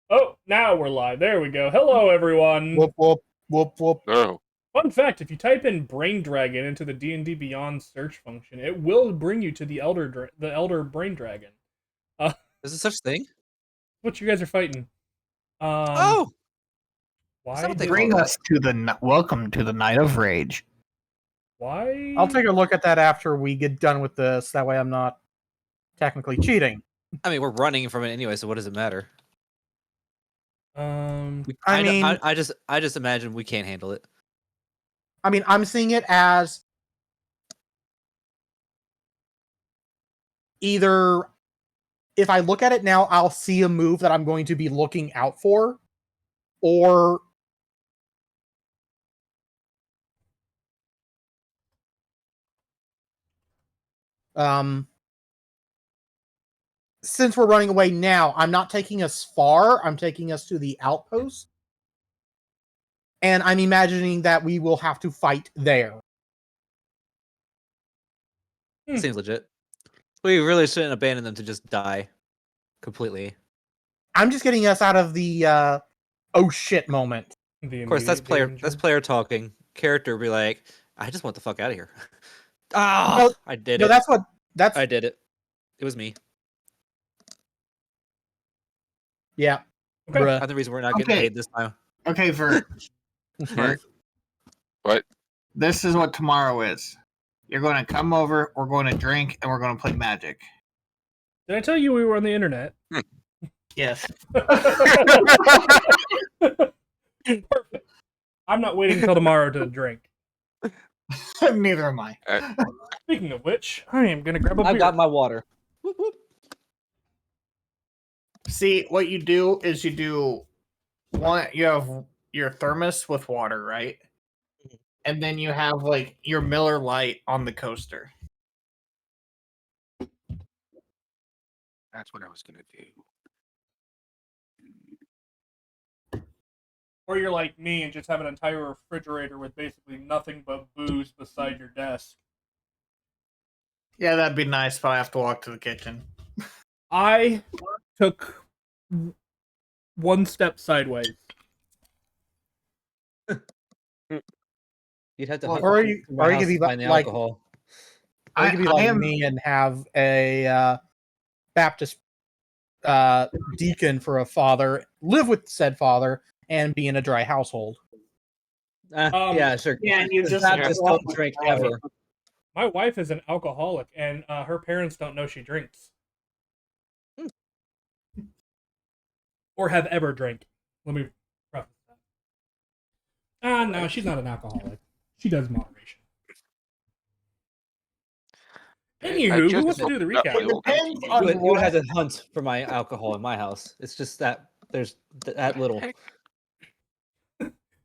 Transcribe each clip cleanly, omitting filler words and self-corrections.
Oh, now we're live. There we go. Hello, everyone. Whoop, whoop, whoop, whoop. Oh. Fun fact, if you type in Brain Dragon into the D&D Beyond search function, it will bring you to the Elder Brain Dragon. Is there such thing? What you guys are fighting. Oh! Why Bring us to the welcome to the Night of Rage. Why? I'll take a look at that after we get done with this. That way I'm not technically cheating. I mean, we're running from it anyway, so what does it matter? I just imagine we can't handle it. I mean, I'm seeing it as either if I look at it now, I'll see a move that I'm going to be looking out for, or since we're running away now, I'm not taking us far. I'm taking us to the outpost. And I'm imagining that we will have to fight there. Seems legit. We really shouldn't abandon them to just die completely. I'm just getting us out of the oh shit moment. Of course, that's player talking. Character will be like, I just want the fuck out of here. I did it. That's I did it. It was me. Yeah. Okay. Bruh. I'm the reason we're not getting paid this time. Okay, Vert. What? This is what tomorrow is. You're going to come over, we're going to drink, and we're going to play Magic. Did I tell you we were on the internet? Yes. Perfect. I'm not waiting until tomorrow to drink. Neither am I. Speaking of which, I am gonna grab a beer. I've got my water. Whoop, whoop. See, what you do is you have your thermos with water, right? And then you have like your Miller Lite on the coaster. That's what I was gonna do. Or you're like me and just have an entire refrigerator with basically nothing but booze beside your desk. Yeah, that'd be nice, but I have to walk to the kitchen. I took one step sideways. You'd have to. Well, Or are you gonna be find the like alcohol? Or you could be like me and have a Baptist deacon for a father, live with said father, and be in a dry household. Yeah, sure. Yeah, and you just don't drink ever. My wife is an alcoholic, and her parents don't know she drinks. Or have ever drank. Let me preface that. No, she's not an alcoholic. She does moderation. Anywho, who wants to do the recap? It depends on You would have to hunt for my alcohol in my house. It's just that there's that little.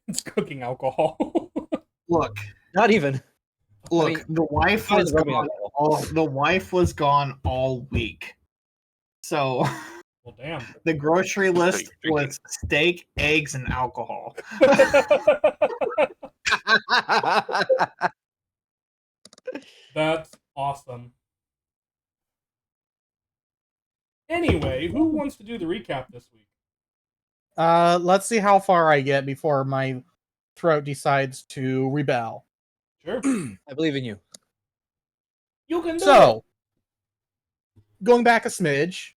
It's cooking alcohol. Look. Not even. Look, I mean, the wife was gone all week. So Well, damn. the grocery list was steak, eggs, and alcohol. That's awesome. Anyway, who wants to do the recap this week? Let's see how far I get before my throat decides to rebel. Sure. I believe in you. You can do it. So, going back a smidge,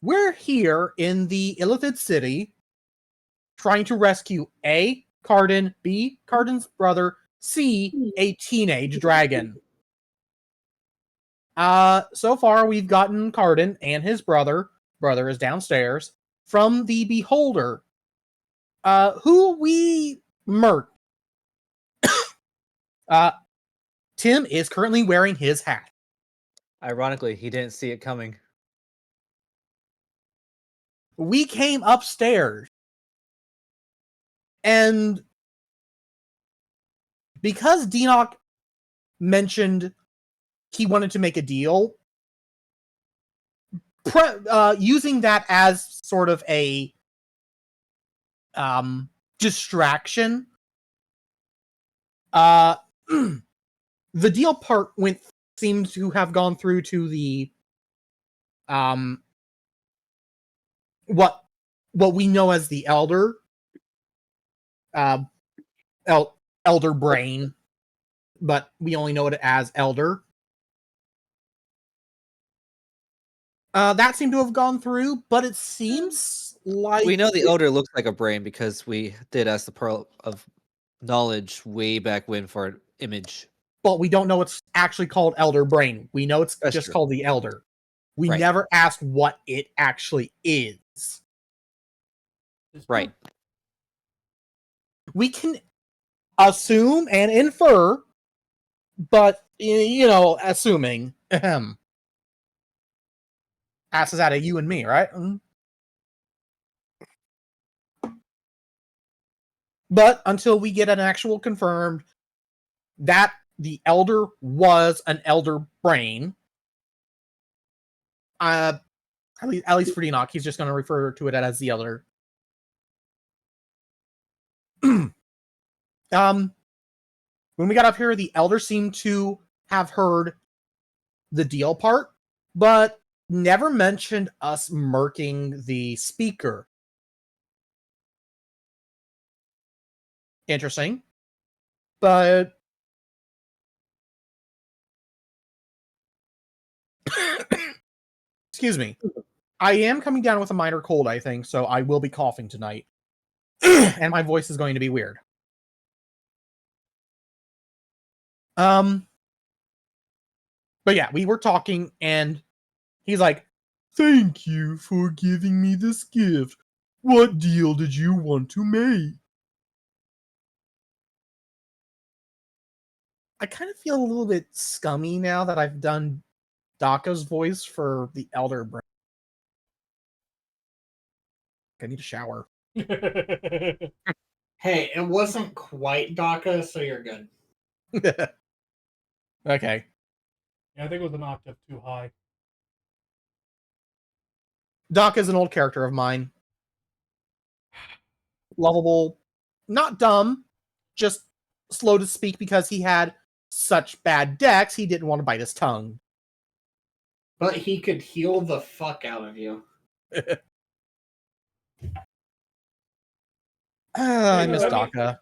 we're here in the Illithid City, trying to rescue A, Cardin, B, Cardin's brother, C, a teenage dragon. So far we've gotten Cardin and his brother is downstairs, from the Beholder, who we murked. Tim is currently wearing his hat. Ironically, he didn't see it coming. We came upstairs, and because Deanoch mentioned he wanted to make a deal, using that as sort of a distraction, the deal part seemed to have gone through to the what we know as the Elder, Elder Brain, but we only know it as Elder. That seemed to have gone through, but it seems like We know the Elder looks like a brain because we did ask the Pearl of Knowledge way back when for an image. but we don't know it's actually called Elder Brain. We know it's That's just true. called the Elder. We Right. never asked what it actually is. Right. We can assume and infer, but assuming. Asses out of you and me, right? But until we get an actual confirmed that the Elder was an Elder Brain, at least for Enoch, he's just going to refer to it as the Elder. When we got up here, the Elder seemed to have heard the deal part, but never mentioned us murking the speaker. Interesting. But excuse me. I am coming down with a minor cold, I think, so I will be coughing tonight. And my voice is going to be weird. But yeah, we were talking and he's like, "Thank you for giving me this gift. What deal did you want to make?" I kind of feel a little bit scummy now that I've done Daka's voice for the Elder Brain. I need a shower. Hey, it wasn't quite DACA, so you're good. Okay. Yeah, I think it was an octave too high. Daka is an old character of mine. Lovable, not dumb, just slow to speak because he had such bad dex, he didn't want to bite his tongue. But he could heal the fuck out of you. I Wait, miss does that Daka.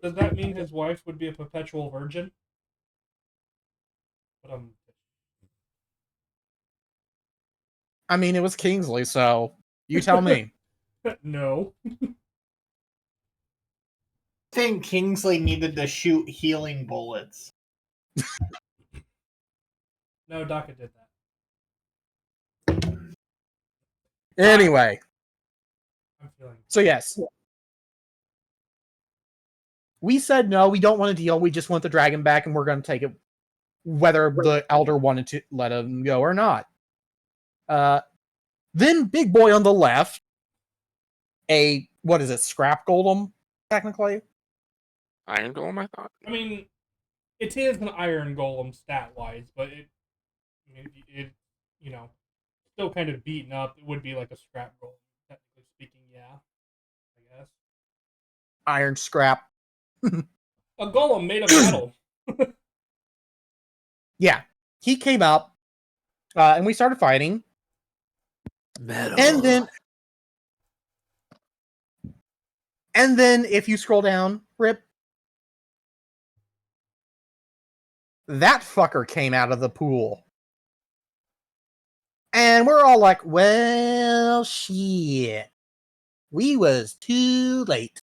does that mean his wife would be a perpetual virgin? But I mean, it was Kingsley, so you tell me. no. I think Kingsley needed to shoot healing bullets. No, Daka did that. Anyway, I'm feeling. so yes. We said no, we don't want a deal, we just want the dragon back and we're going to take it whether the Elder wanted to let him go or not. Then Big Boy on the left, what is it, scrap golem, technically? Iron Golem, I thought. I mean, it is an iron golem stat wise, but it still kind of beaten up. It would be like a scrap golem, technically speaking. Yeah, I guess Iron scrap. a golem made of metal. Yeah, he came up, and we started fighting. Metal. And then if you scroll down, Rip, that fucker came out of the pool. And we're all like, well, shit. We was too late.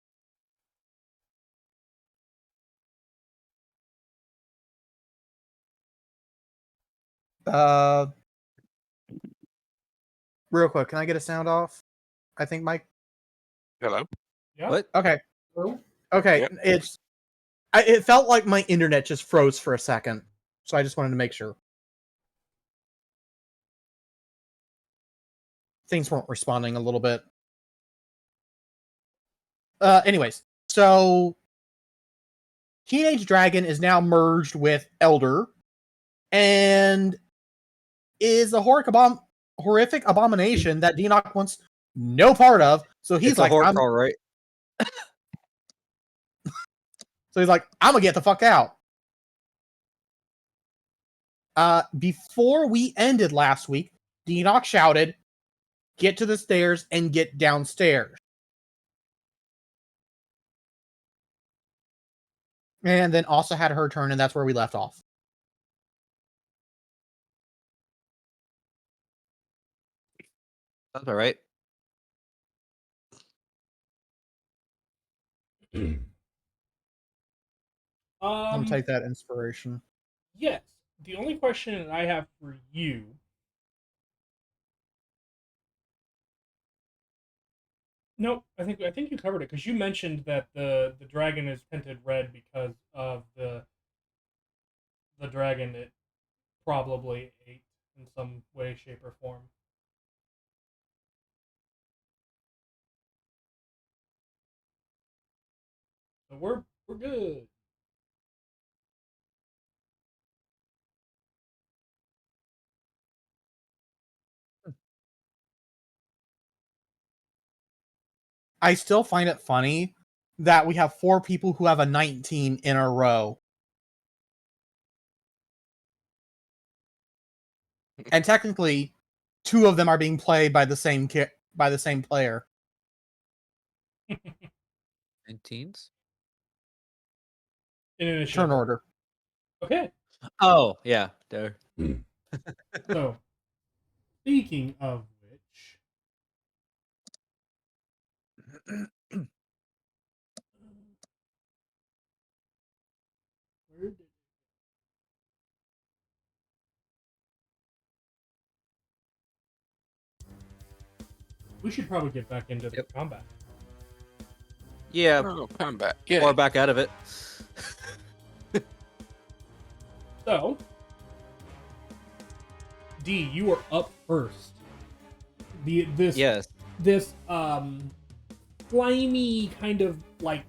Real quick, can I get a sound off? I think Mike. Hello? Yeah. What? Okay. Oh. Okay. Yep. It felt like my internet just froze for a second, so I just wanted to make sure. Things weren't responding a little bit. Anyways, so Teenage Dragon is now merged with Elder, and is a horrific abomination that Deanoch wants no part of. So he's It's like, a horror, right? I'm gonna get the fuck out. Before we ended last week, Enoch shouted, "Get to the stairs and get downstairs." And then also had her turn, and that's where we left off. That's all right. I'm gonna take that inspiration. Yes. The only question that I have for you. No, I think you covered it because you mentioned that the dragon is tinted red because of the dragon it probably ate in some way, shape, or form. So we're good. I still find it funny that we have 4 people who have a 19 in a row. And technically, 2 of them are being played by the same player. 19s? In initiative. Turn order. Okay. Oh, yeah. There. So, speaking of which, where did we should probably get back into the Yep. combat. Yeah, Oh, combat. Yeah. or back out of it. So, D, you are up first. Yes. This slimy kind of like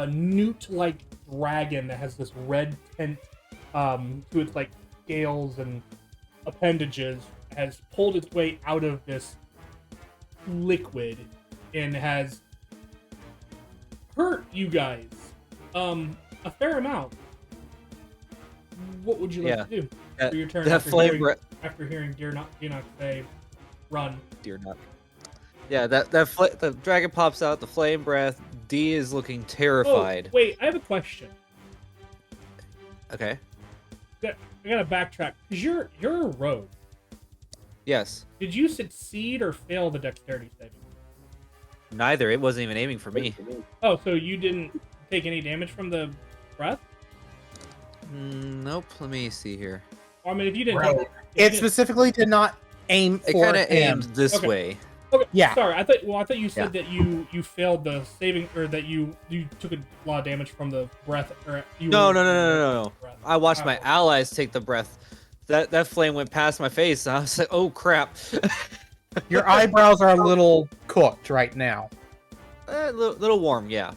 newt like dragon that has this red tint to its like scales and appendages has pulled its way out of this liquid and has hurt you guys a fair amount. What would you like Yeah. to do for your turn That after hearing Deernock say run? Dear not. Yeah, the dragon pops out, the flame breath. D is looking terrified. Oh, wait, I have a question. Okay. I gotta backtrack because you're a rogue. Yes. Did you succeed or fail the dexterity saving? Neither. It wasn't even aiming for me. Oh, so you didn't take any damage from the breath? Nope. Let me see here. Well, I mean, if you didn't, Rogue. if you It didn't- specifically did not aim It for kind of him. aimed this Okay. way. Okay, Yeah. Sorry, I thought you said that you failed the saving or that you took a lot of damage from the breath or you. No. Breath. I watched my Oh. allies take the breath. That flame went past my face, and I was like, "Oh crap!" Your eyebrows are a little cooked right now. A little warm, yeah.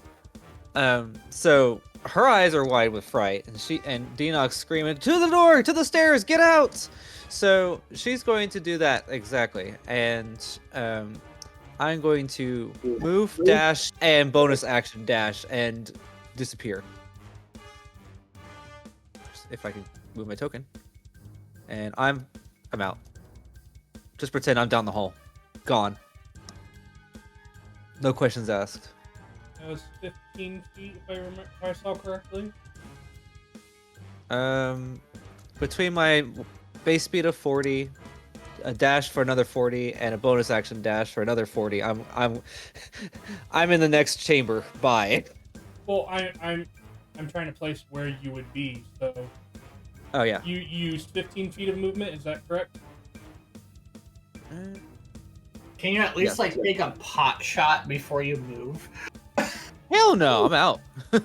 So her eyes are wide with fright, and Deanock's screaming, "To the door! To the stairs! Get out!" So she's going to do that exactly, and I'm going to move, dash, and bonus action dash and disappear. If I can move my token, and I'm out. Just pretend I'm down the hall, gone. No questions asked. That was 15 feet, if I saw correctly. Between my base speed of 40, a dash for another 40, and a bonus action dash for another 40, I'm in the next chamber. Bye. Well, I'm trying to place where you would be. So Oh yeah. you used 15 feet of movement. Is that correct? Can you at least Yeah. like take a pot shot before you move? Hell no, I'm out. Was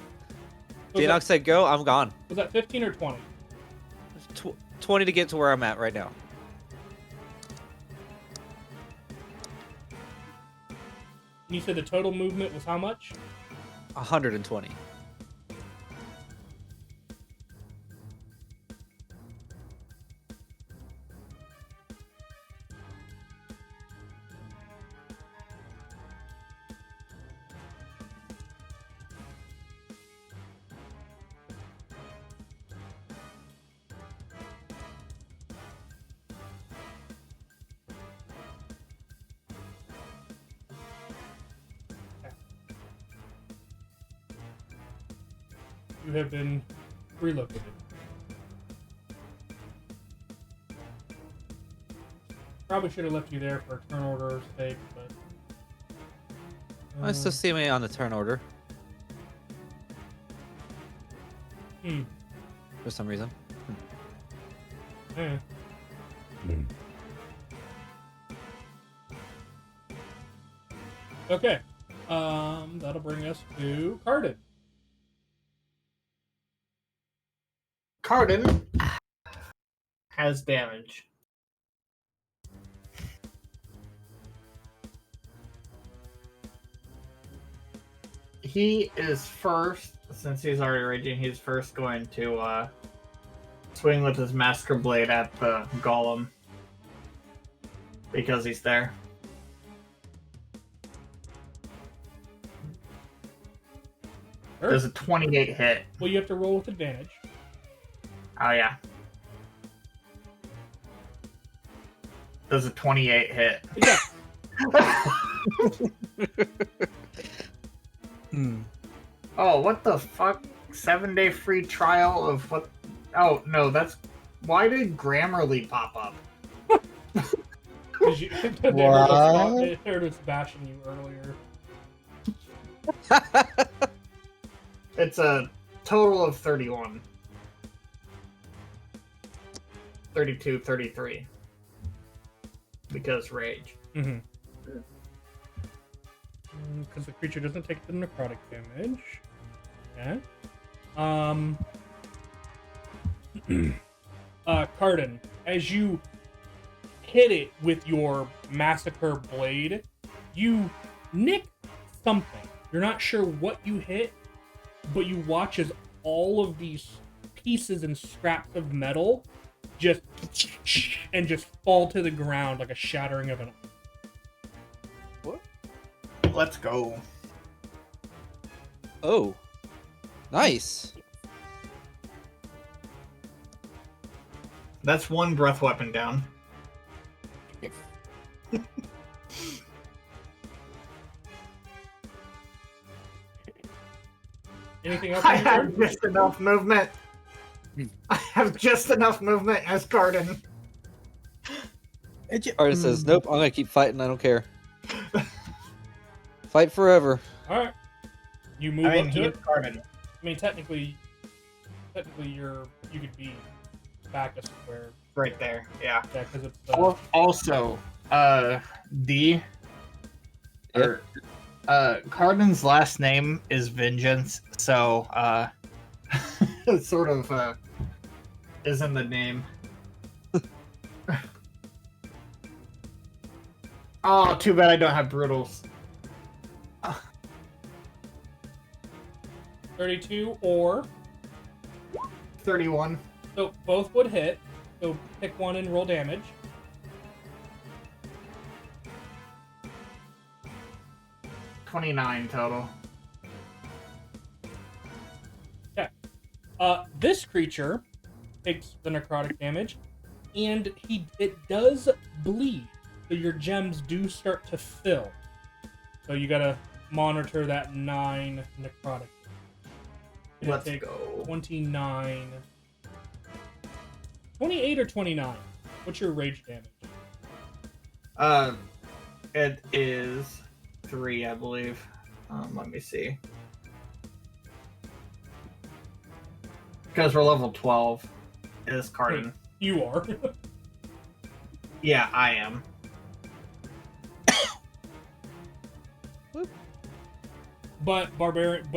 Deanock that, said go, I'm gone. was that 15 or 20? 20 to get to where I'm at right now. And you said the total movement was how much? 120. You have been relocated. Probably should have left you there for turn order's sake, but. I still see me on the turn order Hmm. for some reason. Eh. Okay. That'll bring us to Cardin. Cardin has damage. He is first, since he's already raging, he's first going to swing with his Master Blade at the Golem. Because he's there. Sure. Does a 28 hit. Well, you have to roll with advantage. Oh, yeah. Does a 28 hit. Yeah. Oh, what the fuck? 7-day free trial of what? Oh, no, that's... Why did Grammarly pop up? Because they heard us bashing you earlier. It's a total of 31. 32, 33. Because rage. Mm-hmm. Because the creature doesn't take the necrotic damage. Okay. Cardin, as you hit it with your massacre blade, you nick something. You're not sure what you hit, but you watch as all of these pieces and scraps of metal just fall to the ground like a shattering of an. Let's go. Oh, nice. That's one breath weapon down. Anything else? I on your have turn? just enough movement. I have just enough movement as Cardin. Artist says, "Nope, I'm gonna keep fighting. I don't care. Fight forever." All right. You move I mean, up to he it. is Cardin. I mean, technically, you could be back a square. Right there, yeah. Yeah, because it's. Also, D. Or, Cardin's last name is Vengeance, so, it sort of, is in the name. Oh, too bad I don't have Brutals. 32 or 31. so both would hit. So pick one and roll damage. $29 total. Okay. This creature takes the necrotic damage, and it does bleed. So your gems do start to fill. So you gotta monitor that 9 necrotic. It'll Let's take go. 29. 28 or 29? What's your rage damage? It is 3, I believe. Let me see. Because we're level 12, is Cardin. You are. Yeah, I am. But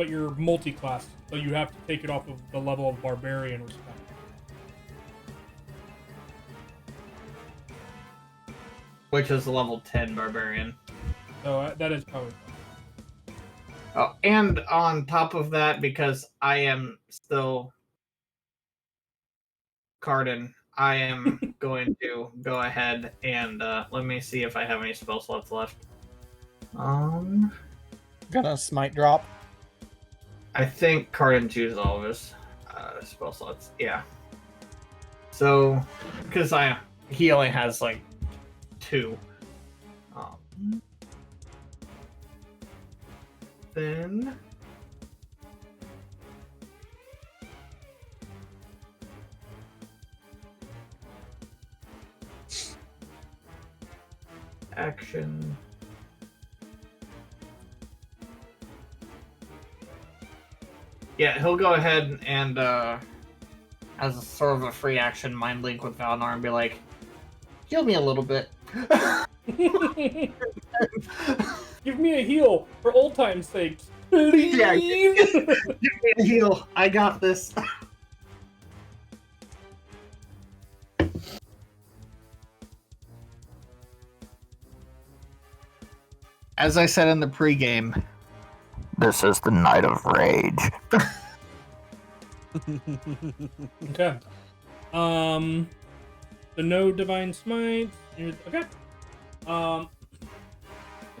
you're multi-class, so you have to take it off of the level of barbarian respect. Which is a level 10 barbarian. So that is probably fine. Oh, and on top of that, because I am still Cardin, I am going to go ahead and let me see if I have any spell slots left. Gonna smite drop. I think Cardin chooses all of his spell slots. Yeah. So, because he only has like 2. Then action. Yeah, he'll go ahead and, as a sort of a free action, mind link with Valnar and be like, heal me a little bit. Give me a heal for old time's sake, please. Yeah, give me a heal. I got this. As I said in the pregame, this is the night of rage. Okay. So no divine smite. Okay.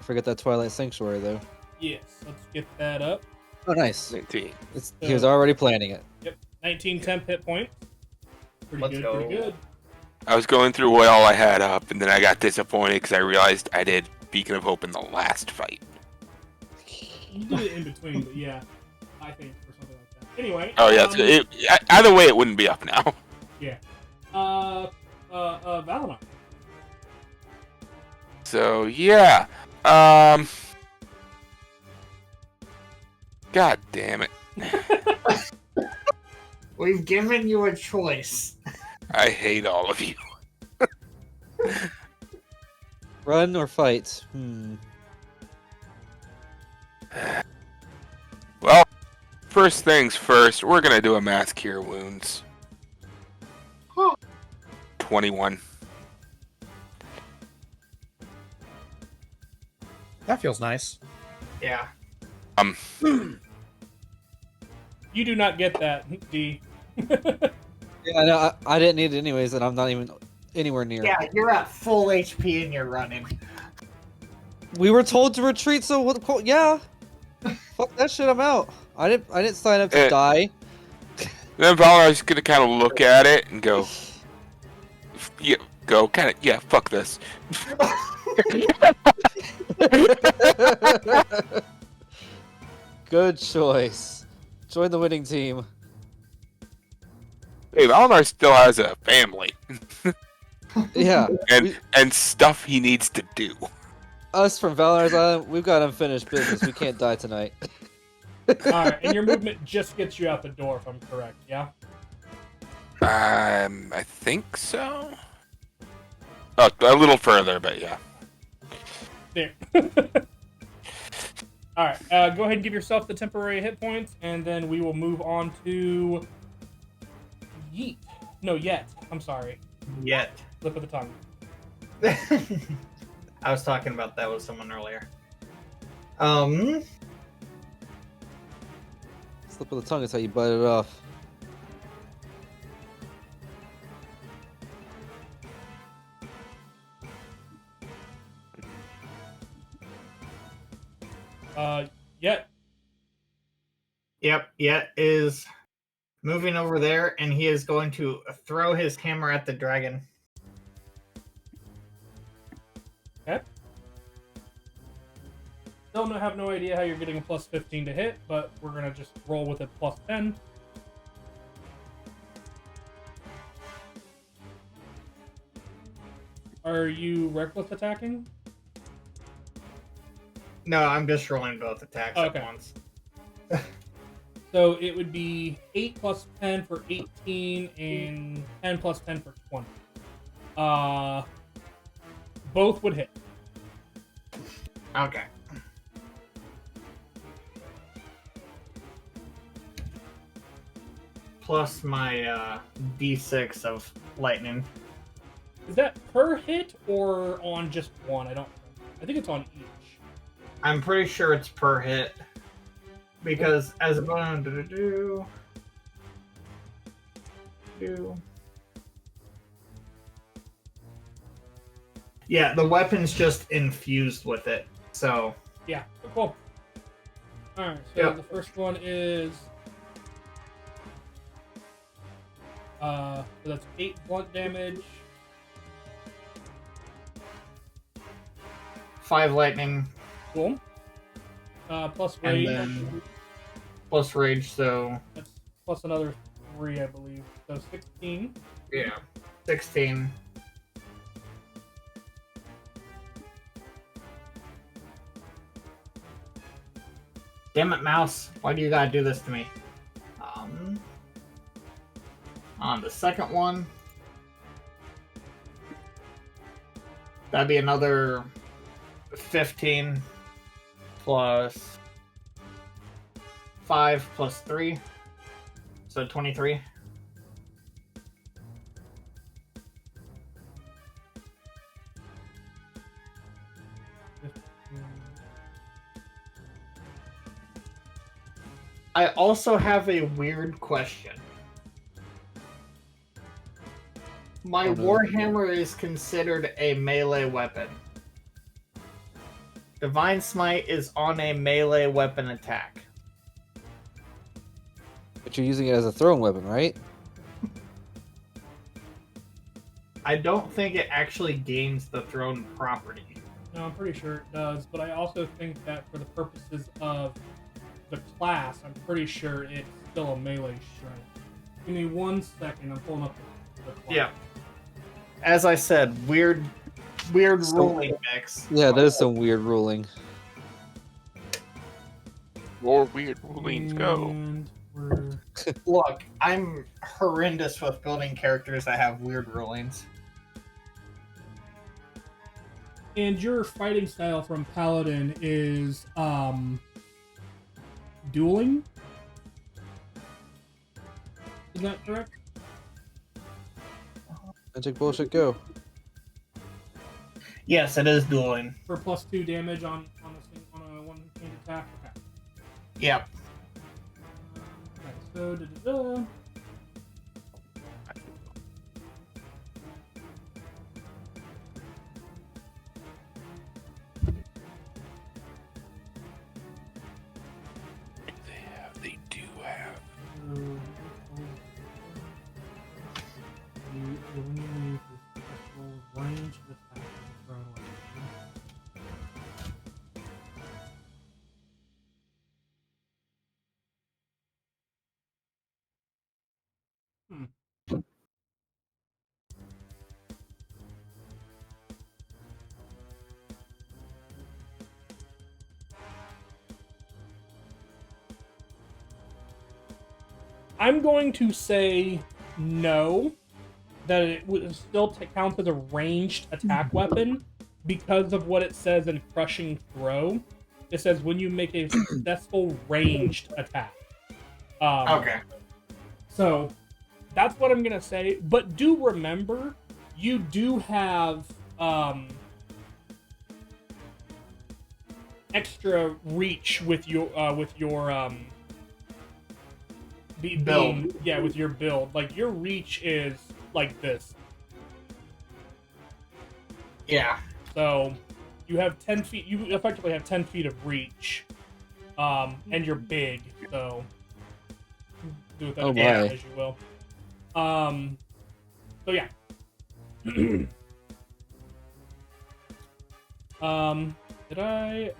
Forget that Twilight Sanctuary though. Yes. Let's get that up. Oh, nice. 19. He was already planning it. Yep. 19 temp hit points. Pretty good. Pretty good. I was going through what all I had up, and then I got disappointed because I realized I did Beacon of Hope in the last fight. You did it in between, but yeah, I think or something like that. Anyway. Oh yeah, either way, it wouldn't be up now. Yeah. Valinor. So yeah, God damn it! We've given you a choice. I hate all of you. Run or fight? Well, first things first, we're gonna do a mass cure wounds. 21. That feels nice. Yeah. You do not get that, D. Yeah, no, I didn't need it anyways, and I'm not even anywhere near. Yeah, you're at full HP and you're running. We were told to retreat, so what? Yeah. Fuck that shit. I'm out. I didn't sign up to die. Then Valar's gonna kind of look at it and go, yeah, fuck this. Good choice. Join the winning team. Hey, Valar still has a family Yeah. and stuff he needs to do. Us from Valar's Island, we've got unfinished business. We can't die tonight. Alright, and your movement just gets you out the door, if I'm correct, yeah? I think so. Oh, a little further, but yeah. There. Alright, go ahead and give yourself the temporary hit points, and then we will move on to... Yeet. No, Yet. I'm sorry. Yet. Slip of the tongue. I was talking about that with someone earlier. Slip of the tongue is how you bite it off. Yet. Yep, Yet is moving over there, and he is going to throw his hammer at the dragon. Okay. Still have no idea how you're getting a plus 15 to hit, but we're going to just roll with it plus 10. Are you reckless attacking? No, I'm just rolling both attacks Okay. at once. So it would be 8 plus 10 for 18 and 10 plus 10 for 20. Both would hit. Okay. Plus my D6 of lightning. Is that per hit or on just one? I think it's on each. I'm pretty sure it's per hit. Because as a bonus, yeah, the weapon's just infused with it. So Yeah, cool. Alright, so Yep. the first one is... so that's 8 blunt damage. 5 lightning Cool. Plus and rage. then plus rage, so That's plus another 3, I believe. So 16. yeah, 16. Damn it, mouse. Why do you gotta do this to me? On the second one, that'd be another 15 plus 5 plus 3. So 23. I also have a weird question. My Oh, no. Warhammer is considered a melee weapon. Divine Smite is on a melee weapon attack. But you're using it as a throwing weapon, right? I don't think it actually gains the thrown property. No, I'm pretty sure it does, but I also think that for the purposes of the class, I'm pretty sure it's still a melee strength. Give me 1 second, I'm pulling up the class. Yeah. As I said, weird So- ruling mix. Yeah, that is some weird ruling. More weird rulings go. And we're... Look, I'm horrendous with building characters that have weird rulings. And your fighting style from Paladin is dueling? Is that correct? Magic bullshit, go. Yes, it is dueling. For +2 damage on a one-hand attack? Okay. Yep. Okay, so da-da-da. They do have. You eliminate the successful range of attack with thrown weapon. I'm going to say no, that it would still count as a ranged attack weapon because of what it says in Crushing Throw. It says when you make a successful ranged attack. Okay. So that's what I'm gonna say. But do remember, you do have extra reach with your Build. Yeah, with your build. Like your reach is like this. Yeah. So you have 10 feet. You effectively have 10 feet of reach, and you're big. So do with that Oh as my. you will. So yeah. Did I?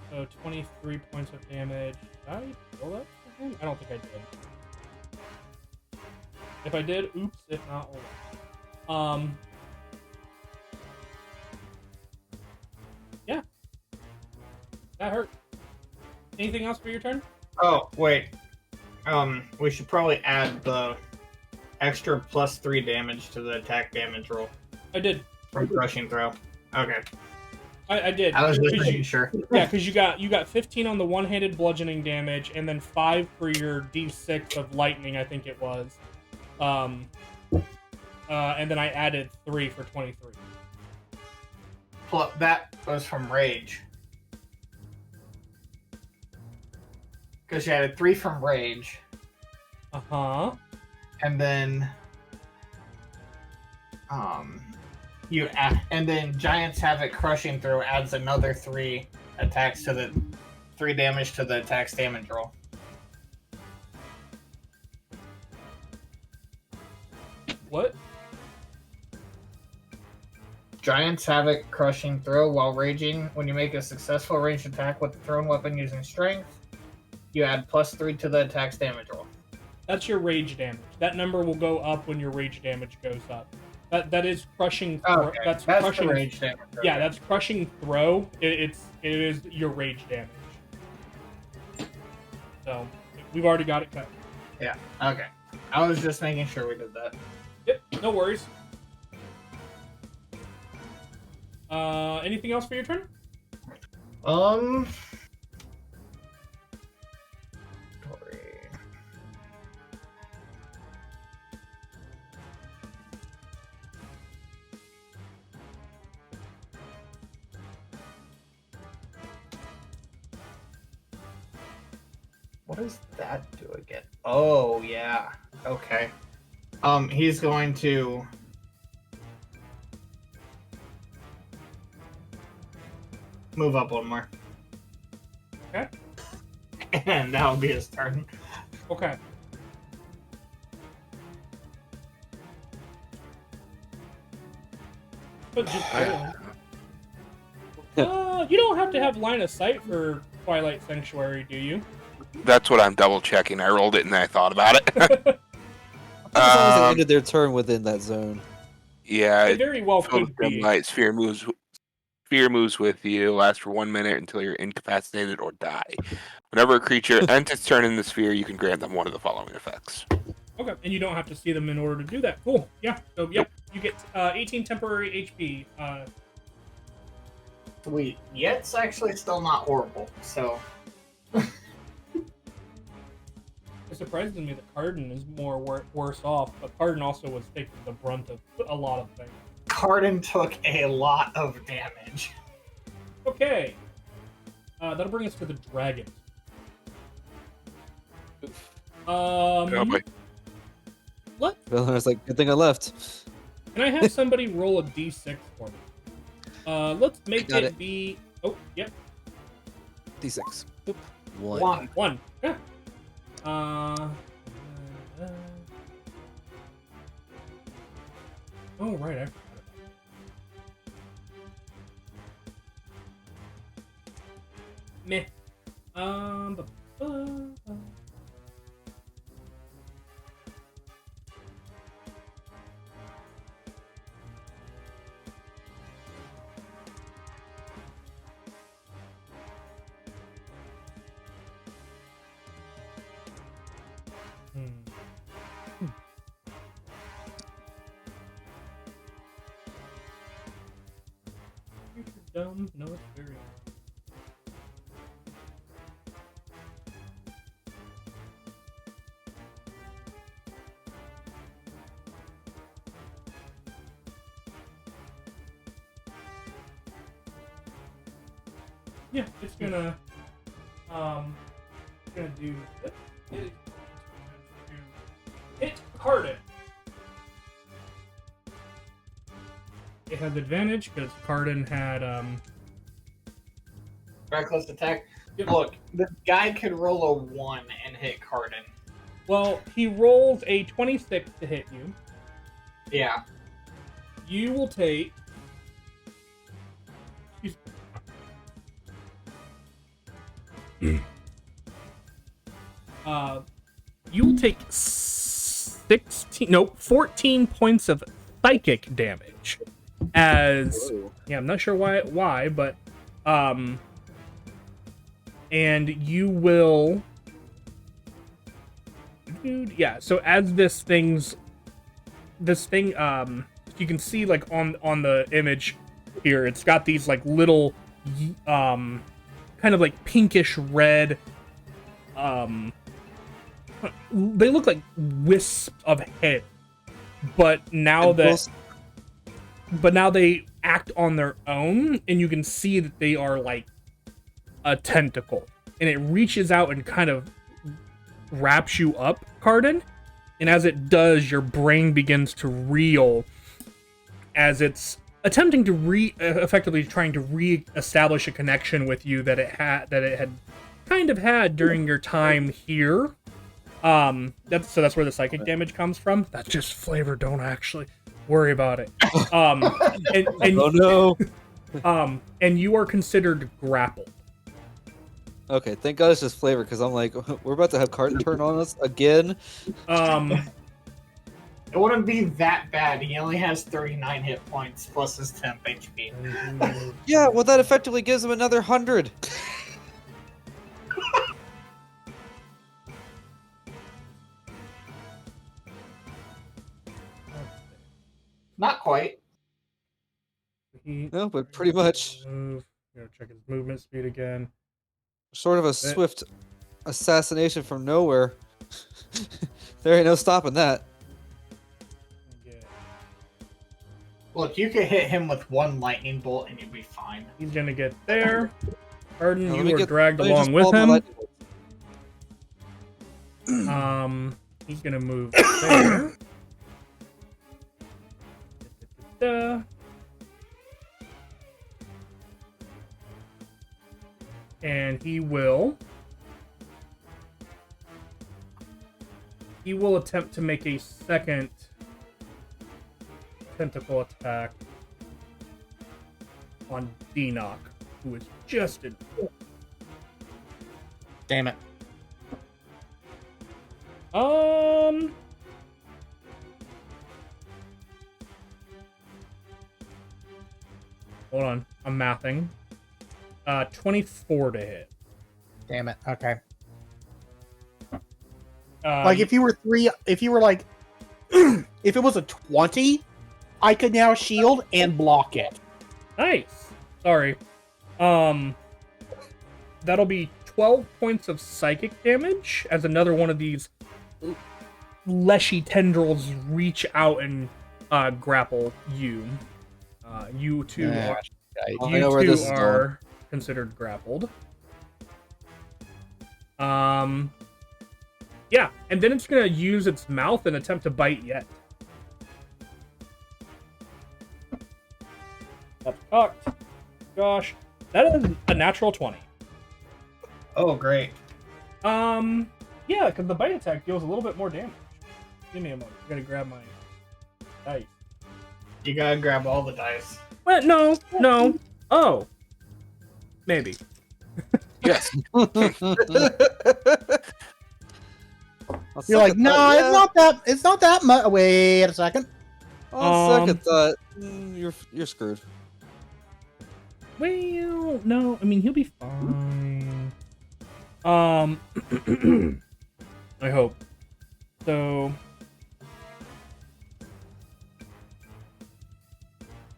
So 23 points of damage. Did I roll that again? I don't think I did. If I did, oops. If not, hold on. Yeah. That hurt. Anything else for your turn? Oh, wait. We should probably add the extra +3 damage to the attack damage roll I did. from Crushing Throw. Okay. I did. I was just 'Cause making you, sure. yeah, because you got 15 on the one-handed bludgeoning damage, and then 5 for your D6 of lightning, I think it was. And then I added 3 for 23. That was from Rage. Because you added 3 from Rage, Uh-huh. and then and then Giant's Havoc Crushing Throw adds another 3 attacks to the 3 damage to the attack's damage roll. What? Giant's Havoc Crushing Throw while raging. When you make a successful ranged attack with the thrown weapon using strength, you add +3 to the attack's damage roll. That's your rage damage. That number will go up when your rage damage goes up. That is crushing. Okay, That's that's crushing. the rage damage. Yeah, okay. that's crushing throw. It is your rage damage. So we've already got it cut. Yeah. Okay. I was just making sure we did that. Yep, no worries. Anything else for your turn? Story. What does that do again? Oh yeah. Okay. He's going to move up one more. Okay. And that'll be his turn. Okay. But just you don't have to have line of sight for Twilight Sanctuary, do you? That's what I'm double checking. I rolled it and then I thought about it. As long as they ended their turn within that zone. Yeah, It very well filled could with be. dim light. Sphere moves with you. Lasts for 1 minute until you're incapacitated or die. Whenever a creature ends its turn in the sphere, you can grant them one of the following effects. Okay, and you don't have to see them in order to do that. Cool. Yeah. So yep, you get 18 temporary HP. Sweet. Yet's actually still not horrible. So It surprises me that Cardin is more worse off, but Cardin also was taking the brunt of a lot of things. Cardin took a lot of damage. Okay. That'll bring us to the dragons. Oh boy. Valinar's like, good thing I left. Can I have somebody roll a d6 for me? Let's make got it it. be. Oh, yep. D6. Boop. One. One. One. Yeah. Oh, right. I forgot about that. Meh. You're dumb. No experience. Yeah, it's gonna do this. It's going to hit Cardin. It has advantage because Cardin had Reckless attack. Yep. Look, the guy could roll a 1 and hit Cardin. Well, he rolls a 26 to hit you. Yeah. You will take. You will take 14 points of psychic damage. As yeah, I'm not sure why, but and you will. Yeah, so as this thing, you can see like on the image here, it's got these like little, kind of like pinkish red, they look like wisps of head, but now they act on their own, and you can see that they are like a tentacle, and it reaches out and kind of wraps you up, Cardin, and as it does, your brain begins to reel as it's attempting to effectively trying to re-establish a connection with you that it had kind of had during your time here. That's where the psychic damage comes from. That's just flavor. Don't actually worry about it. And Oh no. And you are considered grappled. Okay, thank God it's just flavor, because I'm like, we're about to have Carton turn on us again. It wouldn't be that bad. He only has 39 hit points plus his 10th HP. Yeah, well, that effectively gives him another 100. Not quite. No, but pretty much. Move. Check his movement speed again. Sort of a swift assassination from nowhere. There ain't no stopping that. Yeah. Look, you could hit him with one lightning bolt and you'd be fine. He's gonna get there. Arden, Now, you were dragged along with him. He's gonna move there. Da-da-da-da. And he will attempt to make a second tentacle attack on Enoch, who is just in. Damn it. Hold on, I'm mathing. 24 to hit. Damn it. Okay. Like if you were like, if it was a 20, I could now shield and block it. Nice. Sorry. That'll be 12 points of psychic damage as another one of these leshy tendrils reach out and grapple you. You two are, I know where this is are considered grappled. Yeah, and then it's gonna use its mouth and attempt to bite yet. That's cocked. Gosh, that is a natural 20. Oh, great. Yeah, because the bite attack deals a little bit more damage. Give me a moment. I gotta grab my dice. You gotta grab all the dice. Well, no. Oh, maybe. Yes. You're like, no, it's not that much. Wait a second. On second thought, you're screwed. Well, no. I mean, he'll be fine. I hope. So,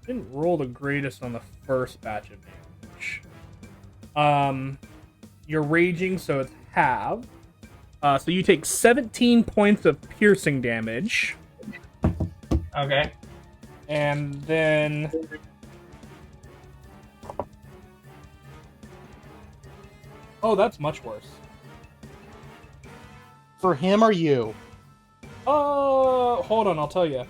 didn't roll the greatest on the first batch of damage. You're raging, so it's halved. So you take 17 points of piercing damage. Okay. And then oh, that's much worse. For him or you? Hold on, I'll tell you.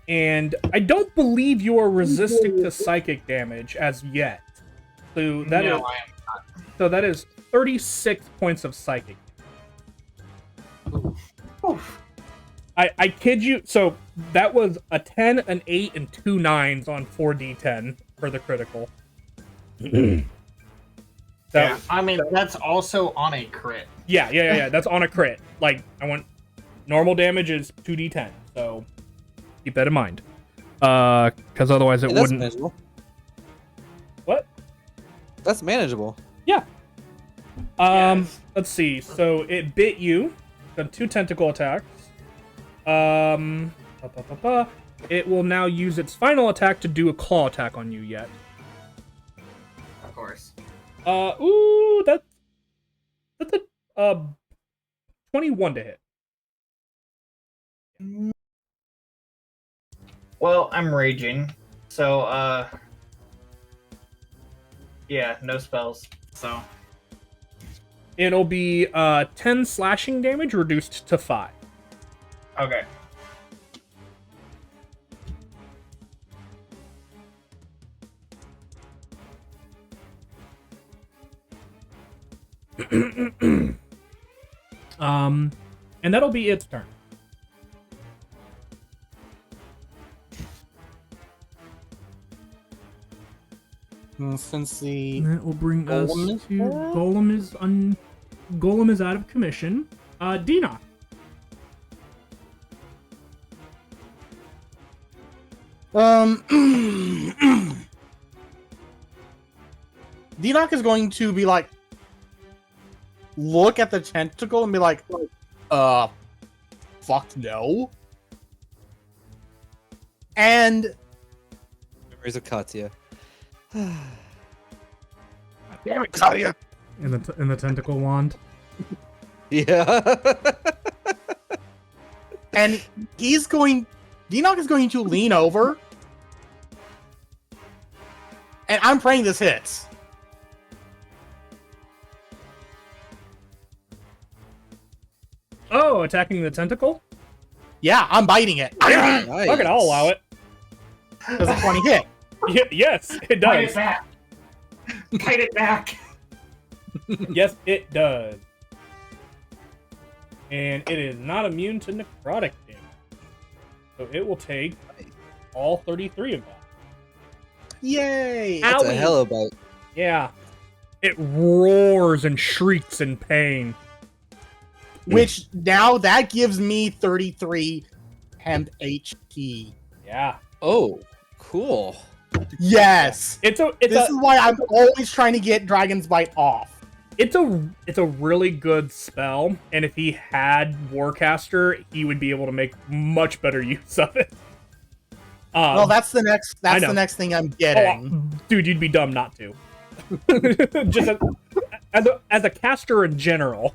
And I don't believe you are resistant to psychic damage as yet. So that No, is, I am not. so that is 36 points of psychic. Oof. I kid you. So that was a 10, an 8, and 2 9s on 4d10 for the critical. Yeah, I mean, that's also on a crit. Yeah. That's on a crit. Like, I want normal damage is 2d10. So keep that in mind. Because otherwise it Hey, that's wouldn't. manageable. What? That's manageable. Yeah. Yes. Let's see. So it bit you. Got 2 tentacle attacks. It will now use its final attack to do a claw attack on you yet. Of course. Ooh, that's a 21 to hit. Well, I'm raging, so yeah, no spells. So It'll be 10 slashing damage reduced to 5. okay. And that'll be its turn. Since the And that will bring us Golem is to dead? Golem is out of commission. Dina. Dinoc is going to be like, look at the tentacle and be like, fuck no. And Memories of Katya. Damn it, Claudia. In the tentacle wand. Yeah. and Dinoc is going to lean over. And I'm praying this hits. Oh, attacking the tentacle? Yeah, I'm biting it. Nice. Fuck it, I'll allow it. Does a 20 hit? Yes, it Bite does. it back. Bite it back. Yes, it does. And it is not immune to necrotic damage. So it will take all 33 of that. Yay! Ow. That's a hello bite. Yeah. It roars and shrieks in pain. Which now that gives me 33 hemp HP. Yeah. Oh, cool. Yes! This This is why I'm always trying to get Dragon's Bite off. It's a really good spell, and if he had Warcaster, he would be able to make much better use of it. Well, that's the next. I That's know. the next thing I'm getting. Dude, you'd be dumb not to. Just as a caster in general.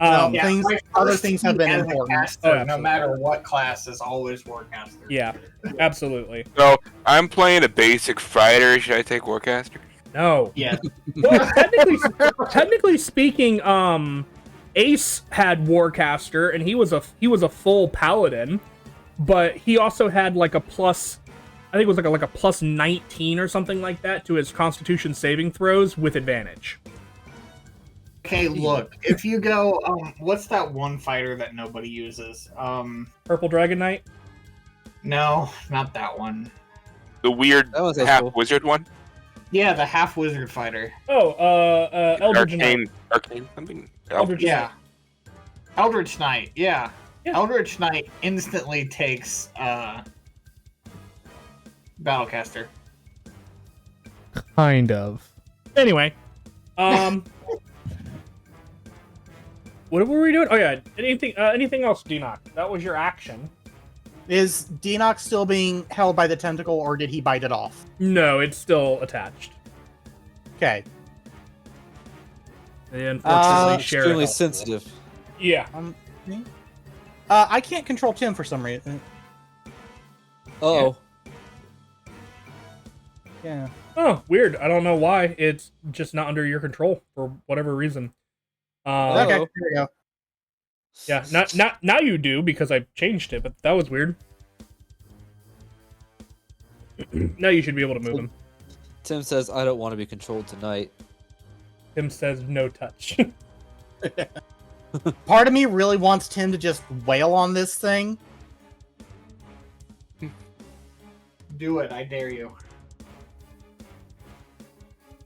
No, Yeah, things, my other first things have been key as a important. caster, Oh, no absolutely. matter what class, is always Warcaster. Yeah, absolutely. So I'm playing a basic fighter. Should I take Warcaster? No. Yeah. Well, technically speaking, Ace had Warcaster, and he was a full paladin, but he also had like a plus, I think it was like a plus 19 or something like that to his Constitution saving throws with advantage. Okay, look. If you go, what's that one fighter that nobody uses? Purple Dragon Knight. No, not that one. The weird That was half cool. wizard one? Yeah, the half wizard fighter. Oh, Eldritch Knight. Arcane something? Eldritch Yeah. Knight. Eldritch Knight, yeah. Yeah. Eldritch Knight instantly takes Battlecaster. Kind of. Anyway, what were we doing? Oh yeah, anything else, Dinoc? That was your action. Is Dinoc still being held by the tentacle, or did he bite it off? No, it's still attached. Okay. They unfortunately share Extremely it. sensitive. Yeah. Me? I can't control Tim for some reason. Oh, Yeah. Oh, weird. I don't know why. It's just not under your control for whatever reason. Okay, Oh. here we go. Yeah. Not now you do because I changed it, but that was weird. Now you should be able to move him. Tim says I don't want to be controlled tonight. Tim says no touch. Part of me really wants Tim to just wail on this thing. Do it, I dare you.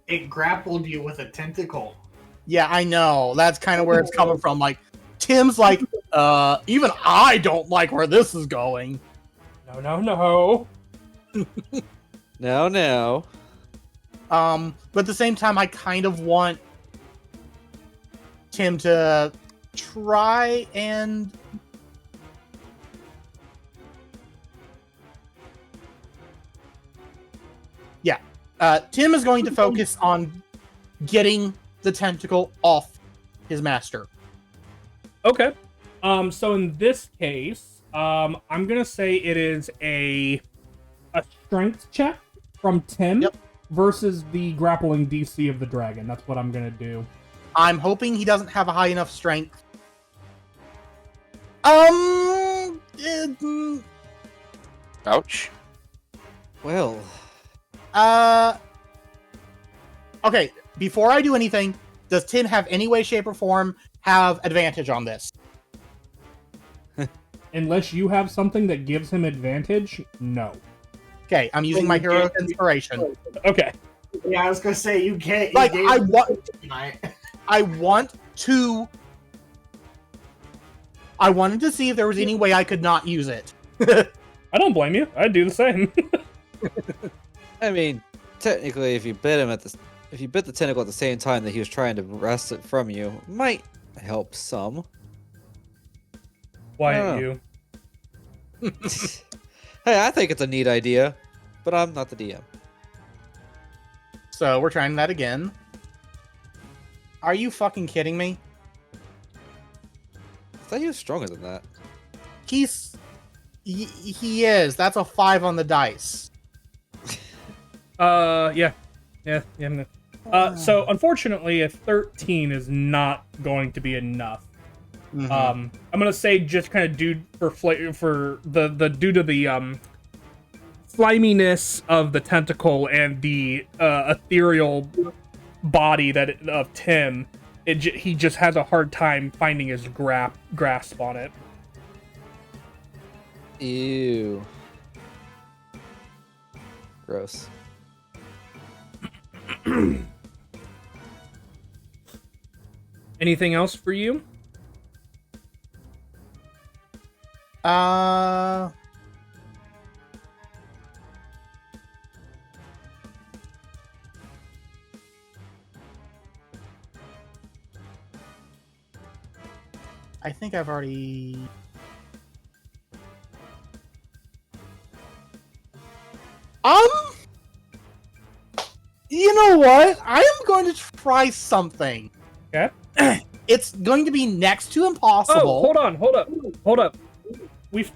It grappled you with a tentacle. Yeah, I know. That's kind of where it's coming from. Like, Tim's like, even I don't like where this is going. No. Now. But at the same time, I kind of want Tim to try and... Yeah. Tim is going to focus on getting the tentacle off his master. Okay. So in this case, I'm gonna say it is a strength check from Tim Yep. versus the grappling DC of the dragon. That's what I'm gonna do. I'm hoping he doesn't have a high enough strength. Ouch. Well, Okay, before I do anything, does Tim have any way, shape, or form have advantage on this? Unless you have something that gives him advantage, no. Okay, I'm using my hero inspiration. Okay. Yeah, I was gonna say you can't. Like, you I gave want- tonight. I wanted to see if there was any way I could not use it. I don't blame you. I'd do the same. I mean, technically, if you bit the tentacle at the same time that he was trying to wrest it from you, might help some. Why Oh. you? Hey, I think it's a neat idea, but I'm not the DM. So we're trying that again. Are you fucking kidding me? I thought he was stronger than that. He is. That's a 5 on the dice. Yeah. No. So unfortunately, a 13 is not going to be enough. Mhm. I'm gonna say just kind of due to the sliminess of the tentacle and the ethereal body of Tim. He just has a hard time finding his grasp on it. Ew. Gross. Anything else for you? I think I've already. You know what? I am going to try something. Okay. It's going to be next to impossible. Oh, hold up. We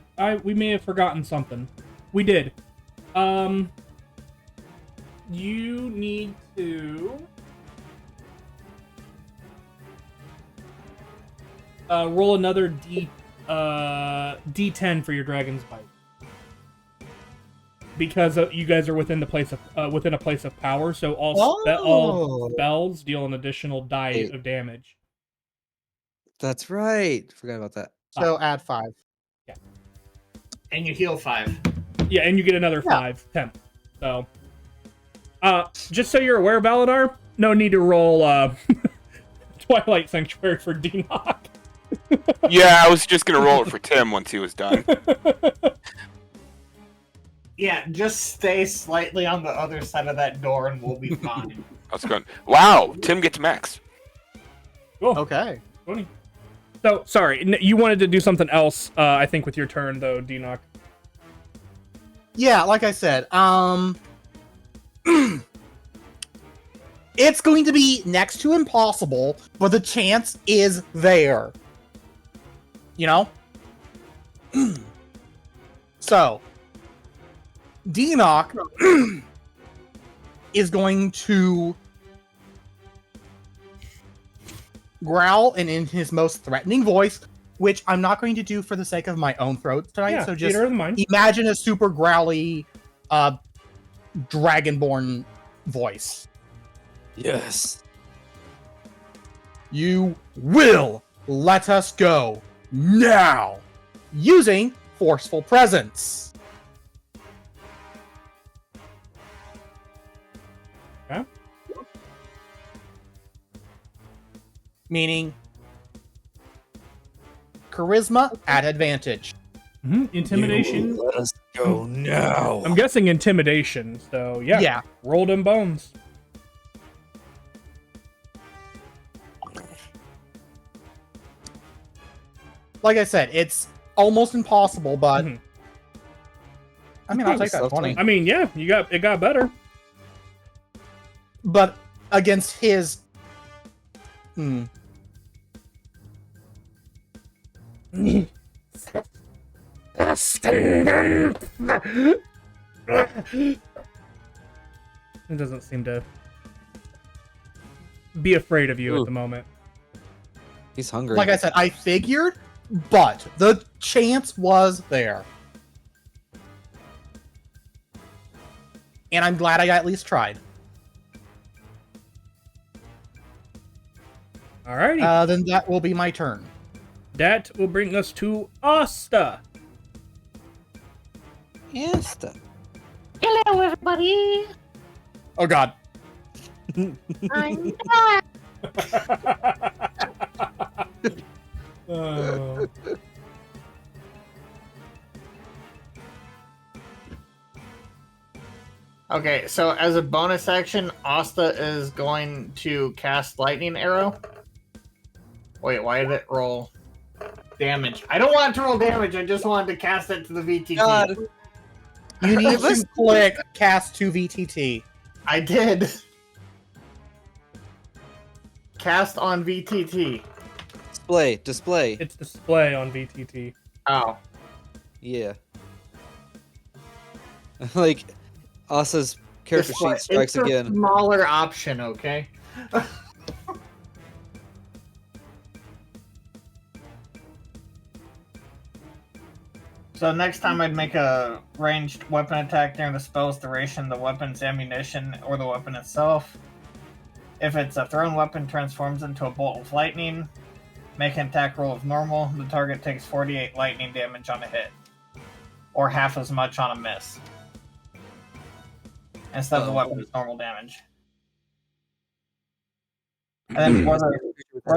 may have forgotten something. We did. You need to roll another D10 for your dragon's bite. Because you guys are within a place of power, so all spells deal an additional die of damage. That's right. Forgot about that. So add 5. And you heal 5. Yeah, and you get another 5 temp. So, just so you're aware, Valadar, no need to roll Twilight Sanctuary for D-Knock. Yeah, I was just gonna roll it for Tim once he was done. Yeah, just stay slightly on the other side of that door and we'll be fine. I was going, wow, Tim gets max. Cool. Okay. Funny. So, sorry, you wanted to do something else, I think, with your turn, though, D-Knock. Yeah, like I said, it's going to be next to impossible, but the chance is there. You know? So, D-Knock is going to growl and in his most threatening voice, which I'm not going to do for the sake of my own throat tonight. Yeah, so just theater of the mind. imagine a super growly, dragonborn voice. Yes. You will let us go now, using forceful presence. Okay. Meaning charisma at advantage. Intimidation. Let us go now. I'm guessing intimidation, so yeah. Yeah. Roll them bones. Like I said, it's almost impossible, but Mhm. I mean, I'll take that 20. I mean, yeah, it got better. But against his It doesn't seem to be afraid of you Ooh. at the moment. He's hungry. like I said, I figured, but the chance was there. And I'm glad I at least tried. Alrighty. Then that will be my turn. That will bring us to Asta. Yes. Hello, everybody. Oh God. I'm back. Oh. Okay, so as a bonus action, Asta is going to cast Lightning Arrow. Wait, why did it roll damage? I don't want it to roll damage, I just wanted to cast it to the VTT. God. You need Let's- to click cast to VTT. I did. Cast on VTT. Display. It's display on VTT. Oh. Yeah. Like, Asa's character Display. sheet strikes It's a again. smaller option, okay? So next time I'd make a ranged weapon attack during the spell's duration, the weapon's ammunition, or the weapon itself. If it's a thrown weapon, transforms into a bolt of lightning. Make an attack roll of normal. The target takes 48 lightning damage on a hit. Or half as much on a miss. Instead of the weapon's normal damage. And then whether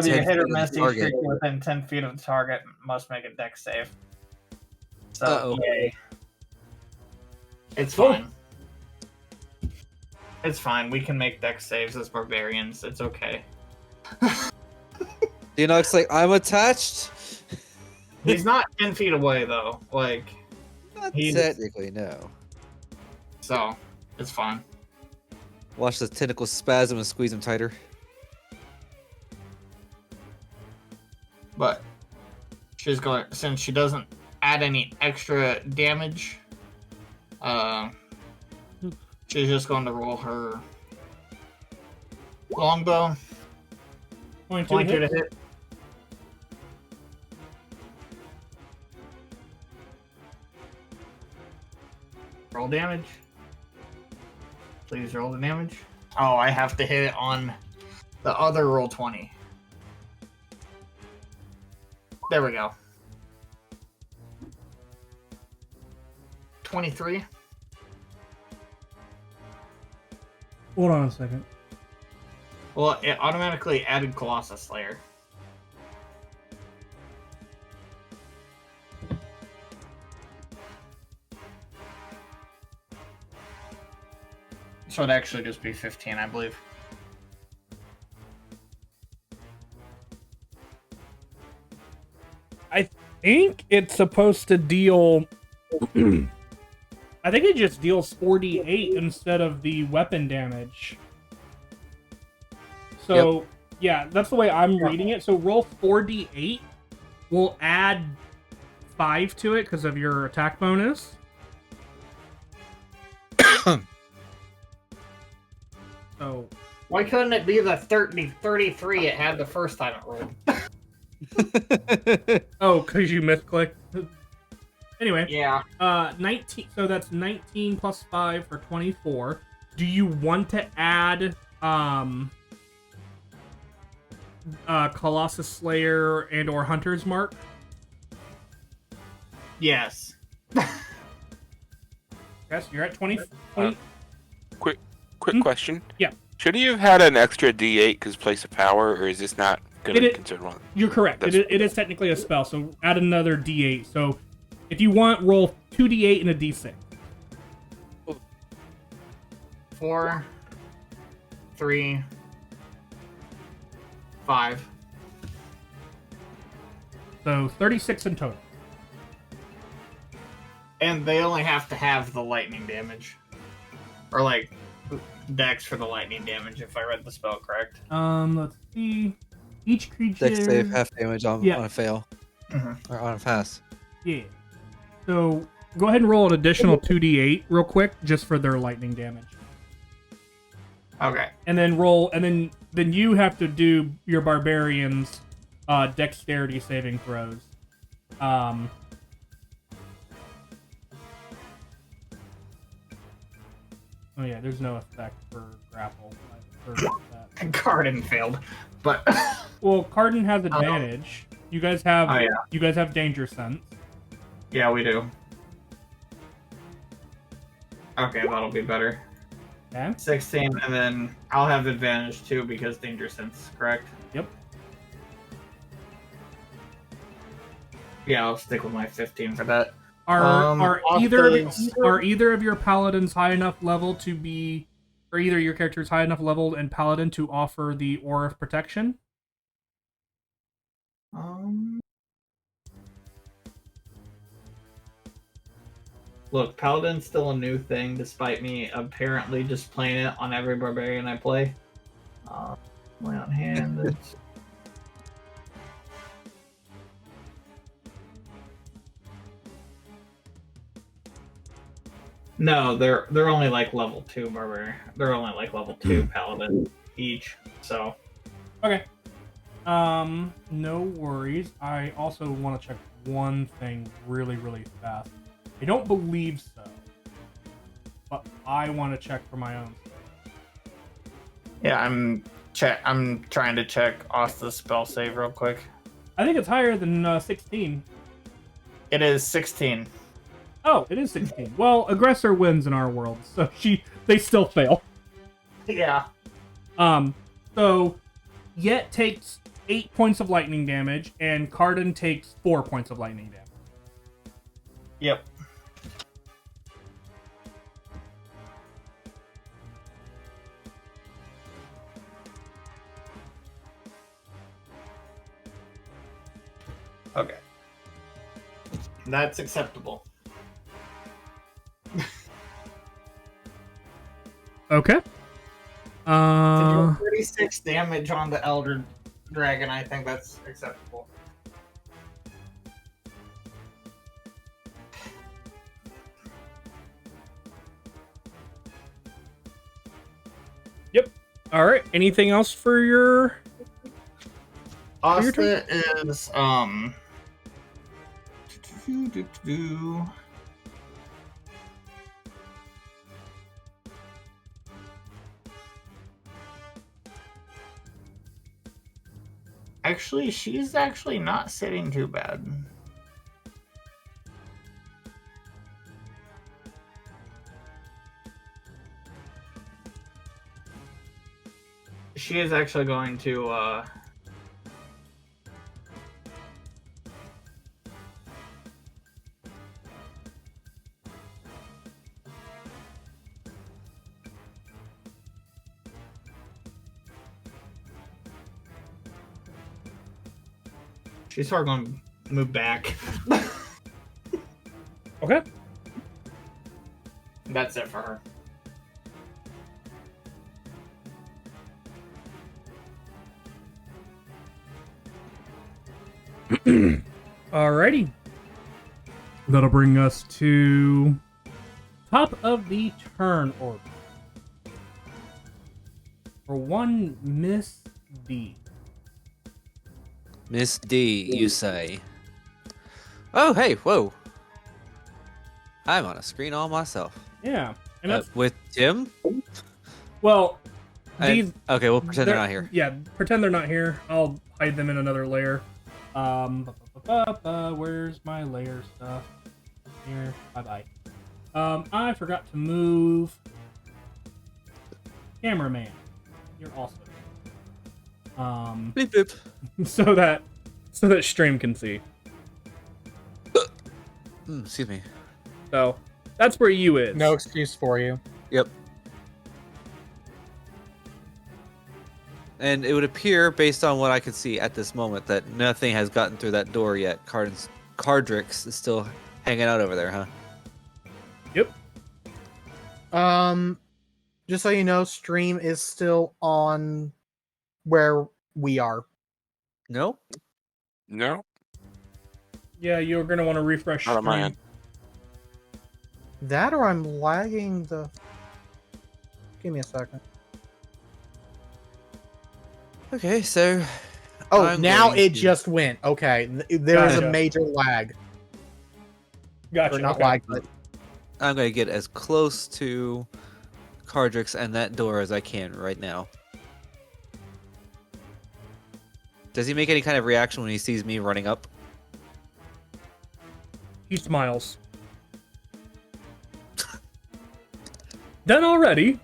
you hit or miss, each creature within 10 feet of the target must make a dex save. So, Uh-oh. yay. It's fine. It's fine. We can make dex saves as barbarians. It's okay. Dinox's like, I'm attached. He's not 10 feet away, though. Like, Not He's- technically, no. so, it's fine. Watch the tentacles spasm and squeeze him tighter. But she's going, since she doesn't add any extra damage, she's just going to roll her longbow. 22 to hit. Roll damage. Please roll the damage. Oh, I have to hit it on the other roll 20. There we go. 23. Hold on a second. Well, it automatically added Colossus Slayer. So it'd actually just be 15, I believe. I think it's supposed to deal. I think it just deals 48 instead of the weapon damage. So, yeah, that's the way I'm reading it. So roll 4d8. We'll add 5 to it because of your attack bonus. So, Why couldn't it be the 33 it had the first time it rolled? oh, because you misclicked. Anyway, Yeah. 19. So that's 19 plus 5 for 24. Do you want to add Colossus Slayer and or Hunter's Mark? Yes. Yes, you're at 20. Quick question. Yeah. Should he have had an extra D8 because place of power, or is this not going to be It- considered one? You're correct. It is technically a spell, so add another D8. So if you want, roll 2D8 and a D6. 4, 3, 5. So 36 in total. And they only have to have the lightning damage. Or, like, dex for the lightning damage, if I read the spell correct. Let's see. Each creature. Dex save half damage on a fail. Mhm. Or on a pass. Yeah. So go ahead and roll an additional 2d8 real quick, just for their lightning damage. Okay. And then roll, and then you have to do your barbarians' dexterity saving throws. Oh yeah, there's no effect for grapple. For that. Garden failed. But, Well, Cardin has advantage. You guys have Oh, yeah. you guys have danger sense. yeah, we do. Okay, that'll be better. Okay. 16, and then I'll have advantage too because danger sense, correct? Yep. Yeah, I'll stick with my 15 for that. Are offense- either of your paladins high enough level to be, or either your characters high enough level and paladin to offer the aura of protection? Look, Paladin's still a new thing, despite me apparently just playing it on every barbarian I play. Lay on hand. No, they're only like level 2 barbarian. They're only like level 2 paladin each. So Okay. No worries. I also want to check one thing really, really fast. I don't believe so, but I want to check for my own. yeah, I'm trying to check off the spell save real quick. I think it's higher than 16. It is 16. Oh, it is 16. Well, aggressor wins in our world, so they still fail. Yeah. So Yet takes 8 points of lightning damage, and Cardin takes 4 points of lightning damage. Yep. Okay. That's acceptable. Okay. To do 36 damage on the Elder Dragon, I think that's acceptable. Yep. All right. Anything else for your? Asta is Actually, she's actually not sitting too bad. She is actually going to she's sort of going to move back. Okay. That's it for her. Alrighty. That'll bring us to top of the turn order. For one Miss D. Miss D, you say? Oh, hey, whoa. I'm on a screen all myself. Yeah. And that's With Tim? well. Okay, we'll pretend they're not here. Yeah, pretend they're not here. I'll hide them in another layer. Where's my layer stuff? Here. Bye bye. I forgot to move. Cameraman. You're also. Bleep, bleep. so that stream can see. Excuse me. So that's where you is. No excuse for you. Yep. And it would appear, based on what I could see at this moment, that nothing has gotten through that door yet. Cardrix is still hanging out over there, huh? Yep. Just so you know, stream is still on where we are. No? No, Yeah, you're gonna want to refresh. not on my stream. end. That or I'm lagging the... Give me a second. Okay, so... Oh, I'm now going it to- just went. Okay, there is Gotcha. a major lag. Gotcha. Or not okay. lag, but I'm going to get as close to Cardrix and that door as I can right now. Does he make any kind of reaction when he sees me running up? He smiles. Done already.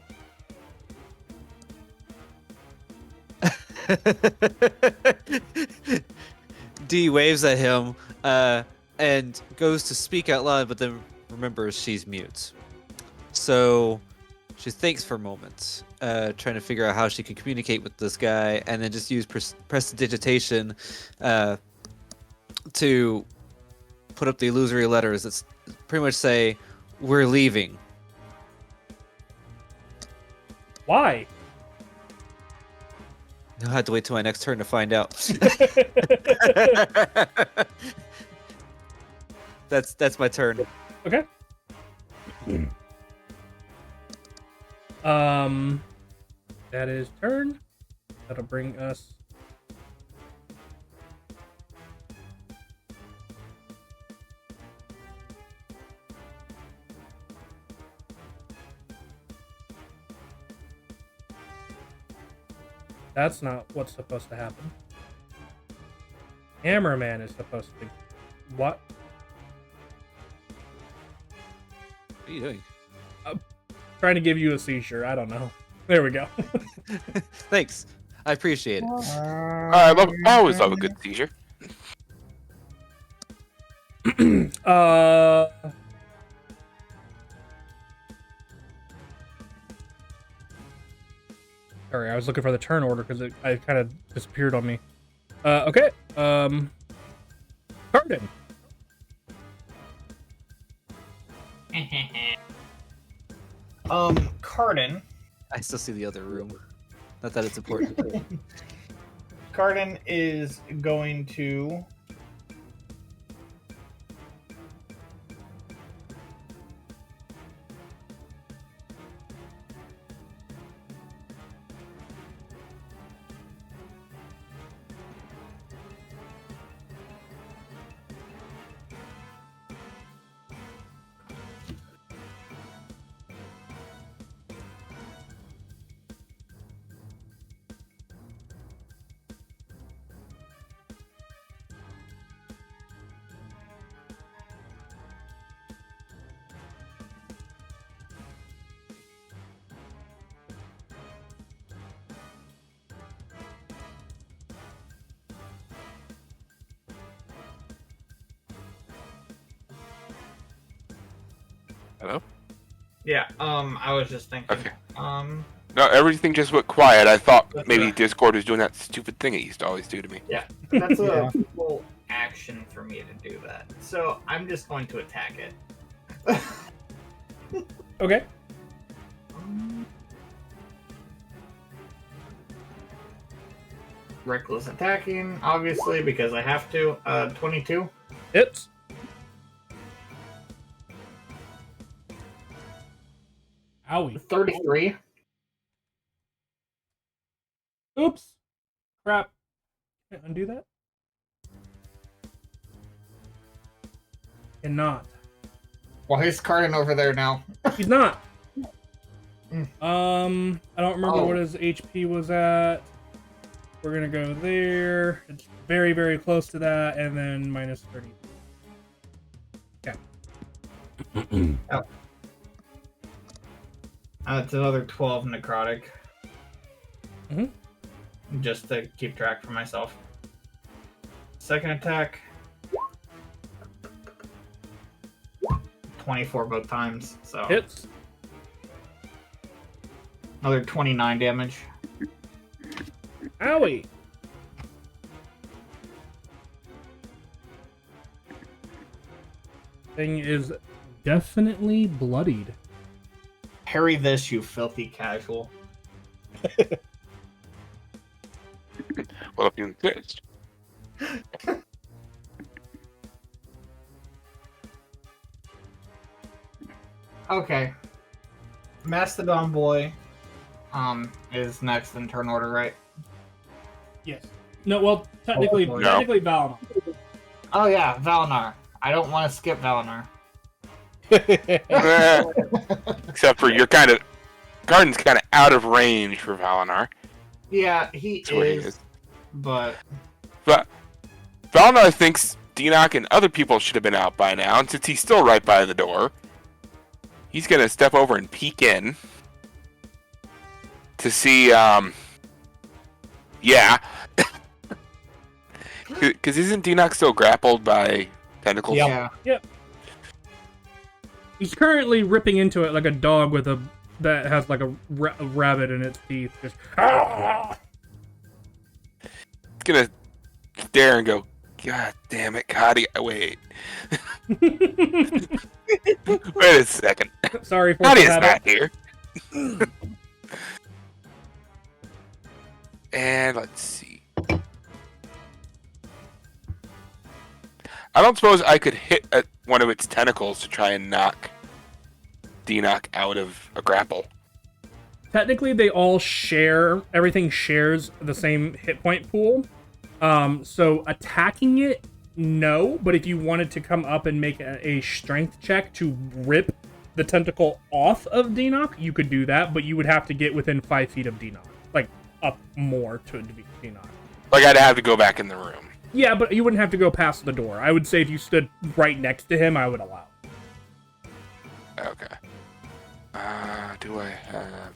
D waves at him and goes to speak out loud, but then remembers she's mute. So she thinks for a moment, trying to figure out how she can communicate with this guy, and then just use prestidigitation to put up the illusory letters that pretty much say, "We're leaving." Why? I'll have to wait till my next turn to find out. That's my turn. Okay. That is turn. That'll bring us. That's not what's supposed to happen. Hammerman is supposed to be. What? What are you doing? Trying to give you a seizure. I don't know. There we go. Thanks. I appreciate it. I always love a good seizure. Sorry, I was looking for the turn order because it kind of disappeared on me. Okay. Carden. Carden. I still see the other room. Not that it's important. Carden is going to Hello? Yeah, I was just thinking. Okay. Um, No, everything just went quiet. I thought That's maybe right. Discord was doing that stupid thing it used to always do to me. that's Yeah. a full action for me to do that. So I'm just going to attack it. Okay. Reckless attacking, obviously, because I have to. 22. Hits. Owie. 33. Oops. Crap. Can I undo that? Cannot. Well, he's Carden over there now. He's not. Mm. I don't remember Oh. what his HP was at. We're gonna go there. It's very, very close to that, and then minus 30. Okay. It's another 12 necrotic. Mhm. Just to keep track for myself. Second attack. 24 both times, so Hits. another 29 damage. Owie. Thing is definitely bloodied. Parry this, you filthy casual. Well, if you insist. Okay. Mastodon Boy is next in turn order, right? Yes. No, well, technically, No. technically Valinor. Oh yeah, Valinar. I don't want to skip Valinar. Except for you're kind of... Garden's kind of out of range for Valinar. Yeah, he That's what he is, is. but But Valinar thinks Deanoch and other people should have been out by now, and since he's still right by the door, he's going to step over and peek in. to see, yeah. Because isn't Dinox still grappled by tentacles? Yeah. He's currently ripping into it like a dog that has like a rabbit in its teeth. Just It's gonna stare and go, God damn it, Cody. Wait. Wait a second. Sorry for Cody is habit. not here. And let's see. I don't suppose I could hit one of its tentacles to try and knock Dinox out of a grapple. Technically, they all share. Everything shares the same hit point pool. So attacking it, no. But if you wanted to come up and make a strength check to rip the tentacle off of Dinox, you could do that. But you would have to get within 5 feet of Dinox, like up more to defeat Dinox. Like I'd have to go back in the room. Yeah, but you wouldn't have to go past the door. I would say if you stood right next to him, I would allow. Okay. Do I have...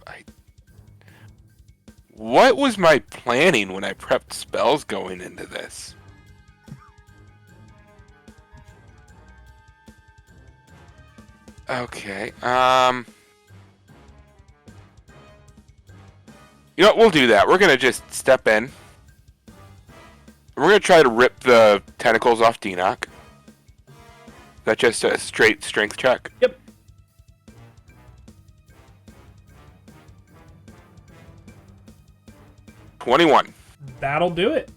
What was my planning when I prepped spells going into this? Okay, you know what, we'll do that. We're gonna just step in. We're gonna try to rip the tentacles off Dinox. That's just a straight strength check. Yep. $21. That'll do it.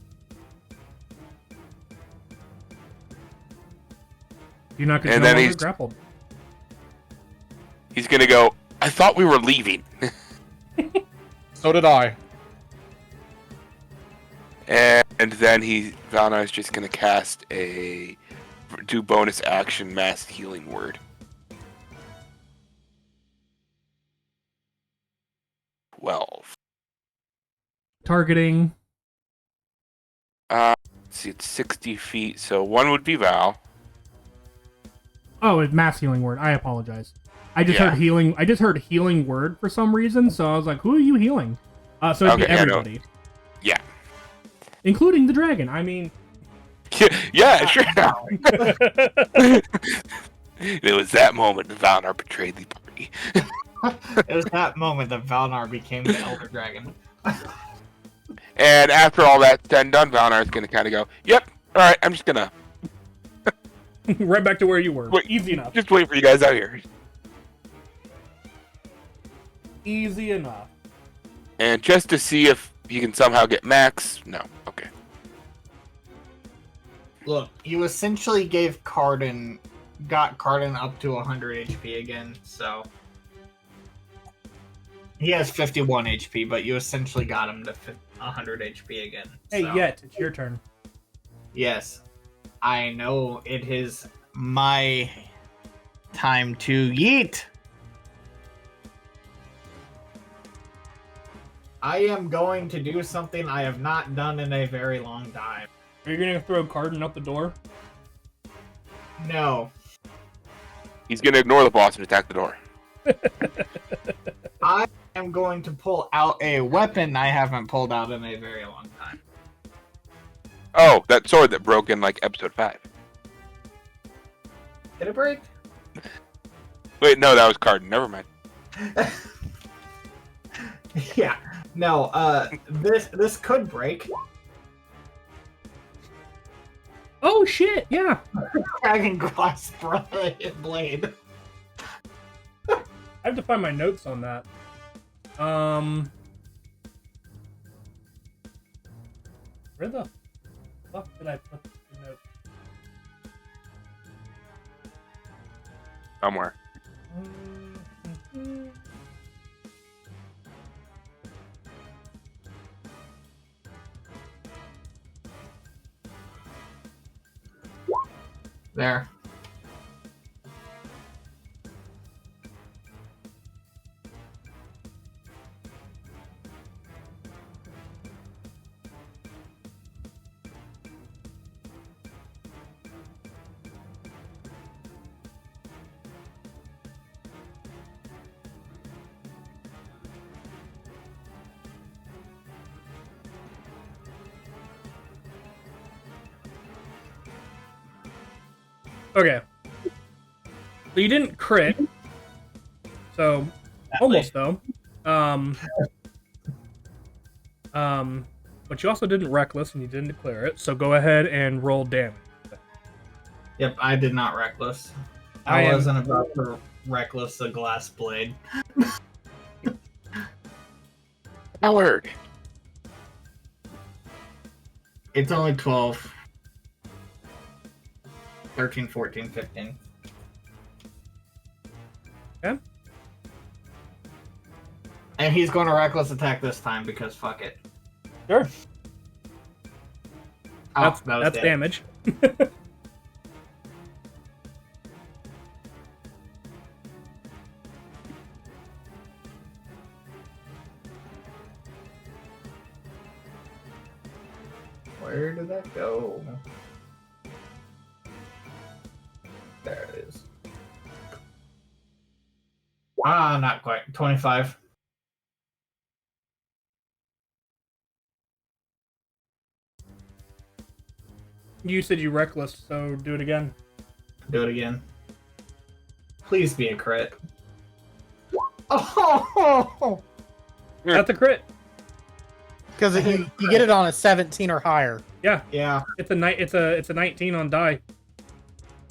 You're not going to And no then longer he's- grappled. He's gonna go, I thought we were leaving. So did I. And then Valnar's just gonna cast do bonus action mass healing word. 12. Targeting. Let's see, it's 60 feet, so one would be Val. Oh, it's mass healing word. I apologize. I just Yeah. heard healing. I just heard healing word for some reason, so I was like, "Who are you healing?" So it'd be Okay, yeah, no. everybody, Yeah. including the dragon. I mean, Yeah, sure. It was that moment that Valnar betrayed the party. It was that moment that Valnar became the Elder Dragon. And after all that's done, Valnar's gonna kind of go, yep, alright, I'm just gonna right back to where you were. Wait. Easy enough. just wait for you guys out here. Easy enough. And just to see if you can somehow get max. No, okay. Look, you essentially got Carden up to 100 HP again, so... He has 51 HP, but you essentially got him to 100 HP again. Hey, so. Yet, it's your turn. Yes. I know it is my time to yeet. I am going to do something I have not done in a very long time. Are you gonna throw Carden out the door? No. He's gonna ignore the boss and attack the door. I am going to pull out a weapon I haven't pulled out in a very long time. Oh, that sword that broke in like episode 5. Did it break? Wait, no, that was Carden. Never mind. Yeah. No, this could break. Oh shit! Yeah. Dragon glass blade. I have to find my notes on that. Where the fuck did I put the note? Somewhere. There. Okay. So you didn't crit. So almost though. But you also didn't reckless and you didn't declare it. So go ahead and roll damage. Yep, I did not reckless. I I am- wasn't about to reckless the glass blade. Howard. It's only 12. 13, 14, 15. Okay. And he's going to reckless attack this time because fuck it. Sure. Oh, That's dead. damage. Where did that go? There it is. Ah, not quite. 25. You said you reckless, so do it again. Do it again. Please be a crit. Oh! That's a crit. Because you get it on a 17 or higher. Yeah, Yeah, it's a 19 on die.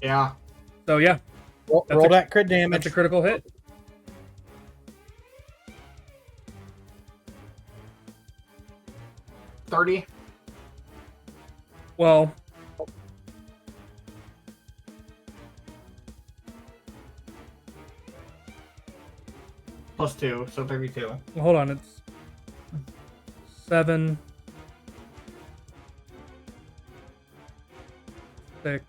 yeah. So yeah, Roll That's a- that crit that's damage. a critical hit. 30. Well, Plus 2, so 32. hold on. It's 7, 6.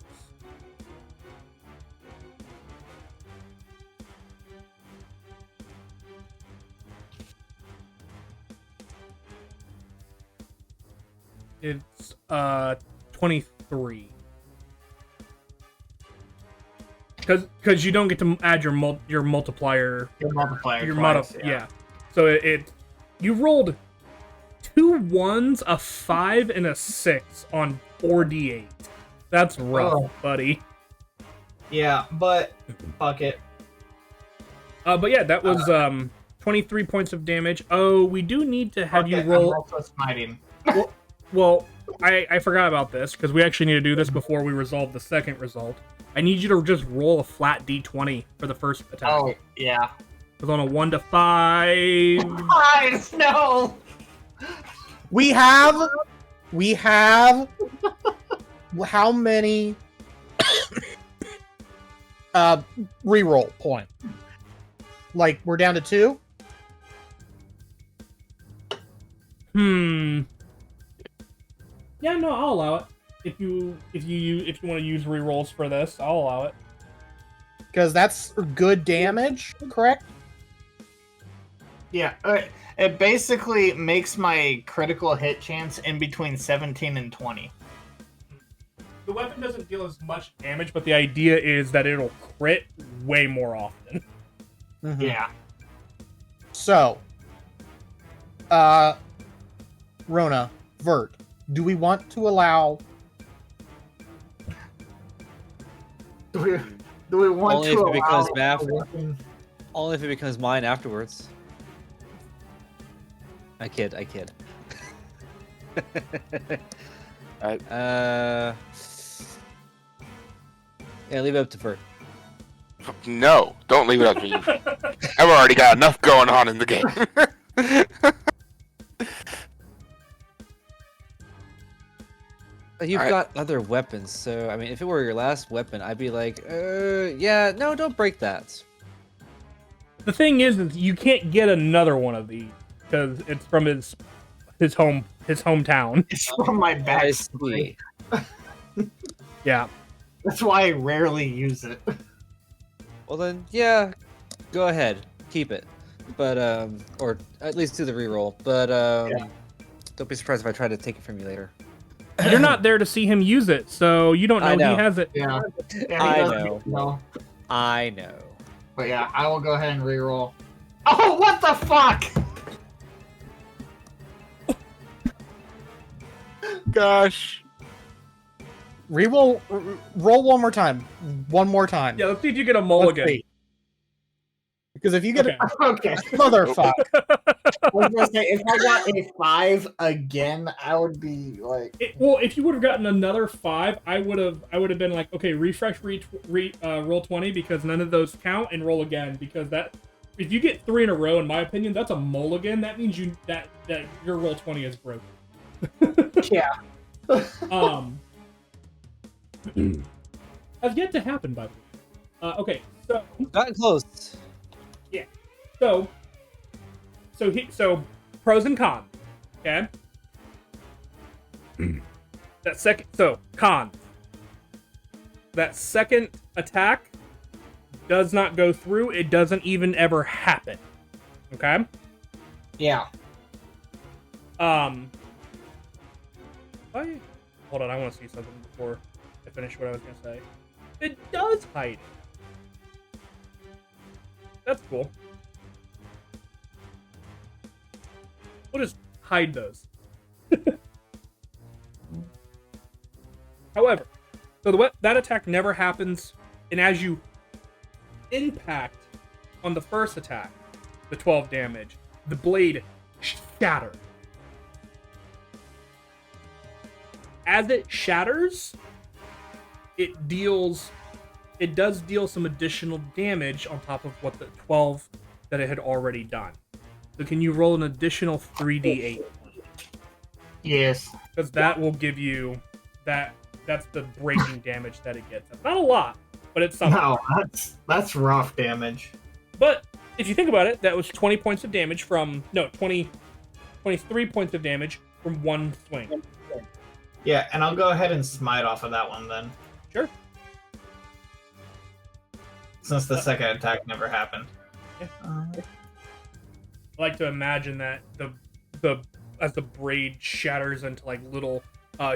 It's 23. Because you don't get to add your multiplier. Your multiplier. Your twice, yeah. So you rolled 2 1s, a 5, and a 6 on 4d8. That's rough, Oh. buddy. Yeah, but fuck it. But yeah, that was 23 points of damage. Oh, we do need to have Fuck you it, roll. I'm also smiting. Well, I forgot about this because we actually need to do this before we resolve the second result. I need you to just roll a flat d20 for the first attack. Oh, yeah. Because on a 1 to 5. Guys, no! We have how many reroll point? Like we're down to 2? Yeah, no, I'll allow it. If you want to use rerolls for this, I'll allow it. Because that's good damage, correct? Yeah, it basically makes my critical hit chance in between 17 and 20. The weapon doesn't deal as much damage, but the idea is that it'll crit way more often. Mhm. Yeah. So, Rona, Vert, do we want to allow? Do we want Only to if it allow becomes a math. weapon- Only if it becomes mine afterwards. I kid. Yeah, leave it up to Bert. No, don't leave it up to me. I've already got enough going on in the game. You've Alright. got other weapons, so I mean, if it were your last weapon, I'd be like, yeah, no, don't break that. The thing is you can't get another one of these because it's from his hometown. It's from my I backstory. see. Yeah. That's why I rarely use it. Well then, yeah, go ahead, keep it, but or at least do the reroll. But don't be surprised if I try to take it from you later. You're not there to see him use it, so you don't know, I know. he has it. Yeah. Yeah, I he does know. know. I know. But yeah, I will go ahead and reroll. Oh, what the fuck? Gosh. Roll one more time. One more time. Yeah, let's see if you get a Let's mulligan. see. Because if you get Okay. Okay. motherfucker, I was gonna say, if I got a 5 again, I would be like, Well, if you would have gotten another 5, I would have been like, okay, refresh, roll 20 because none of those count, and roll again because that. If you get 3 in a row, in my opinion, that's a mulligan. That means that your roll 20 is broken. yeah. Has yet to happen, by the way. Okay, so Gotten close. so pros and cons. Okay. Cons. That second attack does not go through. It doesn't even ever happen. Okay. Yeah. Hold on, I want to see something before I finish what I was gonna say. It does hide it. That's cool. We'll just hide those. However, so that attack never happens, and as you impact on the first attack, the 12 damage, the blade shatters. As it shatters, it does deal some additional damage on top of what the 12 that it had already done. So can you roll an additional 3d8? Yes. Because that will give you that's the breaking damage that it gets. It's not a lot, but it's something. No, that's rough damage. But if you think about it, that was 20 points of damage from 23 points of damage from one swing. Yeah, and I'll go ahead and smite off of that one then. Sure. Since the second attack never happened. Yeah. I like to imagine that as the braid shatters into like little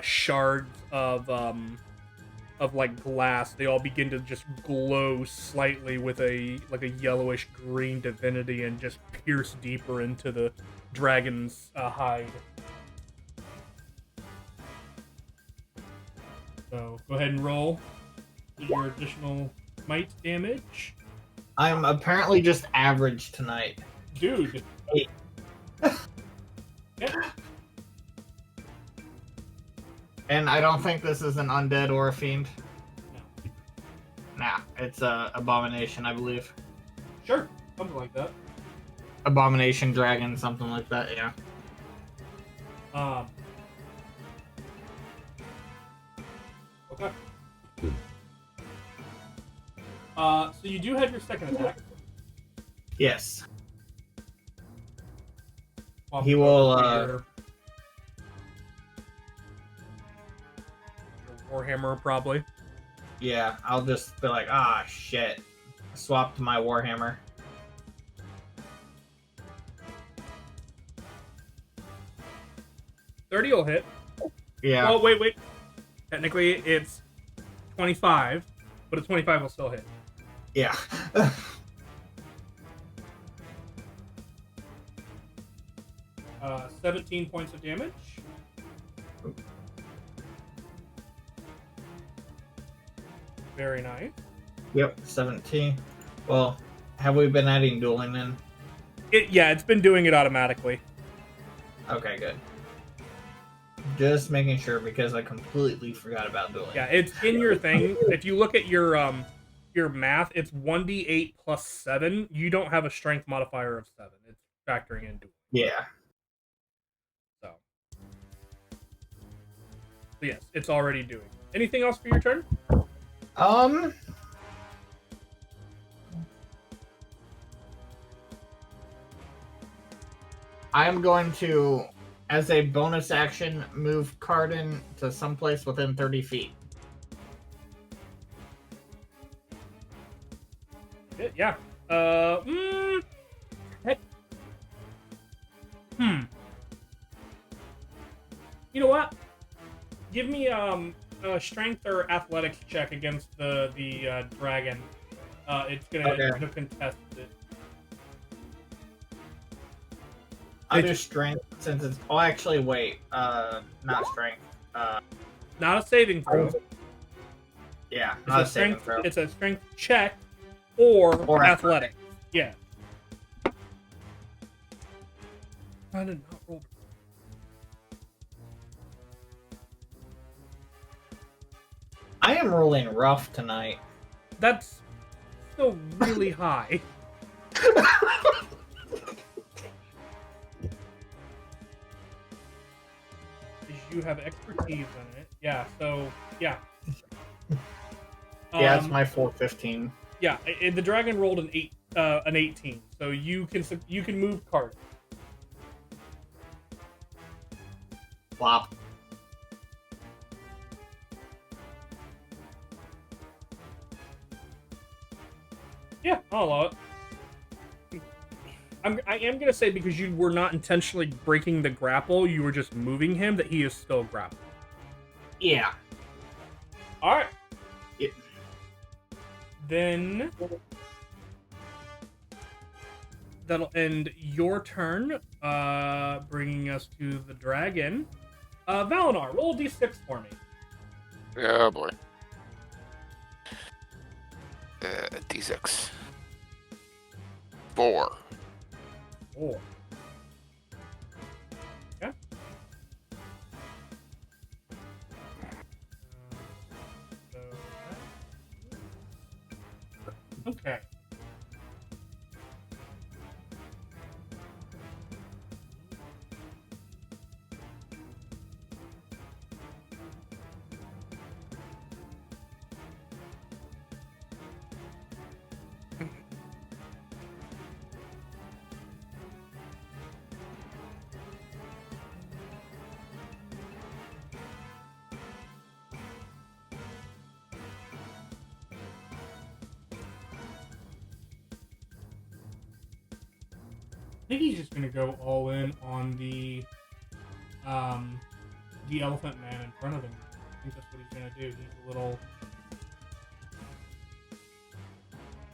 shards of like glass, they all begin to just glow slightly with a yellowish green divinity and just pierce deeper into the dragon's hide. So go ahead and roll your additional smite damage. I'm apparently just average tonight. Dude. Eight. Yeah. And I don't think this is an undead or a fiend. No. Nah, it's a abomination, I believe. Sure. Something like that. Abomination dragon, something like that, yeah. Okay. So you do have your second attack. Yes. Swap He it will, over to your Warhammer, probably. Yeah, I'll just be like, ah, shit. Swap to my Warhammer. $30 will hit. Yeah. Oh, wait. Technically, it's 25, but a 25 will still hit. Yeah. 17 points of damage. Very nice. Yep, 17. Well, have we been adding dueling then? It's been doing it automatically. Okay, good. Just making sure because I completely forgot about dueling. Yeah, it's in your thing. If you look at your math, it's 1d8 plus 7. You don't have a strength modifier of 7. It's factoring in dueling. Yeah. So yes, it's already doing. Anything else for your turn? I'm going to, as a bonus action, move Cardin to someplace within 30 feet. Yeah. Heck. You know what? Give me a strength or athletics check against the dragon. It's gonna contest it. I'll do strength since it's. Oh, actually, wait. Not strength. Not a saving throw. Yeah, It's not a a saving strength. throw. It's a strength check or Or athletic. Yeah. I did not roll. I am rolling rough tonight. That's still really high. You have expertise in it. Yeah. So yeah. Yeah, it's my full 15. Yeah, the dragon rolled an 18, so you can move cards. Flop. Yeah, I'll allow it. I am gonna say, because you were not intentionally breaking the grapple, you were just moving him, that he is still grappled. Yeah. All right. Yeah. Then that'll end your turn, bringing us to the dragon. Valinar, roll a d6 for me. Oh boy. D6. 4. 4. Yeah. Okay. I think he's just gonna go all in on the elephant man in front of him. I think that's what he's gonna do. He's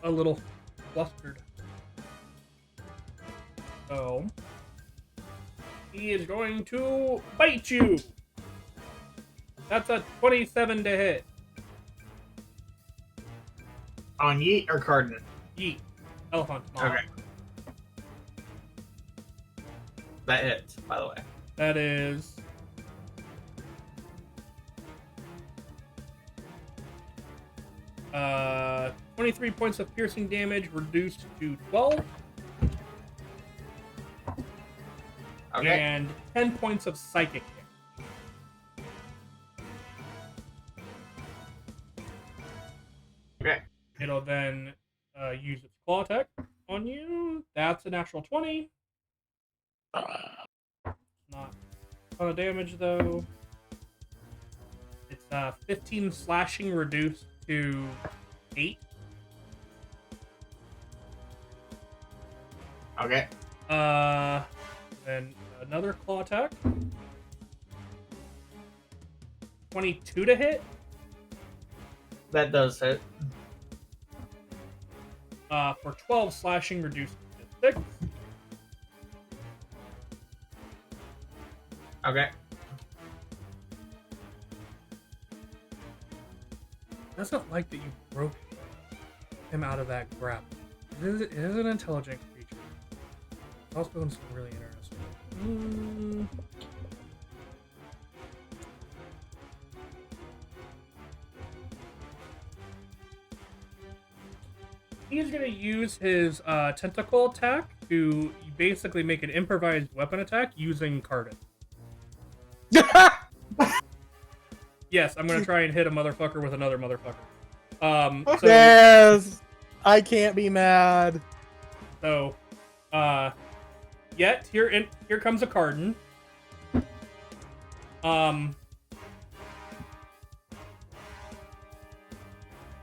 a little flustered. So he is going to bite you. That's a 27 to hit. On Yeet or Cardin? Yeet. Elephant mom. Okay. That hits, by the way. That is 23 points of piercing damage, reduced to 12. Okay. And 10 points of psychic damage. Okay. It'll then use its claw attack on you. That's a natural 20. Not a ton of damage, though. It's 15 slashing reduced to 8. Okay. Then another claw attack. 22 to hit. That does hit. For 12 slashing reduced to 6. Okay. Doesn't like that you broke him out of that grapple. It is an intelligent creature. It's also doing something really interesting. He's going to use his tentacle attack to basically make an improvised weapon attack using Cardin. Yes, I'm going to try and hit a motherfucker with another motherfucker. So, Yes, I can't be mad. So, yet here comes a Cardin.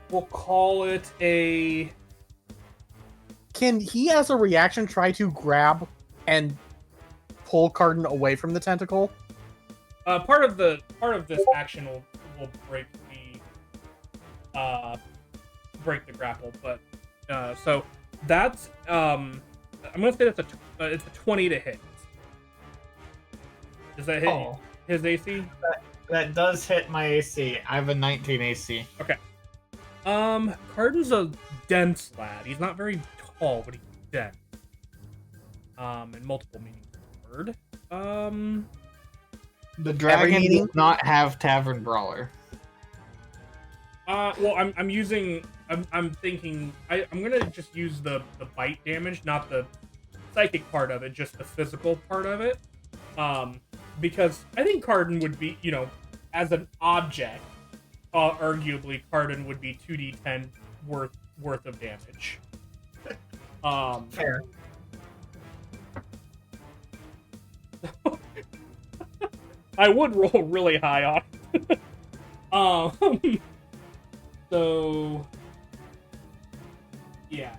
We'll call it a. Can he, as a reaction, try to grab and pull Cardin away from the tentacle? Part of this action will break the grapple, but so that's I'm gonna say it's a 20 to hit. Does that hit his AC? That does hit my AC. I have a 19 AC. Okay. Cardin's a dense lad. He's not very tall, but he's dense. And multiple meanings of the word. The dragon meeting? does not have Tavern Brawler. Well, I'm thinking I'm gonna just use the bite damage, not the psychic part of it, just the physical part of it. Because I think Cardin would be, as an object, arguably Cardin would be 2d10 worth of damage. Fair. I would roll really high on it. So yeah.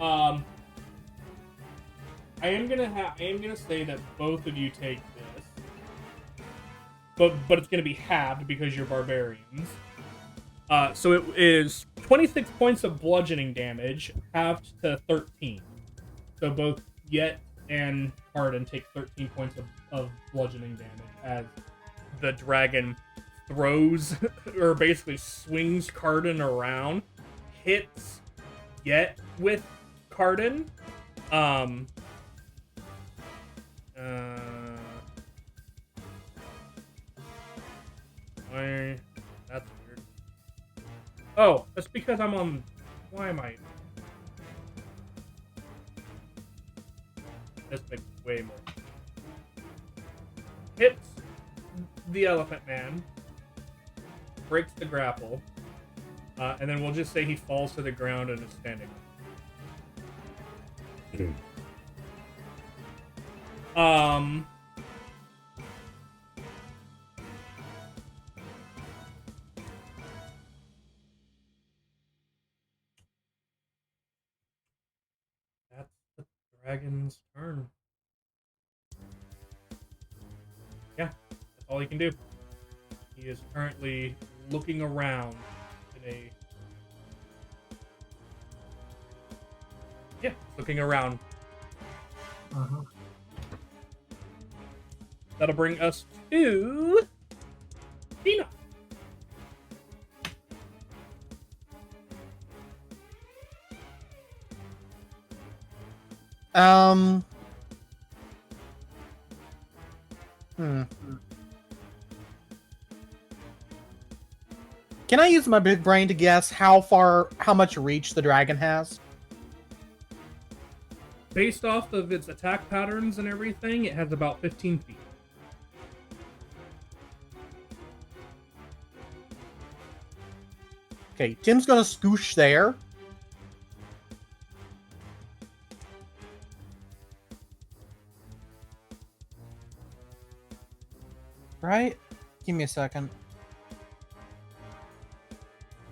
I am gonna say that both of you take this. But it's gonna be halved because you're barbarians. So it is 26 points of bludgeoning damage, halved to 13. So both Yet and Cardin take 13 points of bludgeoning damage as the dragon throws, or basically swings Cardin around, hits Yet with Cardin. That's weird. Oh, that's because I'm on. Why am I? This makes way more. Hits the elephant man, breaks the grapple, and then we'll just say he falls to the ground and is standing. That's the dragon's turn. Yeah, that's all he can do. He is currently looking around in a... Yeah, looking around. Uh-huh. That'll bring us to... Tina. Can I use my big brain to guess how much reach the dragon has? Based off of its attack patterns and everything, it has about 15 feet. Okay, Tim's gonna scoosh there. Right? Give me a second.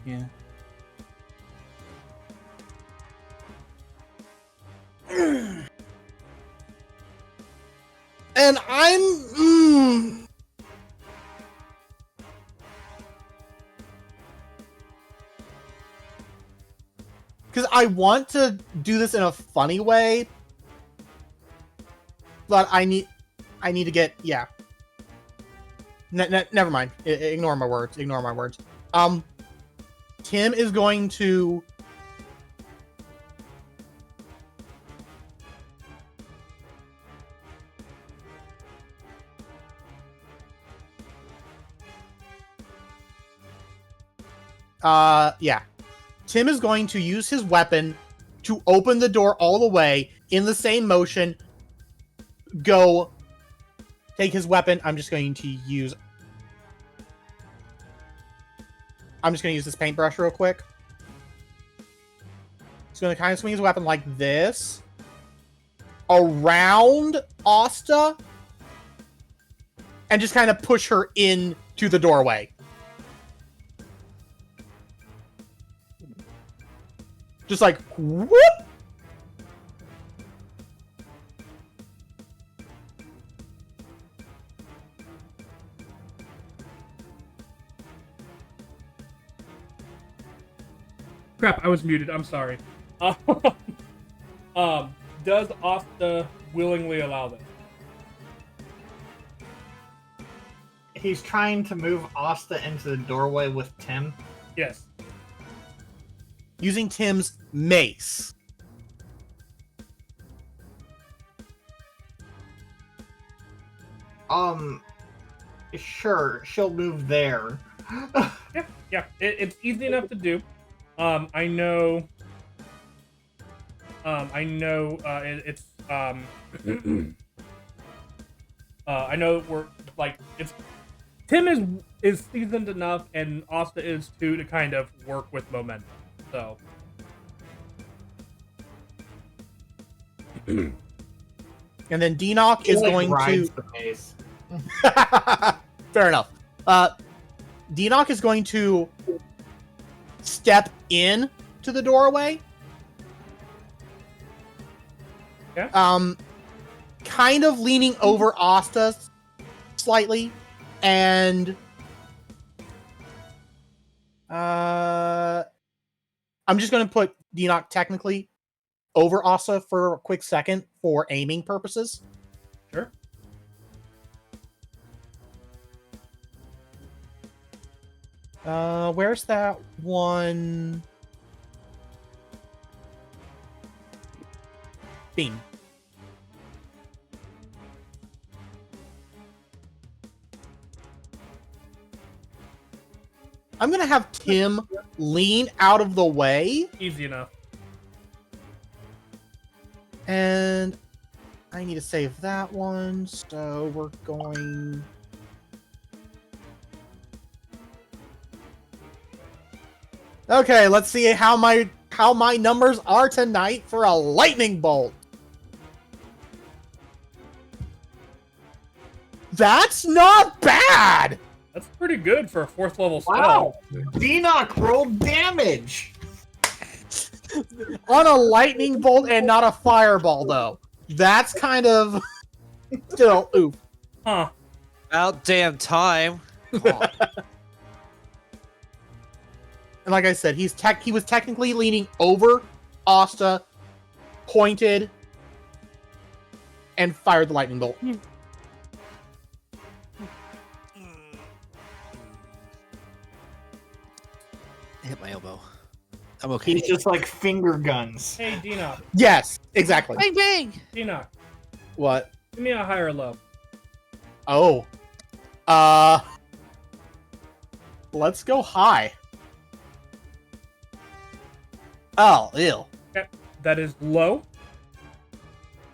Yeah. And I'm... Because I want to do this in a funny way. But I need to get... Yeah. Never mind. Ignore my words. Ignore my words. Tim is going to... Yeah. Tim is going to use his weapon to open the door all the way in the same motion. Go take his weapon. I'm just going to use this paintbrush real quick. He's going to kind of swing his weapon like this around Asta and just kind of push her into the doorway. Just like, whoop! Crap, I was muted. I'm sorry. Does Asta willingly allow this? He's trying to move Asta into the doorway with Tim. Yes. using Tim's mace. Sure, she'll move there. Yeah, it's easy enough to do. I know. It's I know we're like it's. Tim is seasoned enough, and Asta is too, to kind of work with momentum. So. And then Denock is going rides to. the pace. Fair enough. Denock is going to step in to the doorway. Yeah. Kind of leaning over Asta slightly, and I'm just going to put Denock technically over Asta for a quick second for aiming purposes. Sure. Where's that one? Beam. I'm gonna have Tim lean out of the way, Easy enough. and I need to save that one, so we're going... Okay, let's see how my numbers are tonight for a lightning bolt. That's not bad! That's pretty good for a 4th level spell. Wow! Denock rolled damage! On a lightning bolt and not a fireball, though. That's kind of... Still, oof. Huh. About damn time. And like I said, he was technically leaning over Asta, pointed, and fired the lightning bolt. Hit my elbow. I'm okay. He's just like finger guns. Hey, Denock. Yes, exactly. Bang bang. Denock, What? give me a high or low. Oh. Let's go high. Oh, ew. Okay, that is low.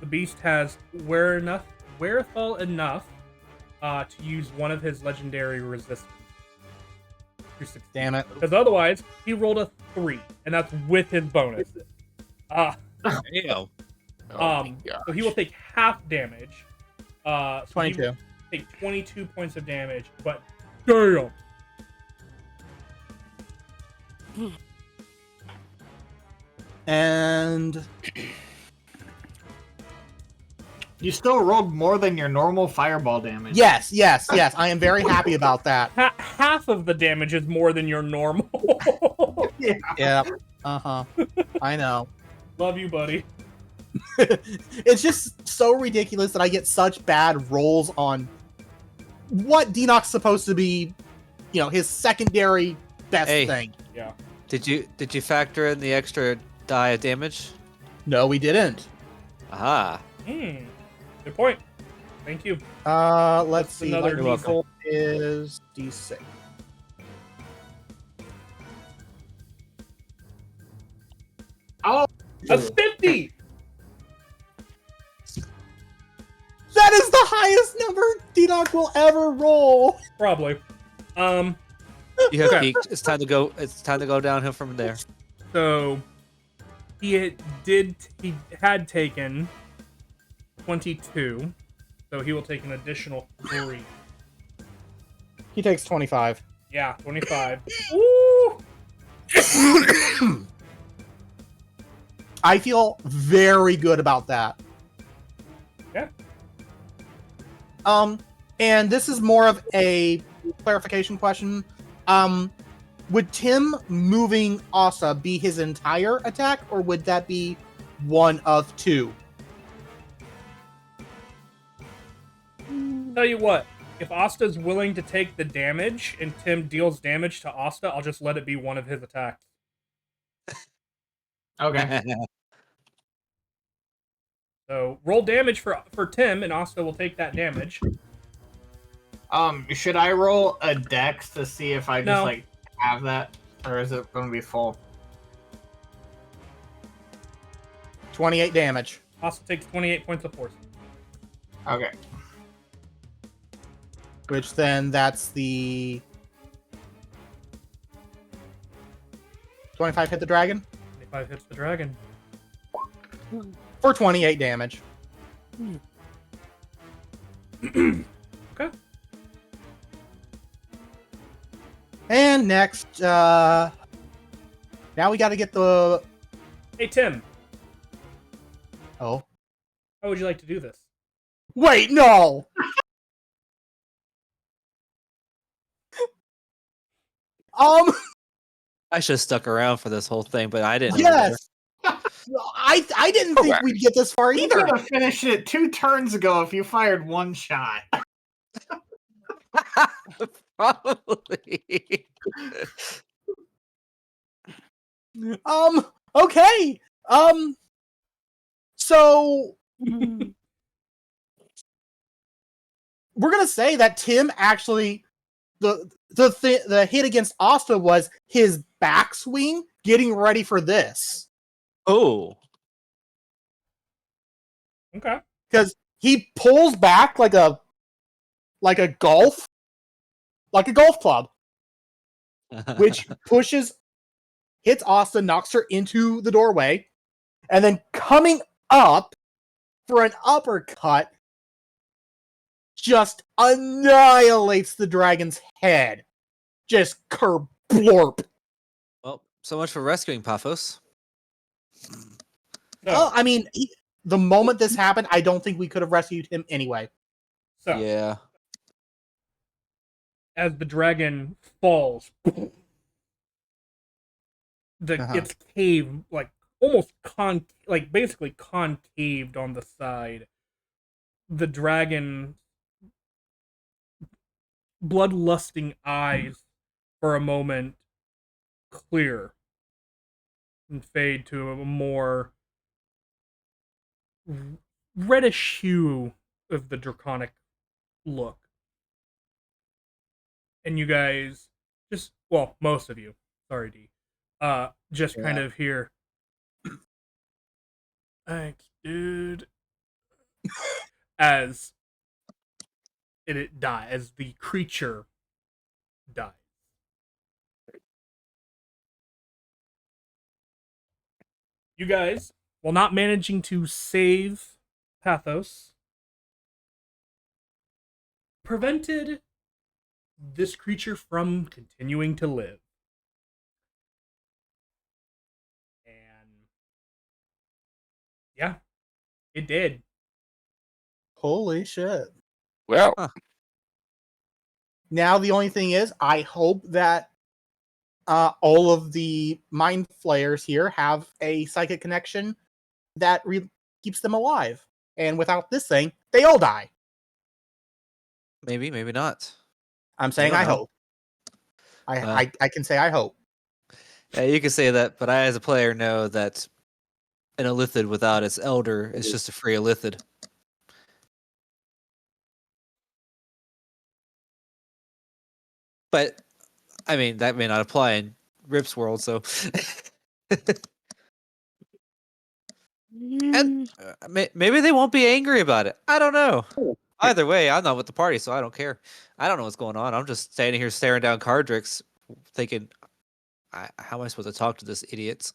The beast has wherewithal enough to use one of his legendary resistance. Damn it. Because otherwise, he rolled a 3, and that's with his bonus. Damn. Oh my So he will take half damage. So he 22. will take 22 points of damage, but damn! And You still rolled more than your normal fireball damage. yes, I am very happy about that. Half of the damage is more than your normal. Yeah. Uh-huh. I know. Love you, buddy. It's just so ridiculous that I get such bad rolls on what Denock's supposed to be, his secondary best Hey. thing. Yeah. Did you factor in the extra die of damage? No, we didn't. Aha. Good point. Thank you. Let's see. another Lightning D6? bolt is D6. Oh, That's 50! That is the highest number Denock will ever roll. Probably. You have Okay. peaked. It's time to go. It's time to go downhill from there. So he had taken 22, so he will take an additional 3. He takes 25. Yeah, 25. Woo! I feel very good about that. Yeah. And this is more of a clarification question. Would Tim moving Asa be his entire attack, or would that be one of 2? Tell you what, if Asta's willing to take the damage and Tim deals damage to Asta, I'll just let it be one of his attacks. Okay. So roll damage for Tim, and Asta will take that damage. Should I roll a dex to see if I just No. like have that, or is it going to be full? 28 damage. Asta takes 28 points of force. Okay. Which then that's the 25 hit the dragon 25 hits the dragon. for 28 damage. Okay. And next, now we got to get the. Hey Tim, Oh, how would you like to do this? wait, no. I should have stuck around for this whole thing, but I didn't. Yes. I didn't think Correct. we'd get this far You either. could have finished it 2 turns ago if you fired 1 shot. Probably. Okay. So we're gonna say that Tim actually the hit against Asta was his backswing, getting ready for this, Oh. Okay. because he pulls back like a golf club, which hits Asta, knocks her into the doorway, and then coming up for an uppercut, just annihilates the dragon's head. Just kerblorp. Well, so much for rescuing Paphos. So, Well, I mean, the moment this happened, I don't think we could have rescued him anyway. so Yeah. as the dragon falls, its cave almost basically concaved on the side. The dragon bloodlusting eyes for a moment clear and fade to a more reddish hue of the draconic look. And you guys most of you, sorry D, just kind of hear, thanks dude, as it dies, as the creature dies. You guys, while not managing to save Pathos, prevented this creature from continuing to live. And yeah, it did. Holy shit. Well, Now the only thing is, I hope that all of the mind flayers here have a psychic connection that keeps them alive. And without this thing, they all die. Maybe, maybe not. I'm saying don't I know. hope. I can say I hope. Yeah, you can say that, but I, as a player, know that an Illithid without its elder is just a free Illithid. But, I mean, that may not apply in Rip's world, so... And maybe they won't be angry about it. I don't know. Either way, I'm not with the party, so I don't care. I don't know what's going on. I'm just standing here staring down Cardrix, thinking, how am I supposed to talk to this idiot?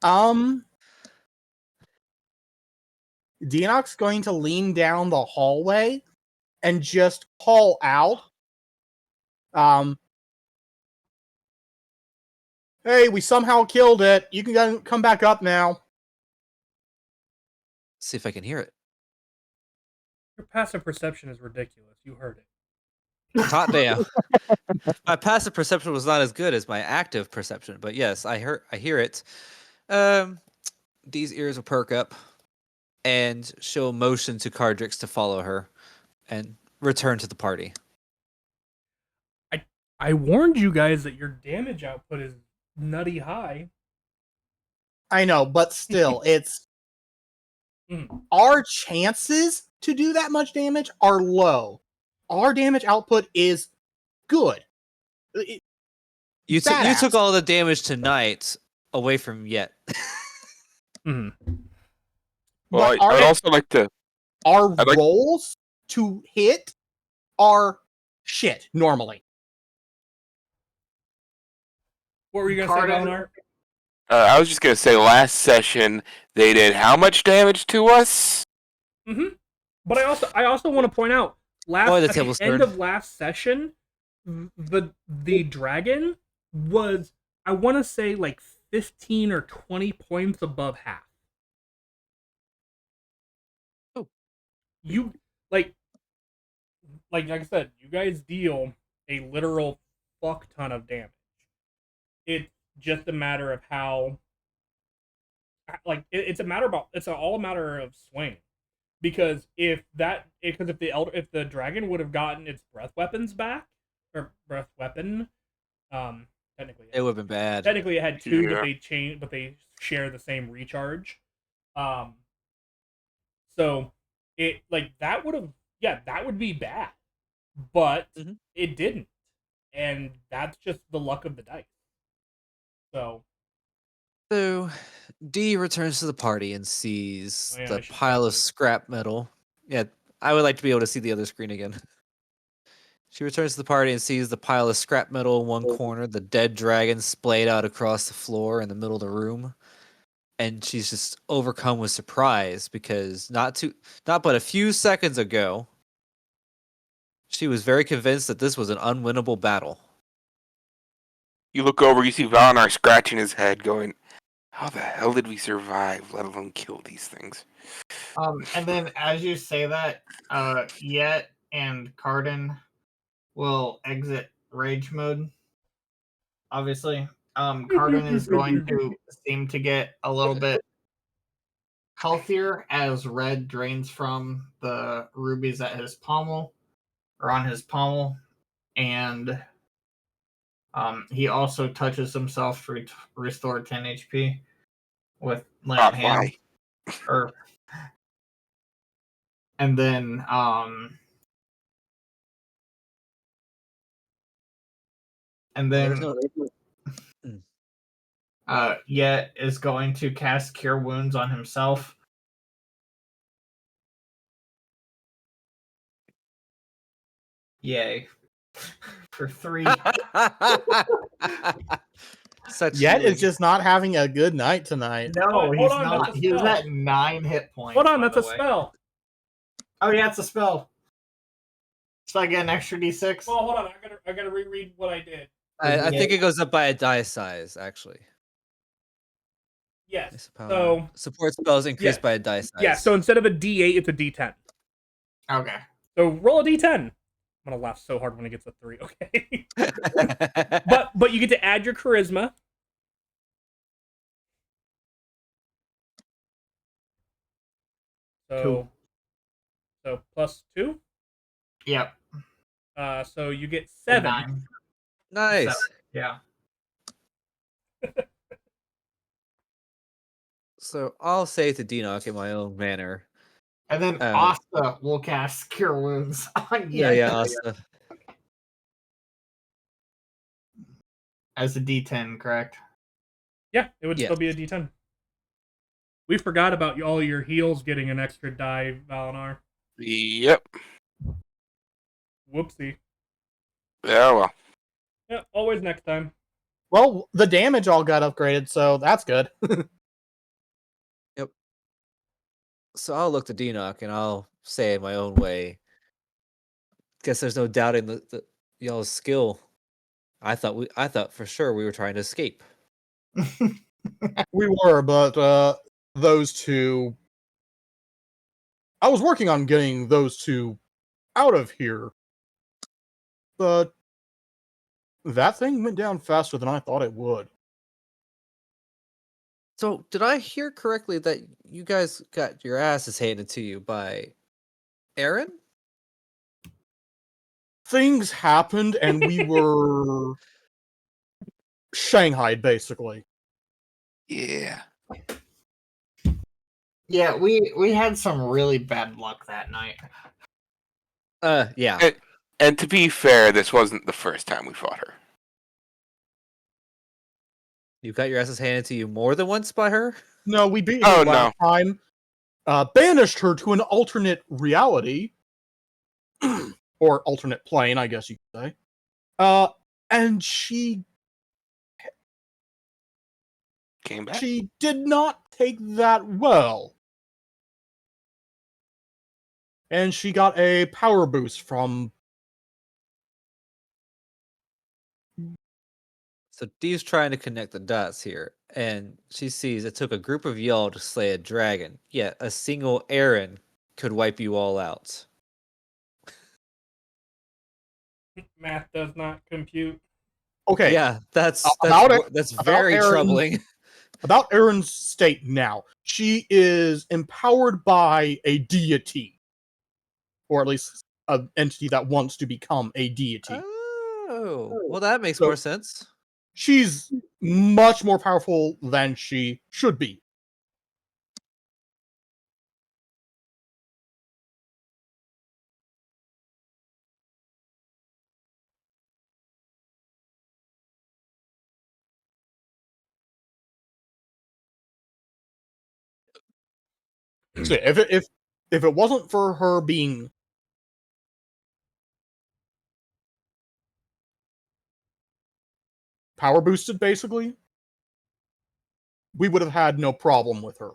Deanox's going to lean down the hallway and just call out. Hey, we somehow killed it. You can come back up now. See if I can hear it. Your passive perception is ridiculous. You heard it. Hot damn. My passive perception was not as good as my active perception, but yes, I hear it. These ears will perk up, and she'll motion to Cardrix to follow her and return to the party. I warned you guys that your damage output is nutty high. I know, but still, it's Mhm. our chances to do that much damage are low. Our damage output is good. You took Badass. all the damage tonight away from Yet. Mhm. Well, But I would also like to. our I'd like. rolls to hit are shit normally. What were you gonna say, Carden, Valinar? I was just gonna say, last session they did how much damage to us? Mm-hmm. But I also want to point out Boy, the at the table's end turned. of last session, the dragon was, I want to say, like 15 or 20 points above half. Oh. You like I said, you guys deal a literal fuck ton of damage. It's just a matter of how, it's all a matter of swing. Because if the dragon would have gotten its breath weapons back, or breath weapon, technically It would have been bad. technically it had two, Yeah. but they share the same recharge. Um, so it like that would have, that would be bad, but Mhm. it didn't, and that's just the luck of the dice. So So D returns to the party and sees Oh, yeah, I the should pile of probably- scrap metal. Yeah, I would like to be able to see the other screen again. She returns to the party and sees the pile of scrap metal in one corner, the dead dragon splayed out across the floor in the middle of the room. And she's just overcome with surprise because not but a few seconds ago, she was very convinced that this was an unwinnable battle. You look over, you see Valinar scratching his head, going, "How the hell did we survive? Let alone kill these things." and then as you say that, Yet and Carden will exit rage mode. Obviously, Carden is going to seem to get a little bit healthier as red drains from the rubies at his pommel or on his pommel, and he also touches himself to restore 10 HP with Lamp God, Hand. why? Or and then There's no. Yet is going to cast Cure Wounds on himself. Yay. For 3. Such Yet healing. is just not having a good night tonight. No, Oh, hold he's on, not. that's a He's spell. at 9 hit points. Hold on, by that's the a way. spell. Oh yeah, it's a spell. So I get an extra D6. Well, hold on, I gotta reread what I did. I think it goes up by a die size, actually. Yes. Power. So Support spells increased yes. by a die size. Yeah, so instead of a D8, it's a D10. Okay. So roll a D10. I'm gonna laugh so hard when it gets a 3. Okay. but you get to add your charisma. So plus 2. Yep. So you get 7. 9. Nice. 7. Yeah. So I'll say to Dinoc in my own manner. And then Asta will cast Cure Wounds on Yet. Yeah, Asta. As a D10, correct? Yeah, it would Yes. still be a D10. We forgot about all your heals getting an extra die, Valinar. Yep. Whoopsie. Yeah, well. Yeah, always next time. Well, the damage all got upgraded, so that's good. Yep. So I'll look to Dinoc and I'll say in my own way. Guess there's no doubting the y'all's skill. I thought for sure we were trying to escape. We were, but those two. I was working on getting those two out of here. But that thing went down faster than I thought it would. So did I hear correctly that you guys got your asses handed to you by Aaron? Things happened and we were shanghaied, basically. Yeah. Yeah, we had some really bad luck that night. Yeah. And to be fair, this wasn't the first time we fought her. You got your asses handed to you more than once by her? No, we beat Oh, her last time. Banished her to an alternate reality. Or alternate plane, I guess you could say. And she Came back. she did not take that well. And she got a power boost from... So Dee's trying to connect the dots here, and she sees it took a group of y'all to slay a dragon, yet a single Aaron could wipe you all out. Math does not compute. Okay, Yeah, that's about that's about very Aaron- troubling. about Erin's state now. She is empowered by a deity. Or at least an entity that wants to become a deity. Oh, well, that makes So- more sense. She's much more powerful than she should be. So if it wasn't for her being power boosted, basically, we would have had no problem with her.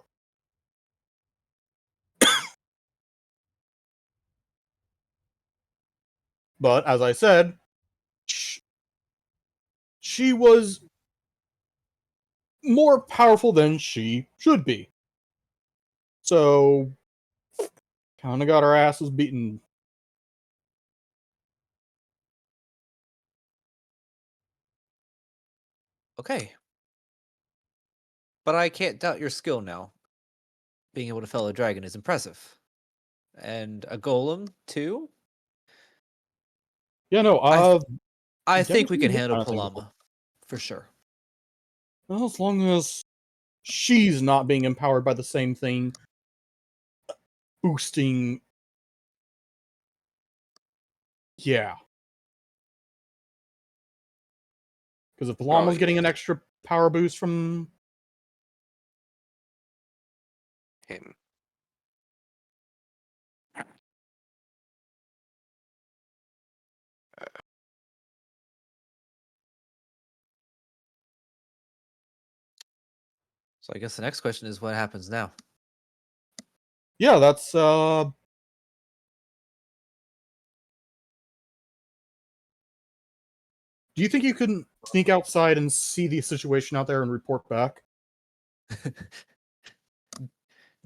But as I said, she was more powerful than she should be. So, kind of got our asses beaten. Okay. But I can't doubt your skill now. Being able to fell a dragon is impressive. And a golem, too? Yeah, no, I think we demonstrated can this handle kind of thing before. Palama. For sure. Well, as long as she's not being empowered by the same thing, boosting. Yeah. Because if Palama's getting an extra power boost from Him. So I guess the next question is what happens now? yeah, that's do you think you can sneak outside and see the situation out there and report back?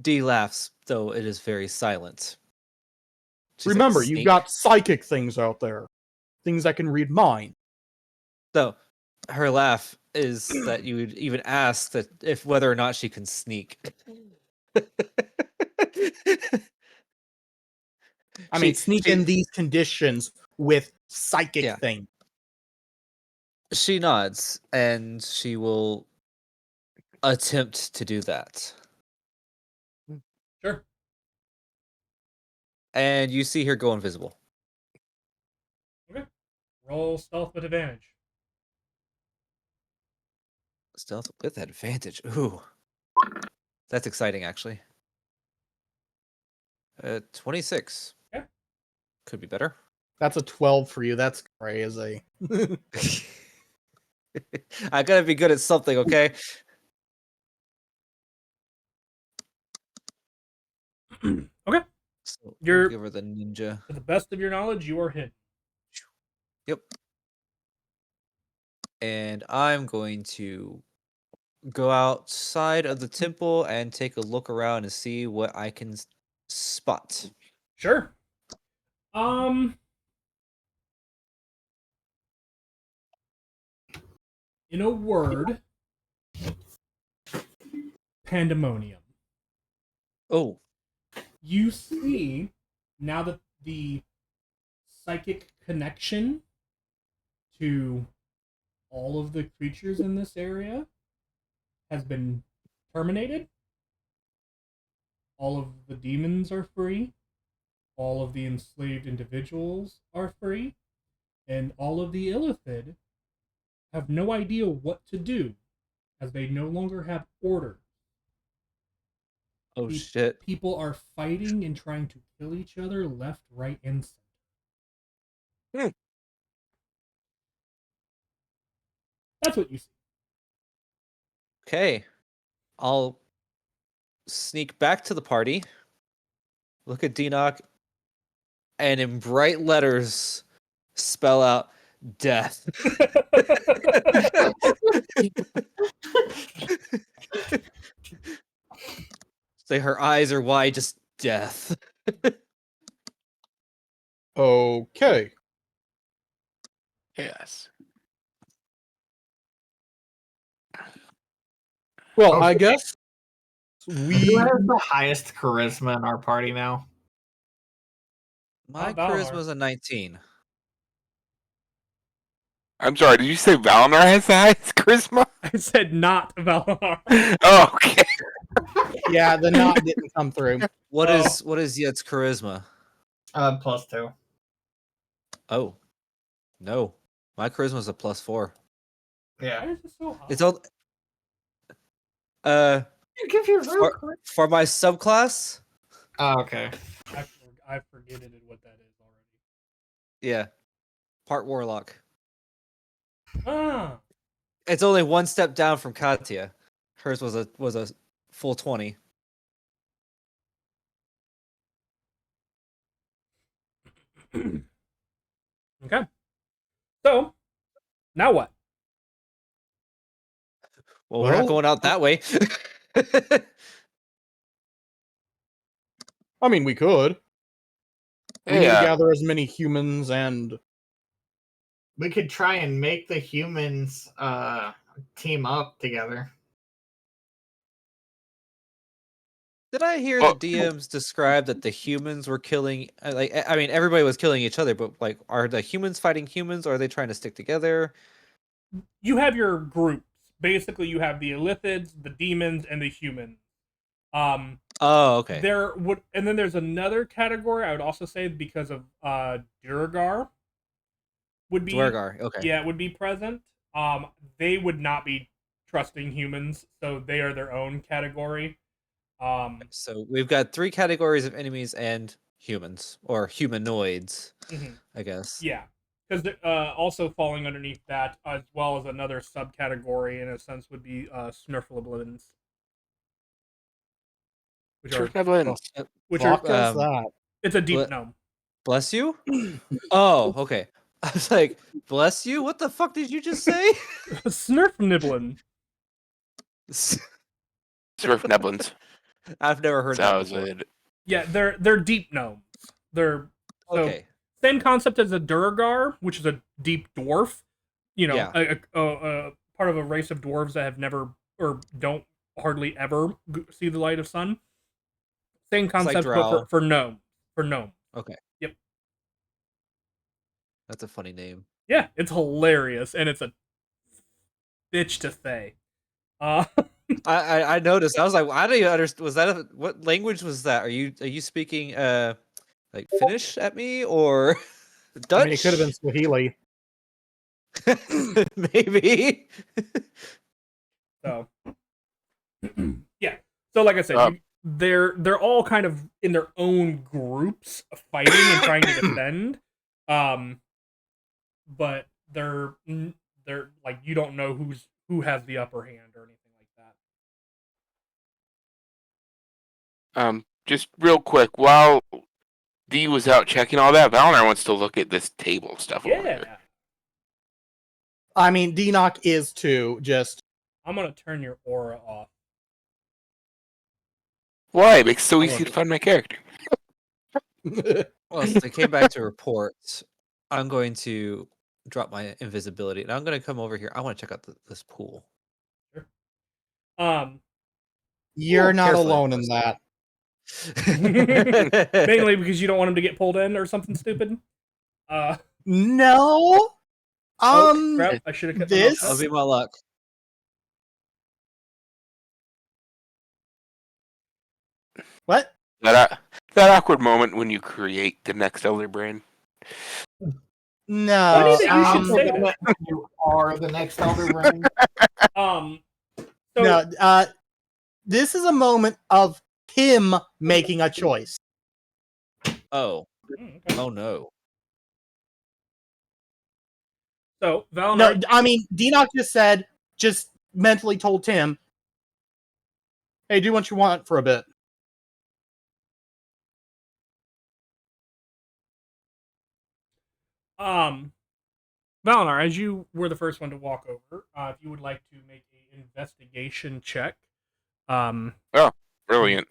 Dee laughs, though it is very silent. She's like, Remember, you've "Sneak?" got psychic things out there. Things that can read mind. So her laugh is that you would even ask that if whether or not she can sneak. I mean, sneak in these conditions with psychic Yeah. thing. She nods and she will attempt to do that. Sure. And you see her go invisible. Roll stealth with advantage. Stealth with advantage. Ooh. That's exciting, actually. 26. Yeah. Could be better. That's a 12 for you. That's crazy. I gotta be good at something, okay? Okay. So we'll You're- give her the ninja. To the best of your knowledge, you are hit. Yep. And I'm going to go outside of the temple and take a look around and see what I can spot. Sure. In a word, pandemonium. Oh, You see, now that the psychic connection to all of the creatures in this area has been terminated. All of the demons are free. All of the enslaved individuals are free. And all of the Illithid have no idea what to do, as they no longer have order. Oh shit. People are fighting and trying to kill each other left, right, and center. That's what you see. Okay. I'll sneak back to the party, look at Denock, and in bright letters spell out death. Say her eyes are wide, just death. Okay. Yes. Well, Okay. I guess Who we. has the highest charisma in our party now? My Not Valar. charisma's a 19. I'm sorry, did you say Valinor has the highest charisma? I said not Valar. Oh, okay. Yeah, the knot didn't come through. What Oh. is Yet's charisma? +2. Oh. No. My charisma's a +4. Yeah. Why is it so high? It's all You give your real charisma. for my subclass? Oh, okay. I forgetted what that is already. Yeah. Part warlock. Ah, It's only one step down from Katya. Hers was a full 20. okay. So, now what? Well, we're not Well, going out that way. I mean, we could. We need to Yeah. gather as many humans and. We could try and make the humans team up together. Did I hear Well- the DMs describe that the humans were killing? I mean, everybody was killing each other, but like, are the humans fighting humans, or are they trying to stick together? You have your groups. Basically, you have the Illithids, the demons, and the humans. Oh, okay. And then there's another category I would also say because of Duragar would be Dwergar. Okay. Yeah, would be present. They would not be trusting humans, so they are their own category. So we've got 3 categories of enemies and humans, or humanoids, mhm. I guess. Yeah, because also falling underneath that, as well as another subcategory in a sense, would be Snurflablins, which are Neverlands. which Fuck are is that? it's a deep What- gnome. Bless you? Oh, okay. I was like, bless you? What the fuck did you just say? Snurfniblin. Surf Neblins. I've never heard that before. it. Yeah, they're deep gnomes. They're so Okay. same concept as a Duragar, which is a deep dwarf. You know, Yeah. a part of a race of dwarves that have never or don't hardly ever see the light of sun. Same like concept, but Drow. for gnome. For gnome. Okay. Yep. That's a funny name. Yeah, it's hilarious, and it's a bitch to say. I noticed. I was like, I don't even understand. Was that what language was that? Are you speaking like Finnish at me or Dutch? I mean, it could have been Swahili. Maybe. So yeah. So like I said, they're all kind of in their own groups fighting and trying to defend. But they're like, you don't know who has the upper hand or anything like that. Just real quick, while Dee was out checking all that, Valinor wants to look at this table stuff over here. Yeah. I mean, Denock is too. Just I'm gonna turn your aura off. Why? It makes it so I easy love to it. find my character. Well, since they came back to report, I'm going to drop my invisibility and I'm going to come over here. I want to check out this pool. you're not carefully, alone of in course. that. Mainly because you don't want him to get pulled in or something stupid. No. Crap, I should have kept my mouth this- shut. That'll be my luck. What? That awkward moment when you create the next Elder Brain. No. Funny that you should The say that. moment when you are the next Elder Brain. So No. This is a moment of him making a choice. Oh. okay. Oh no. So No, Valinor, I mean, Deanoch just mentally told Tim, hey, do what you want for a bit. Valinor, as you were the first one to walk over, if you would like to make an investigation check, Oh, brilliant.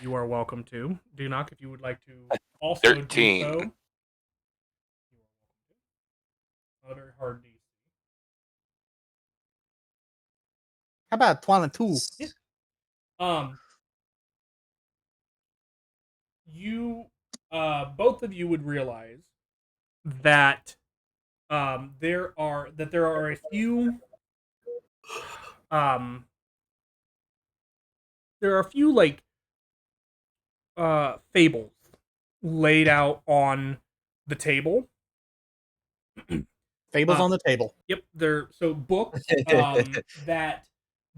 you are welcome to. Deanoch, if you would like to also 13. do so. Not very hard DC. How about 22? Yeah. You, both of you would realize that there are a few like fables laid out on the table. Fables on the table. Yep, they're so books that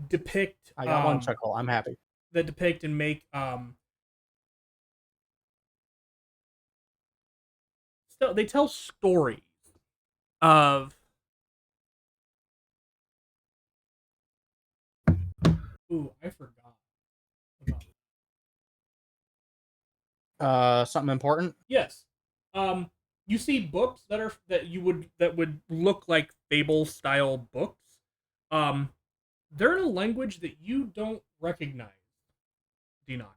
depict I got one chuckle. I'm happy. that depict and make so they tell stories of I forgot about Something important? yes. You see books that would look like fable style books. They're in a language that you don't recognize, Deanoch.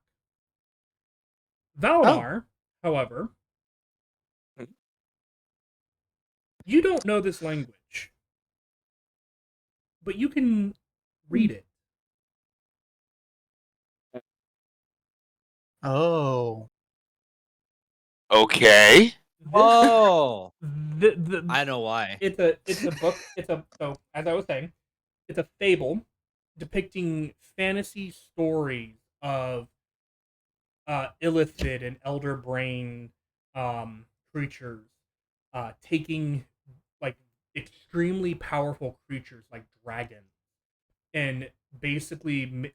Valinor, however, you don't know this language, but you can read it. Oh. Okay. Oh. The I know why. it's a book. So as I was saying, it's a fable depicting fantasy stories of illithid and elder brain creatures taking like extremely powerful creatures like dragons and basically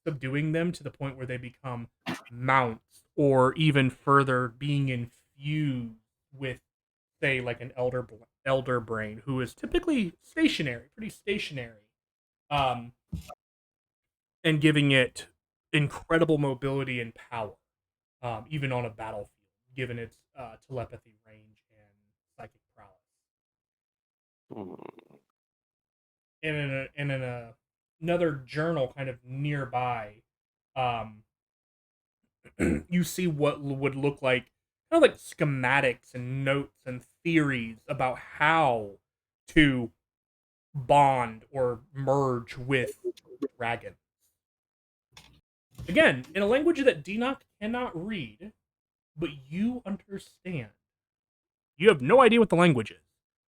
subduing them to the point where they become mounts or even further being infused with say like an elder brain who is typically pretty stationary, um, and giving it incredible mobility and power, even on a battlefield, given its telepathy range and psychic prowess. And another journal kind of nearby, um, you see what would look like kind of like schematics and notes and theories about how to bond or merge with dragons. Again, in a language that Deanoch cannot read, but you understand. You have no idea what the language is,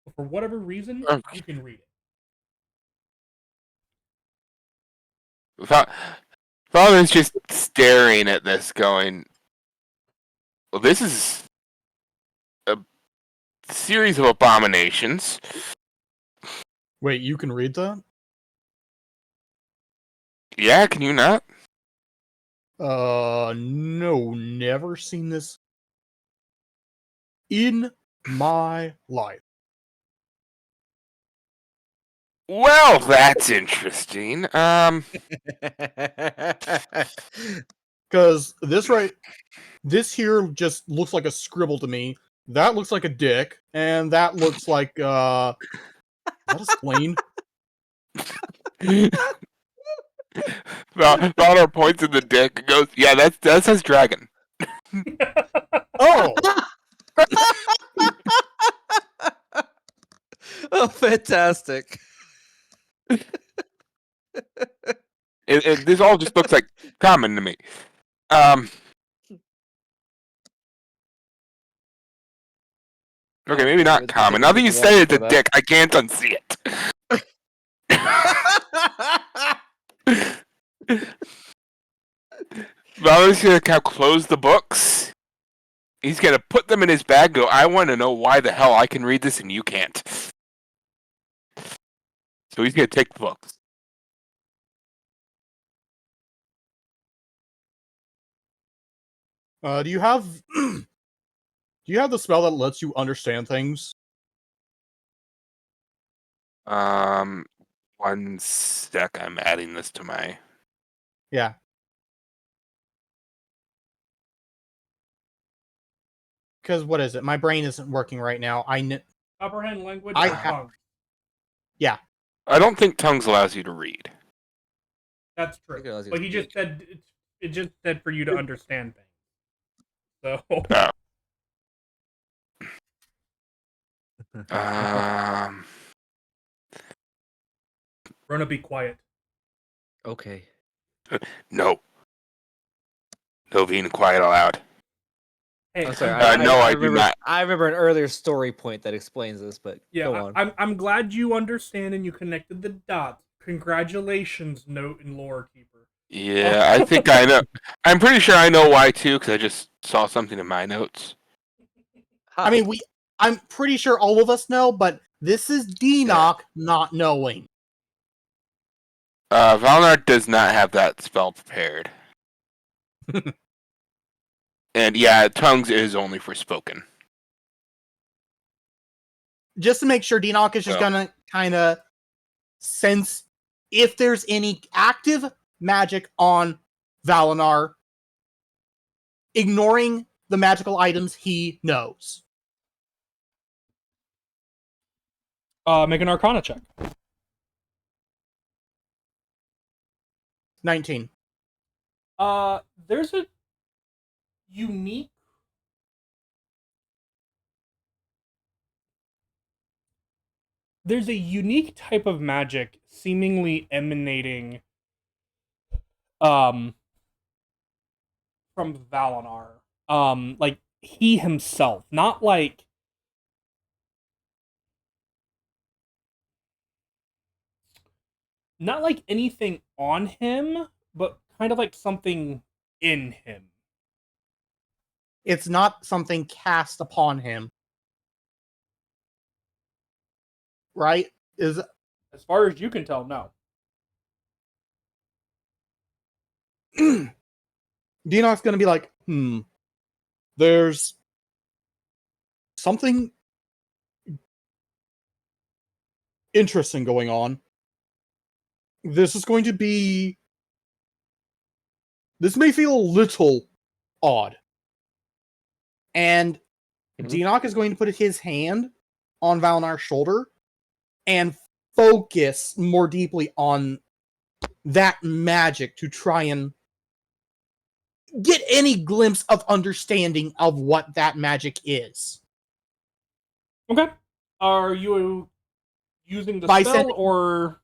but for whatever reason, you can read it. Father's just staring at this, going, well, this is a series of abominations. Wait, you can read that? Yeah, can you not? No, never seen this in my life. Well, that's interesting. Because this here just looks like a scribble to me. That looks like a dick, and that looks like is that a spleen? Valor points at the dick and goes, yeah, that says dragon. Oh, Oh, fantastic. This all just looks like common to me. Okay, maybe not common. Now that you say it's a dick, I can't unsee it. Valer's gonna kind of close the books. He's gonna put them in his bag. Go. I want to know why the hell I can read this and you can't. So he's gonna take the books. Do you have do you have the spell that lets you understand things? One sec. I'm adding this to my. Yeah. Because what is it? My brain isn't working right now. Comprehend language I or ha- tongue? I don't think tongues allows you to read. That's true. Okay, let's But he just speak. said it just said for you to understand things. So Um. Rona, be quiet. Okay. No. No being quiet aloud. Hey, I'm sorry. No, I do remember. not. I remember an earlier story point that explains this, but go on. I'm glad you understand and you connected the dots. Congratulations, note and lore keeper. Yeah, I think I know. I'm pretty sure I know why too, because I just saw something in my notes. I mean, I'm pretty sure all of us know, but this is Denock not knowing. Valnar does not have that spell prepared. And yeah, tongues is only for spoken. Just to make sure, Denock is just gonna kind of sense if there's any active magic on Valinar, ignoring the magical items he knows. Make an Arcana check. 19. There's a unique. There's a unique type of magic seemingly emanating from Valinar. Like he himself, not like anything on him, but kind of like something in him. It's not something cast upon him. Right? Is As far as you can tell, no. Denock's gonna be like, there's something interesting going on. This is going to be. This may feel a little odd. And Denock is going to put his hand on Valinar's shoulder and focus more deeply on that magic to try and get any glimpse of understanding of what that magic is. Okay. Are you using the By spell sending- or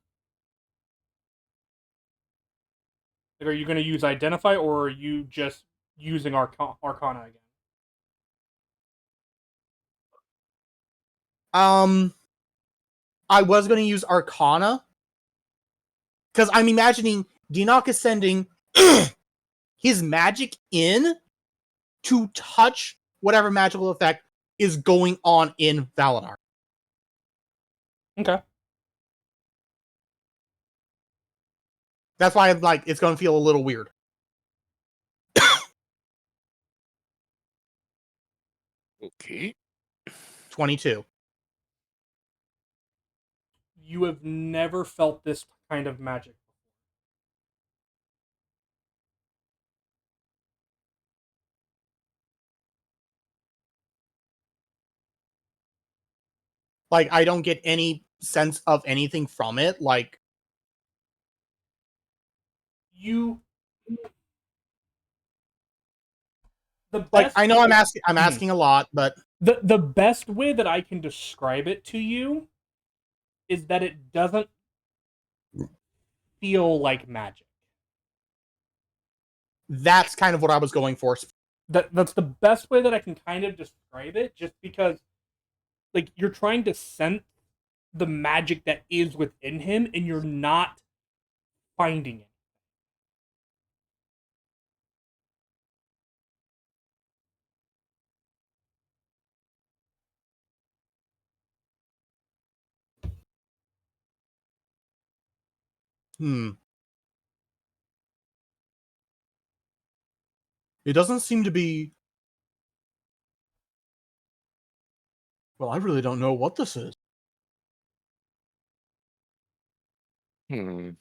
like, are you going to use Identify or are you just using Arcana again? I was going to use Arcana because I'm imagining Denock is sending his magic in to touch whatever magical effect is going on in Valinar. Okay. That's why I'm like, it's going to feel a little weird. 22. You have never felt this kind of magic. Like, I don't get any sense of anything from it. Like, You the best like I know I'm asking a lot, but the best way that I can describe it to you is that it doesn't feel like magic. that's kind of what I was going for. That's the best way that I can kind of describe it, just because like you're trying to sense the magic that is within him and you're not finding it. It doesn't seem to be. Well, I really don't know what this is. Hmm.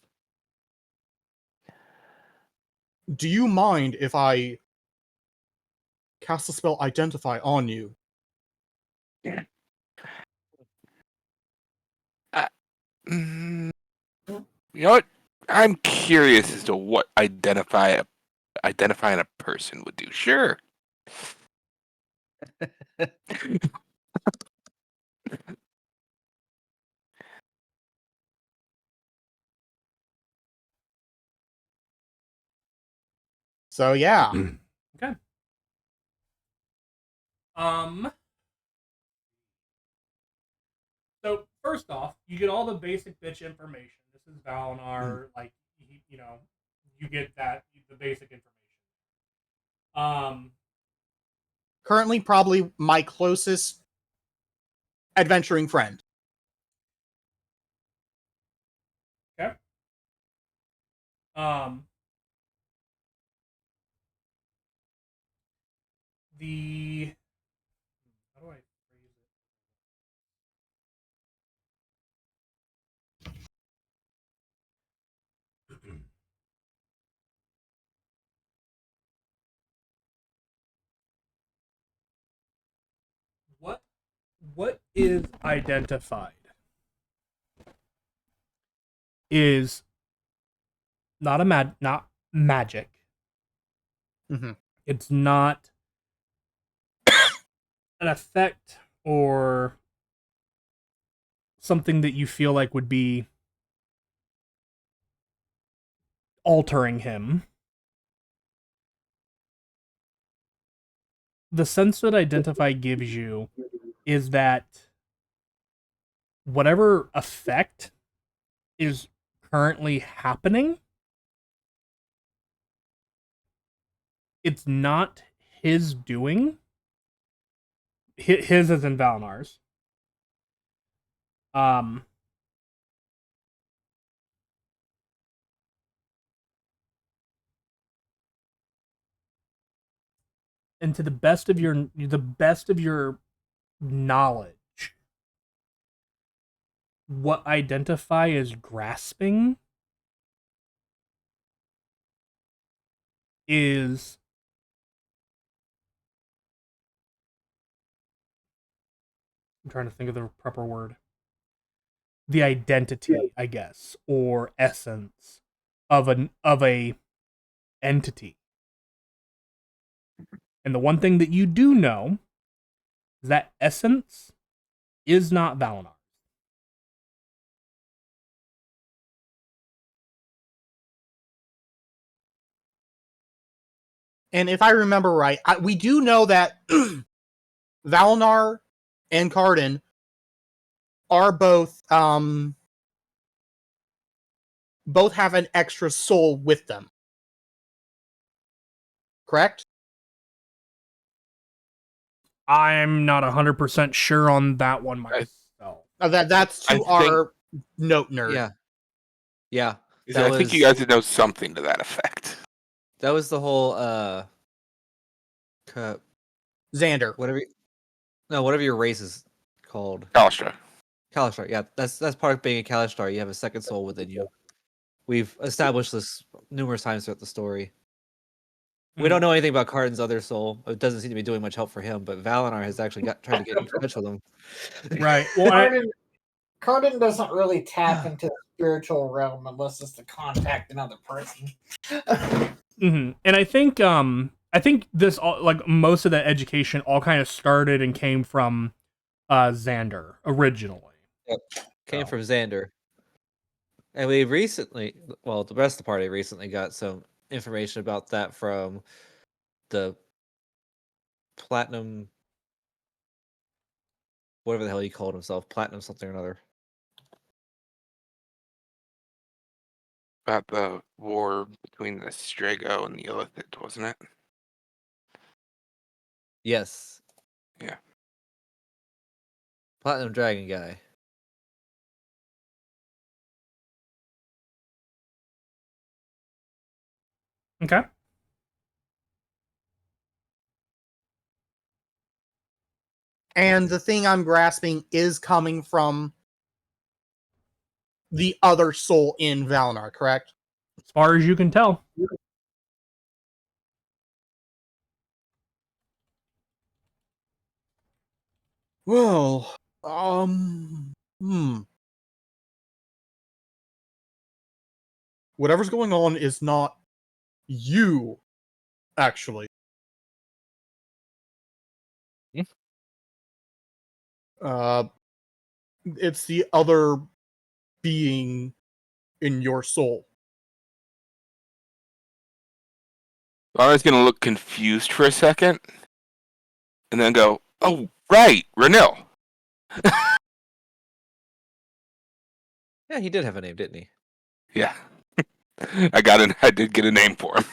Do you mind if I cast the spell Identify on you? Mm, you know what? I'm curious as to what identifying a person would do. Sure. So yeah. Okay. So first off, you get all the basic bitch information. This is Valinar, like you know, you get that the basic information. Um, Currently, probably my closest adventuring friend. okay. Um, the how do I phrase it? what what is identified is not magic. Mm-hmm. It's not an effect or something that you feel like would be altering him. The sense that identify gives you is that whatever effect is currently happening, it's not his doing. His as in Valinar's. Um, and to the best of your knowledge, what identify is grasping is I'm trying to think of the proper word. The identity, I guess, or essence of a entity. And the one thing that you do know is that essence is not Valinor. And if I remember right, we do know that Valinar and Cardin are both have an extra soul with them. Correct? I'm not 100% sure on that one myself. That's I to think- our note nerd. Yeah. Yeah. I think you guys would know something to that effect. That was the whole Xander. whatever your race is called. Kalstra. Kalistar, yeah. That's part of being a Kalistar. You have a second soul within you. We've established this numerous times throughout the story. We don't know anything about Cardin's other soul. It doesn't seem to be doing much help for him, but Valinar has actually tried to get in touch with him. Right. Well, Cardin doesn't really tap into the spiritual realm unless it's to contact another person. and I think this all, like most of that education all kind of started and came from Xander originally. Yep. Came from Xander. And we recently, well, the rest of the party recently got some information about that from the Platinum, whatever the hell he called himself, Platinum something or another. About the war between the Strago and the Illithid, wasn't it? Yes. Yeah. Platinum Dragon guy. Okay. And the thing I'm grasping is coming from the other soul in Valinor, correct? As far as you can tell. Well, whatever's going on is not you, actually. Hmm? It's the other being in your soul. Lana's gonna look confused for a second, and then go, "Oh, right, Renil." Yeah, he did have a name, didn't he? Yeah, I did get a name for him.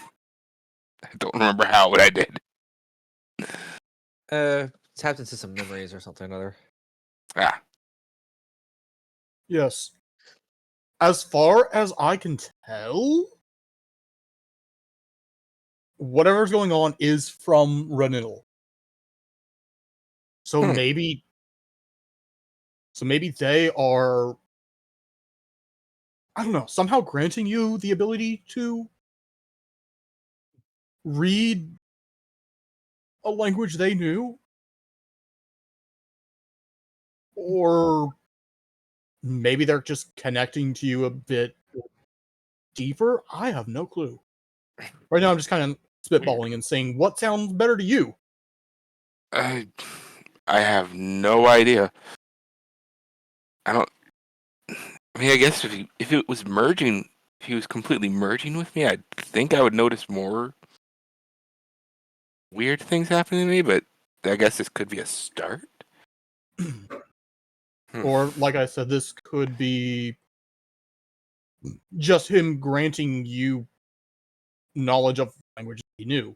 I don't remember how, but I did. Tapped into some memories or something or other. Ah, Yes. As far as I can tell, whatever's going on is from Renil. So Hmm. maybe they are, I don't know, somehow granting you the ability to read a language they knew? Or maybe they're just connecting to you a bit deeper? I have no clue. Right now I'm just kind of spitballing and saying what sounds better to you. I have no idea. I don't. I mean, I guess if it was merging, if he was completely merging with me, I think I would notice more weird things happening to me. But I guess this could be a start. Or like I said, this could be just him granting you knowledge of language he knew.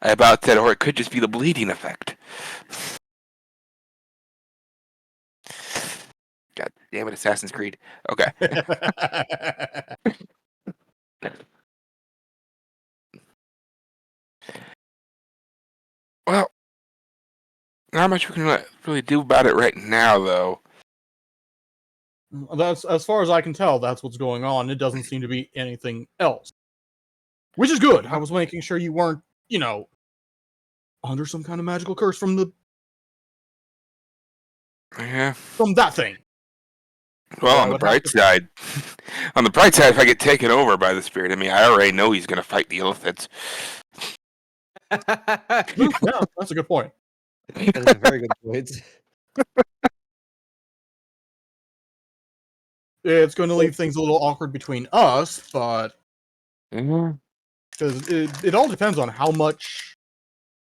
I about said, or it could just be the bleeding effect. God damn it, Assassin's Creed. Okay. Well, not much we can really do about it right now, though. That's as far as I can tell. That's what's going on. It doesn't seem to be anything else, which is good. I was making sure you weren't, under some kind of magical curse from Yeah. that thing. Well, Or I on the would have bright to. side, if I get taken over by the spirit, I mean, I already know he's gonna fight the Illithids. Yeah, that's a good point. That is a very good point. It's going to leave things a little awkward between us, but Mhm. because it all depends on how much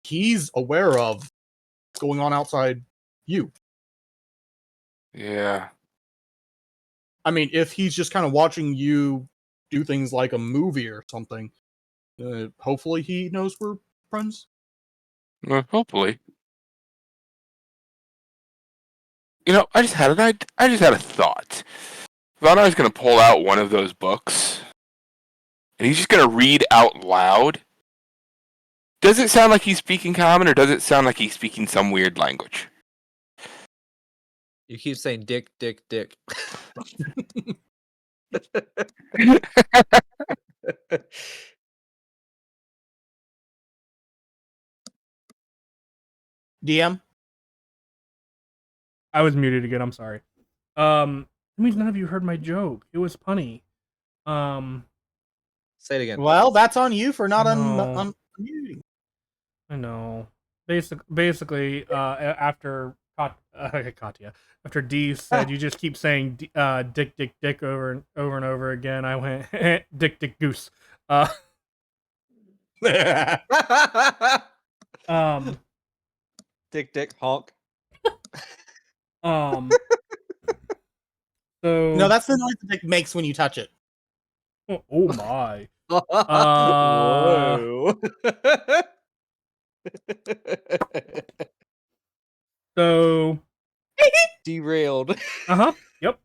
he's aware of what's going on outside you. Yeah. I mean, if he's just kind of watching you do things like a movie or something, hopefully he knows we're friends. Well, hopefully. I just had a thought. Valnar's gonna pull out one of those books, and he's just gonna read out loud. Does it sound like he's speaking common, or does it sound like he's speaking some weird language? You keep saying dick, dick, dick. DM. I was muted again. I'm sorry. That means none of you heard my joke. It was punny. Um, Say it again. Well, that's on you for not No. unmuting. I know. Basically, after Katya, after D said you just keep saying dick, dick, dick over and over again, I went dick, dick, goose. Uh, um, Dick, dick, honk. um. No, So, that's the noise the dick makes when you touch it. oh my. Uh, Whoa. so Derailed. Yep.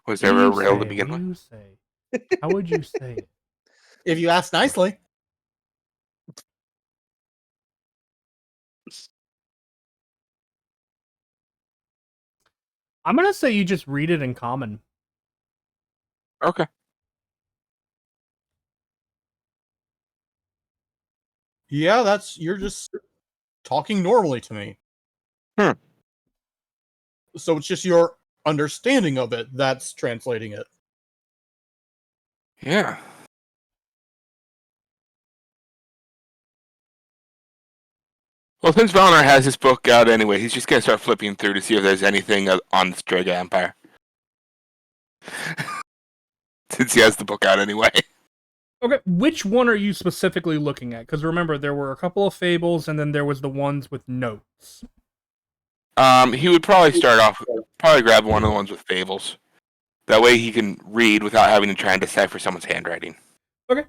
Was there a rail to What begin do with? you say? How would you say it? If you ask nicely. I'm gonna say you just read it in common. Okay. Yeah, you're just talking normally to me. Hmm. So it's just your understanding of it that's translating it. Yeah. Well, since Valinor has his book out anyway, he's just gonna start flipping through to see if there's anything on the Strega Empire. Since he has the book out anyway. Okay, which one are you specifically looking at? Because remember, there were a couple of fables, and then there was the ones with notes. He would probably probably grab one of the ones with fables. That way he can read without having to try and decipher someone's handwriting. Okay.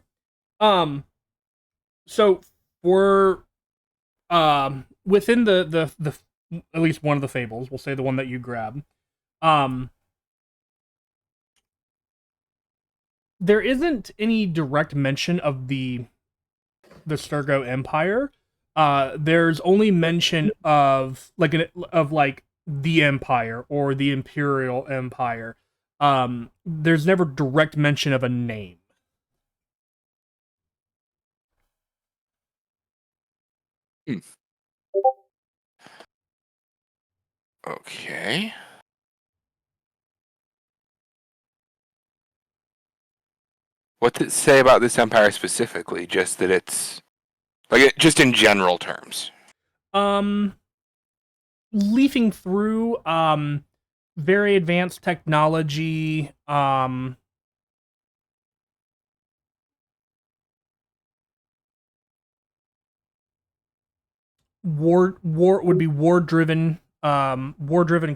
So for within the at least one of the fables, we'll say the one that you grab. There isn't any direct mention of the Sturgo Empire. There's only mention of the Empire or the Imperial Empire. There's never direct mention of a name. Okay. What does it say about this empire specifically? Just that it's just in general terms. Leafing through, very advanced technology, war would be war driven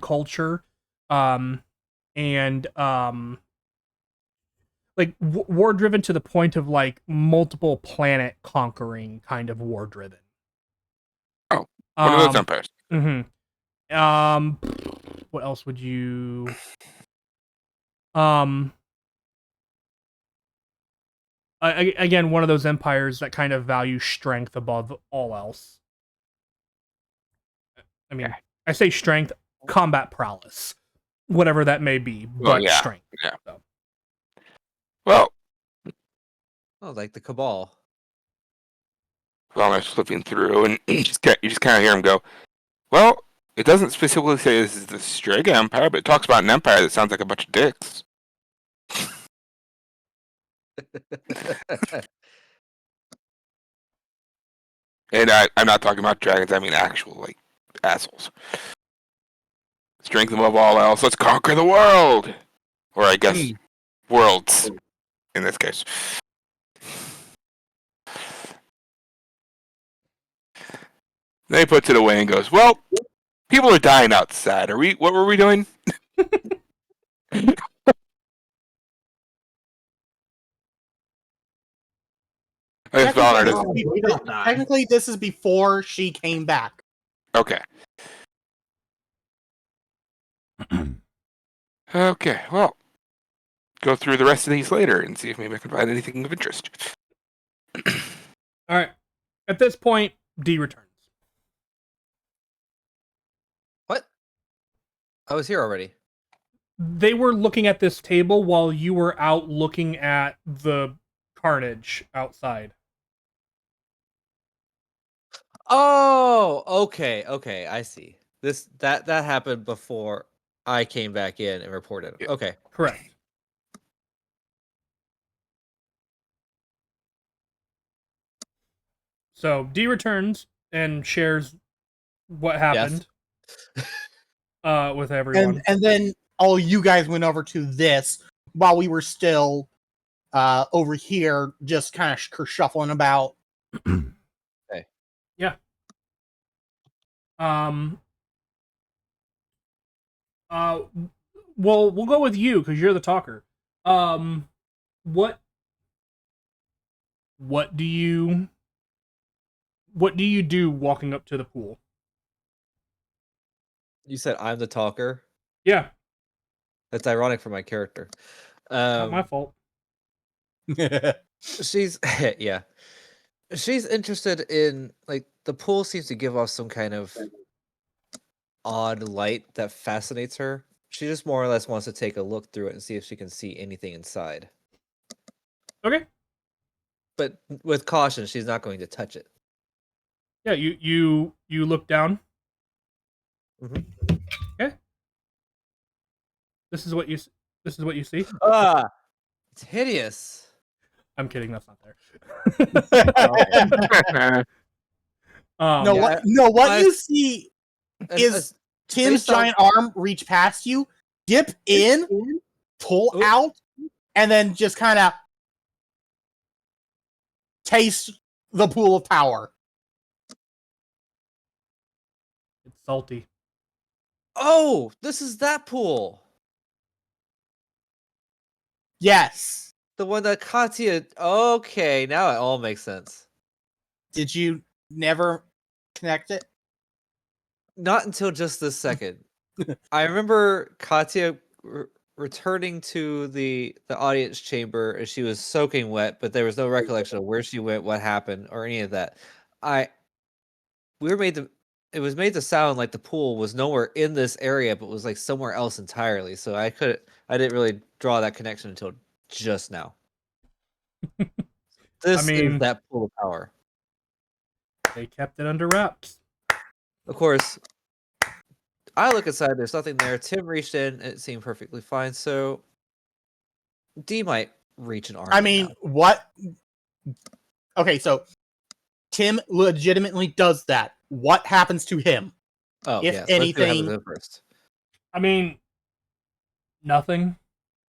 culture, and like war driven to the point of like multiple planet conquering kind of war driven. Oh, one of those empires. What else would you again, one of those empires that kind of value strength above all else. I mean, I say strength, combat prowess, whatever that may be, but strength. Yeah. So. Well, Oh, like the Cabal. while I'm flipping through, and you just kind of hear him go, "Well, it doesn't specifically say this is the Strega Empire, but it talks about an empire that sounds like a bunch of dicks." And I'm not talking about dragons. I mean actual assholes. Strength above all else. Let's conquer the world, or I guess worlds in this case. Then he puts it away and goes, "Well, people are dying outside. What were we doing?" I guess Valor doesn't. Technically, this is before she came back. Okay. Okay, well, go through the rest of these later and see if maybe I can find anything of interest. All right. At this point, D returns. What? I was here already. They were looking at this table while you were out looking at the carnage outside. Oh, okay, I see. That happened before I came back in and reported. Yeah. Okay. Correct. So D returns and shares what happened with everyone. And then all you guys went over to this while we were still over here, just kind of shuffling about. Okay. Yeah. Well, we'll go with you because you're the talker. What do you do walking up to the pool? You said I'm the talker. Yeah, That's ironic for my character. not my fault. She's yeah. She's interested in like the pool seems to give off some kind of odd light that fascinates her. She just more or less wants to take a look through it and see if she can see anything inside. Okay. But with caution, she's not going to touch it. Yeah, you look down. Mhm. Okay. This is what you see. Ah, it's hideous. I'm kidding. That's not there. No, Yeah, what I- you see is Tim's based on- giant arm reach past you, dip in, pull Oop. out, and then just kind of taste the pool of power. It's salty. Oh, this is that pool. Yes. The one that Katya. Okay, now it all makes sense. Did you never connect it? Not until just this second. I remember Katya returning to the audience chamber and she was soaking wet, but there was no recollection of where she went, what happened, or any of that. It was made to sound like the pool was nowhere in this area, but was like somewhere else entirely. So I didn't really draw that connection until just now. This mean- is that pool of power. They kept it under wraps. Of course, I look inside, there's nothing there. Tim reached in, and it seemed perfectly fine. So D might reach an arm. I in mean, now. what? Okay, so Tim legitimately does that. What happens to him? Oh, if yes, let's see what happens anything- to him first. I mean, nothing.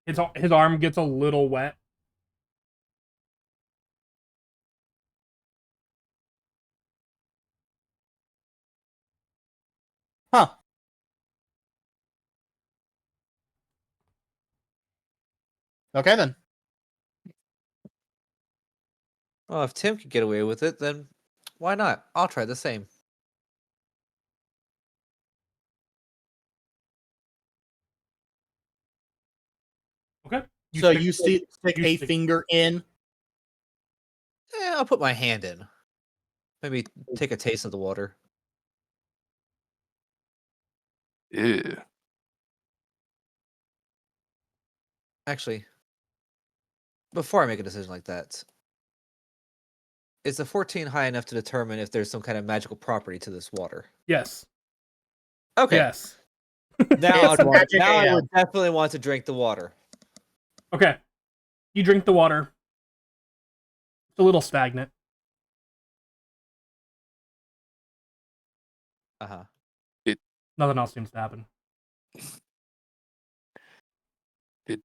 His arm gets a little wet. Huh. Okay, then. Well, if Tim could get away with it, then why not? I'll try the same. Okay. So you stick you a stick- finger in. I'll put my hand in. Maybe take a taste of the water. Ew. Actually, before I make a decision like that, is a 14 high enough to determine if there's some kind of magical property to this water? Yes. Okay. Yes. Now, It's a magic now I AF. would definitely want to drink the water. Okay. You drink the water. It's a little stagnant. Uh-huh. Nothing else seems to happen. Did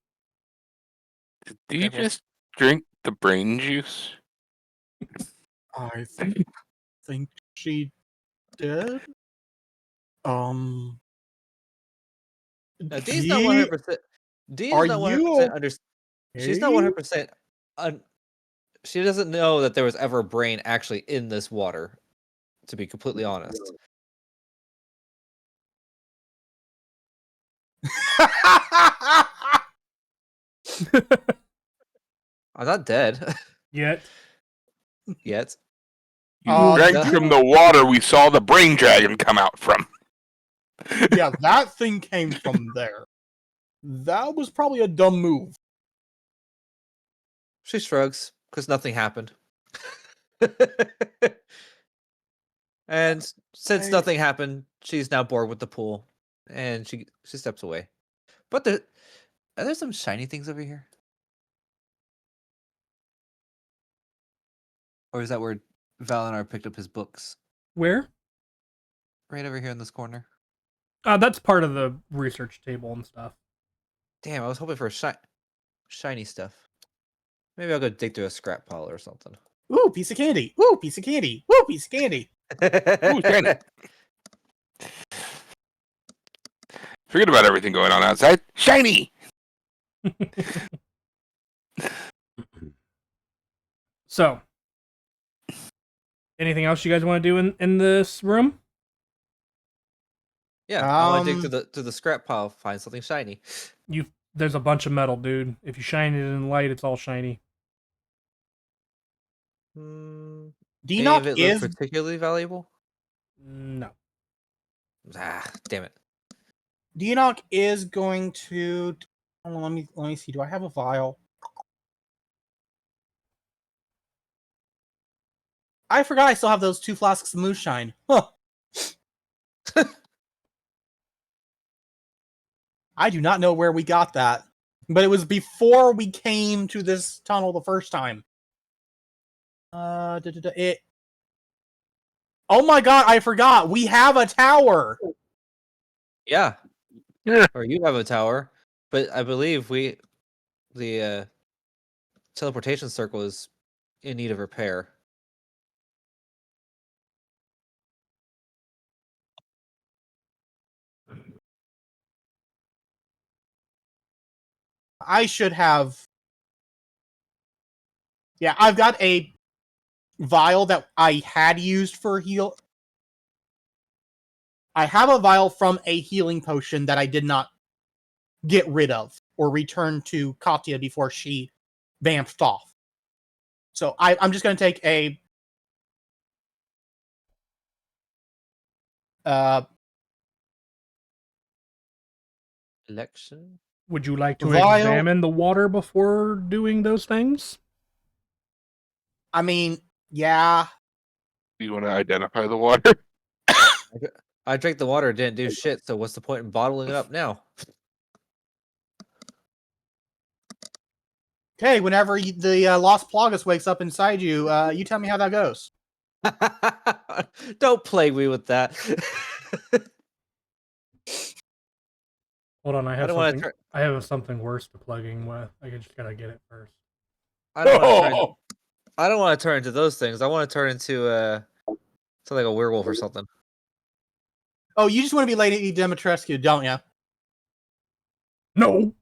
Okay, you well- just drink the brain juice? I think she did. Now, D's D- not 100%. D is are not you 100% under. She's not okay? 100%. She doesn't know that there was ever a brain actually in this water. To be completely honest. I'm not dead Yet. yet. You Oh, drank yeah. from the water we saw the brain dragon come out from. Yeah, that thing came from there. That was probably a dumb move. She shrugs because nothing happened. And since I- nothing happened, she's now bored with the pool, and she steps away. But are there some shiny things over here? Or is that where Valinar picked up his books? Where? Right over here in this corner. That's part of the research table and stuff. Damn, I was hoping for shiny stuff. Maybe I'll go dig through a scrap pile or something. Ooh, piece of candy. Ooh, piece of candy. Ooh, piece of candy. Ooh, shiny. Forget about everything going on outside. Shiny! So, anything else you guys want to do in this room? Yeah, I want to dig Um, to the scrap pile, find something shiny. There's a bunch of metal, dude. If you shine it in light, it's all shiny. Hmm, any of Denock it look is particularly valuable? No. Ah, damn it. Denock is going to. Hold on, let me see. Do I have a vial? I forgot I still have those 2 flasks of moonshine. Huh. I do not know where we got that, but it was before we came to this tunnel the first time. It. Oh my god! I forgot. We have a tower. Yeah, Yeah. or you have a tower, but I believe the teleportation circle is in need of repair. I should have. Yeah, I've got a vial that I had used for heal. I have a vial from a healing potion that I did not get rid of or return to Katya before she vamped off. So I'm just going to take a uh, Election? Would you like to vial. examine the water before doing those things? I mean, yeah. Do you want to identify the water? I drank the water, it didn't do shit, so what's the point in bottling it up now? Okay, whenever the Lost Plagas wakes up inside you, you tell me how that goes. Don't plague me with that. Hold on, I I have don't want to something. turn. I have something worse to plugging with. I just gotta get it first. I don't want to turn. Oh, I don't want to turn into those things. I want to turn into to like a werewolf or something. Oh, you just want to be Lady Dimitrescu, don't you? No.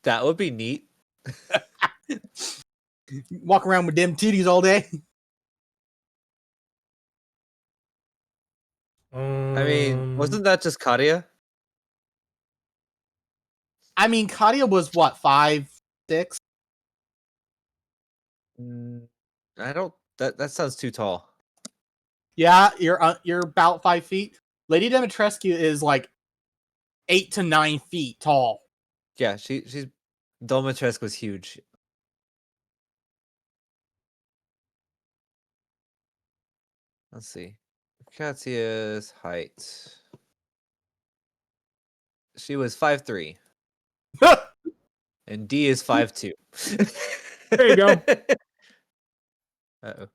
That would be neat. Walk around with them titties all day. I mean, Um, wasn't that just Katia? I mean, Katya was what, 5'6"? I don't. That sounds too tall. Yeah, you're about 5 feet. Lady Dimitrescu is like 8 to 9 feet tall. Yeah, she's Domitresk was huge. Let's see. Katia's height. She was 5'3", and D is 5'2". There you go. Uh-oh.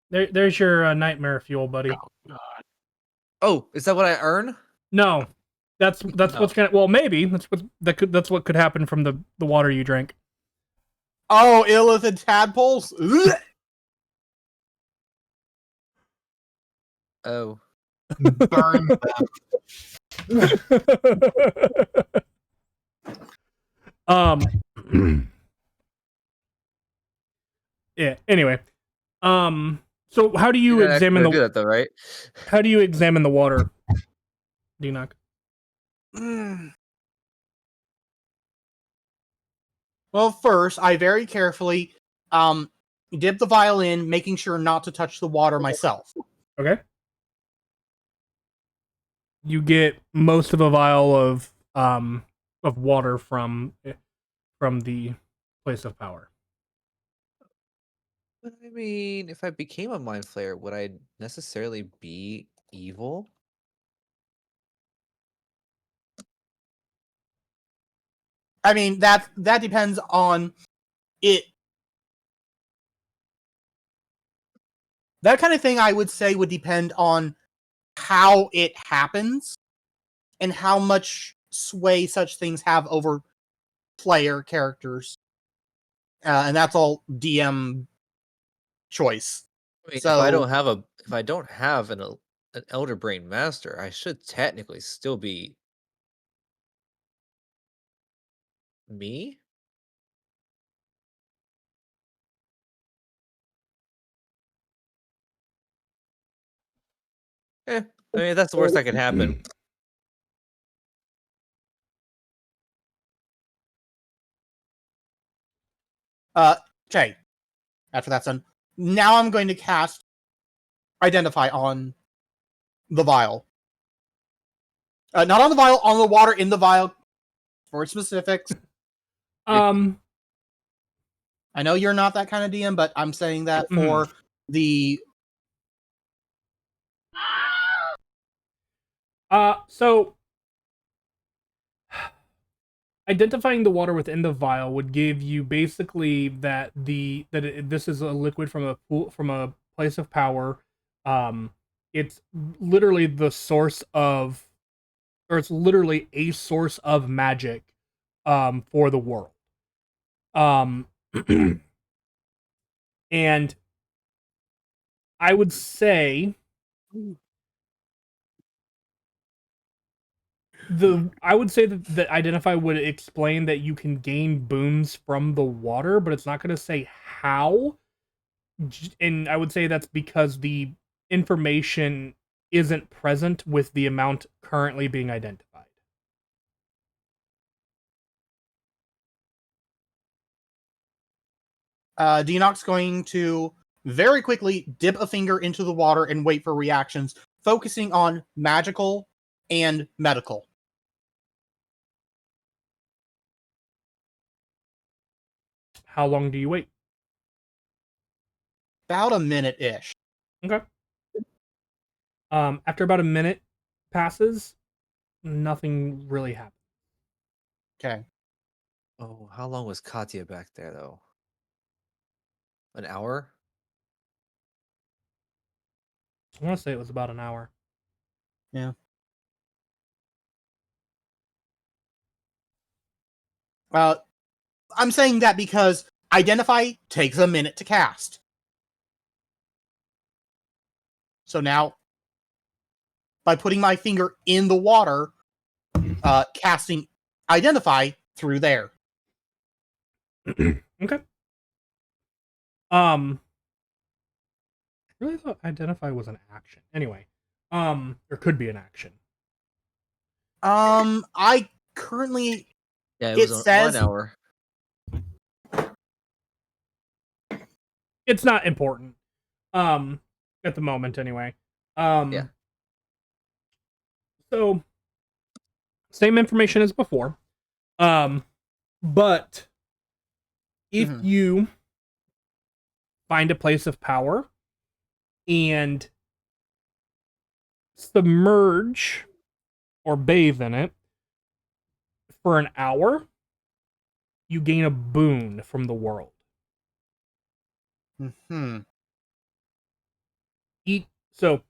there's your nightmare fuel, buddy. Oh, is that what I earn? No, that's Oh. what's gonna. Well, maybe that's what could happen from the water you drank. Oh, illithid tadpoles? Ugh. Oh. Burn um. Yeah. Anyway. So how do you You're not actually examine gonna the do that though, right? water, Dinoc? Well, first, I very carefully dip the vial in, making sure not to touch the water myself. Okay. You get most of a vial of water from the place of power. But I mean, if I became a mind flayer, would I necessarily be evil? I mean, that depends on it. That kind of thing, I would say, would depend on how it happens and how much sway such things have over player characters. And that's all DM choice. I mean, So, if I don't have an elder brain master, I should technically still be me. I mean, that's the worst that could happen. Okay. After that's done, now I'm going to cast Identify on the vial. Not on the vial, on the water in the vial. For specifics. Um. I know you're not that kind of DM, but I'm saying that for the. So identifying the water within the vial would give you basically that this is a liquid from a pool, from a place of power. It's literally the source of, or it's literally a source of magic, for the world. And I would say that Identify would explain that you can gain boons from the water, but it's not going to say how. And I would say that's because the information isn't present with the amount currently being identified. Denox going to very quickly dip a finger into the water and wait for reactions, focusing on magical and medical. How long do you wait? About a minute-ish. Okay. After about a minute passes, nothing really happens. Okay. Oh, how long was Katya back there though? An hour? I want to say it was about an hour. Yeah. I'm saying that because Identify takes a minute to cast. So now, by putting my finger in the water, casting Identify through there. Okay. I really thought Identify was an action. Anyway, or could be an action. I currently, Yeah, it was says 1 hour. It's not important. At the moment, anyway. Yeah. So, same information as before. But if you find a place of power and submerge or bathe in it for an hour, you gain a boon from the world. So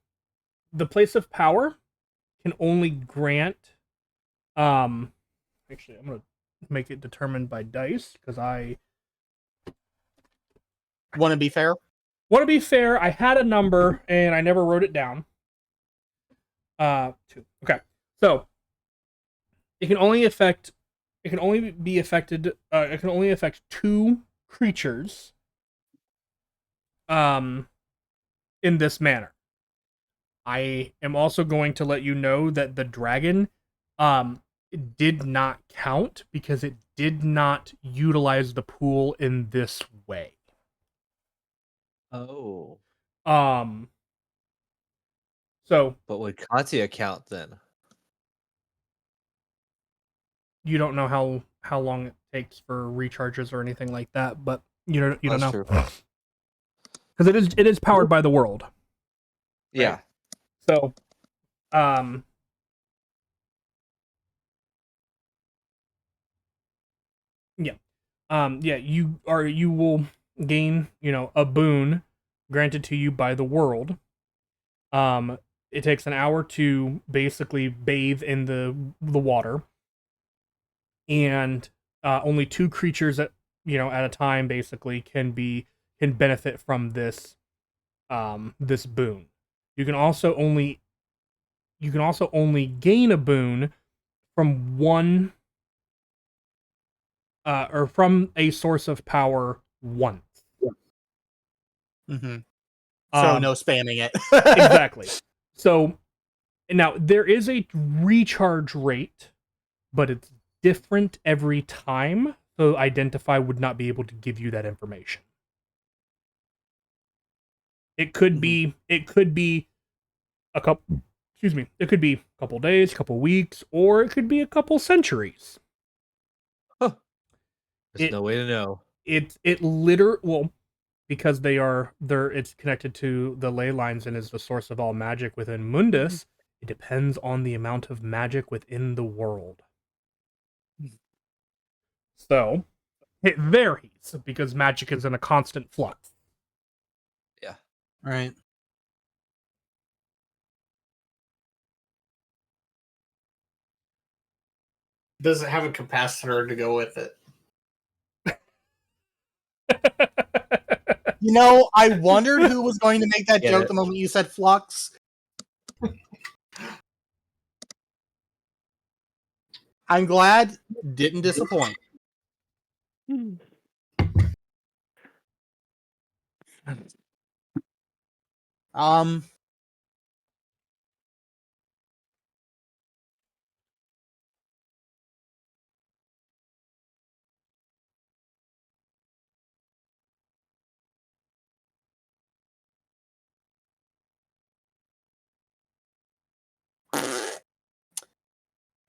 the place of power can only grant actually I'm gonna make it determined by dice because I want to be fair. I had a number and I never wrote it down. 2. Okay. So it can only affect it can only affect 2 creatures in this manner. I am also going to let you know that the dragon did not count because it did not utilize the pool in this way. Oh. So, but would Katya count then? You don't know how long it takes for recharges or anything like that, but you don't know because it is powered by the world. Yeah. Right? So, yeah, you will gain a boon granted to you by the world. It takes an hour to basically bathe in the water, and only 2 creatures at a time basically can benefit from this this boon. You can also only gain a boon from one or from a source of power once. So no spamming it. Exactly. So now there is a recharge rate, but it's different every time so Identify would not be able to give you that information. It could be a couple it could be a couple days, a couple weeks, or it could be a couple centuries. Huh. There's It no way to know. Because it's connected to the ley lines and is the source of all magic within Mundus. It depends on the amount of magic within the world. So it varies because magic is in a constant flux. Yeah. Right. Does it have a capacitor to go with it? You know, I wondered who was going to make that Get joke it. the moment you said flux. I'm glad didn't disappoint. Um,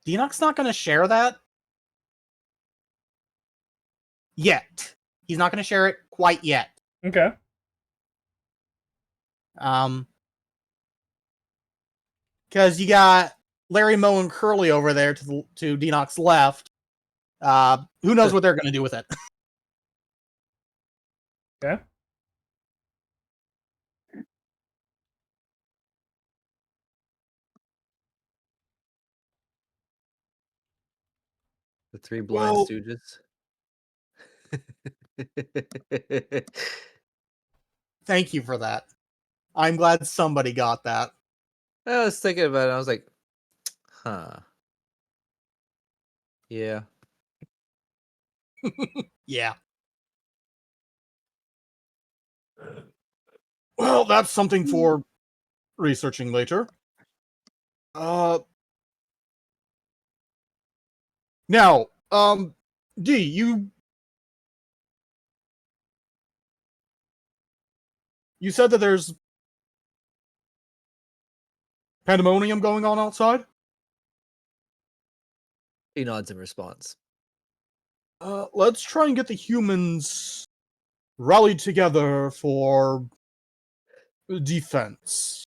Deanock's not going to share that yet. He's not going to share it quite yet. Okay. Because you got Larry, Moe, and Curly over there to Deanock's left. Who knows what they're going to do with it? Okay. The three blind Well- stooges. Thank you for that. I'm glad somebody got that. I was thinking about it. I was like, huh. Yeah. Yeah. Well, that's something for researching later. Now, D, you said that there's pandemonium going on outside? He nods in response. Let's try and get the humans rallied together for defense.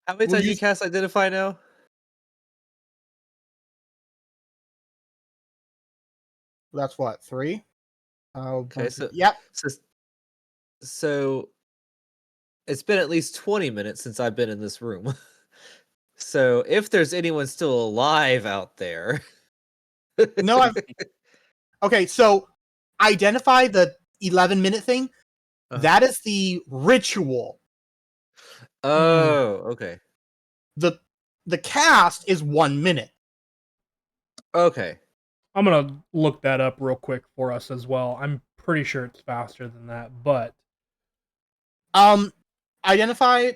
How many We'll times you use- cast Identify now? That's what, 3? Okay, so yep. so it's been at least 20 minutes since I've been in this room. So if there's anyone still alive out there, No, okay, so identify the 11-minute thing. That is the ritual. Oh, okay. The cast is 1 minute. Okay. I'm gonna look that up real quick for us as well. I'm pretty sure it's faster than that, but Identify.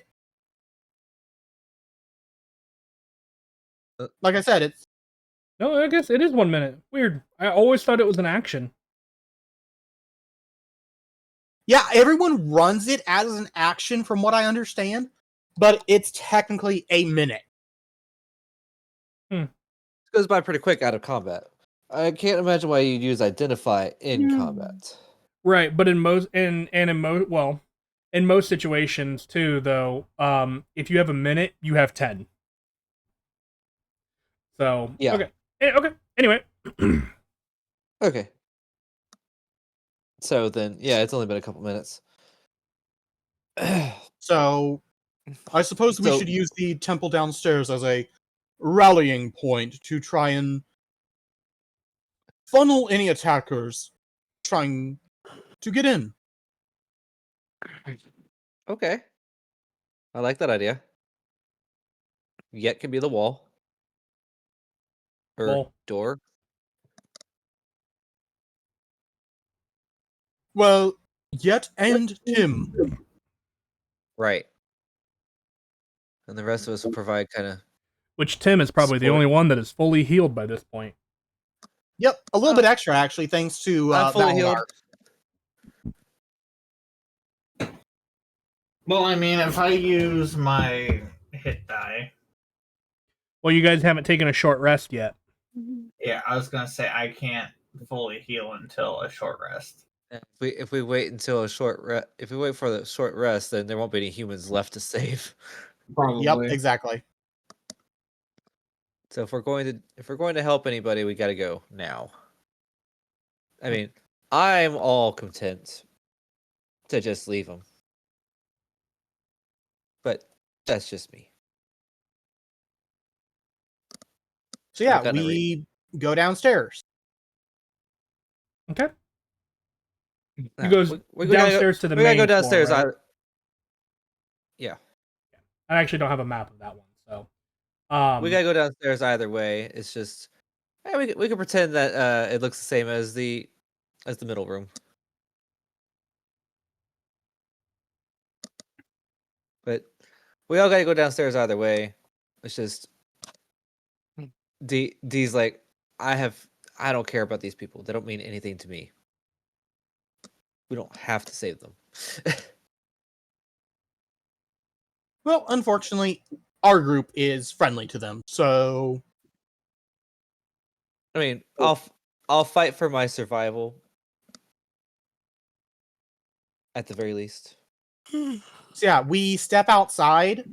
Like I said, it's no, I guess it is 1 minute. Weird. I always thought it was an action. yeah, everyone runs it as an action from what I understand, but it's technically a minute. It goes by pretty quick out of combat. I can't imagine why you'd use Identify in combat. Right, but in most situations too, though, if you have a minute, you have 10. So Yeah. okay. Okay. Anyway. Okay. So then, yeah, it's only been a couple minutes. So I suppose we So- should use the temple downstairs as a rallying point to try and funnel any attackers trying to get in. Okay. I like that idea. Yet can be the wall. Or Wall. door. Well, Yet and Tim. Right. And the rest of us will provide kind of... Which Tim is probably the Support. only one that is fully healed by this point. Yep, a little bit extra actually, thanks to I'm fully healed. Well, I mean, if I use my hit die, Well, you guys haven't taken a short rest yet. yeah, I was gonna say I can't fully heal until a short rest. If we wait until if we wait for the short rest, then there won't be any humans left to save. Probably. Yep, exactly. So if we're going to help anybody, we got to go now. I mean, I'm all content to just leave them, but that's just me. So yeah, Look at the we go downstairs. Okay. No, goes we gotta downstairs to the we gotta go main floor, downstairs. right? Yeah, I actually don't have a map of that one, so we gotta go downstairs either way. It's just we can pretend that it looks the same as the middle room. But we all gotta go downstairs either way. It's just D's like, I don't care about these people. They don't mean anything to me. We don't have to save them. Well, unfortunately, our group is friendly to them, so I mean, I'll fight for my survival at the very least. so yeah, we step outside.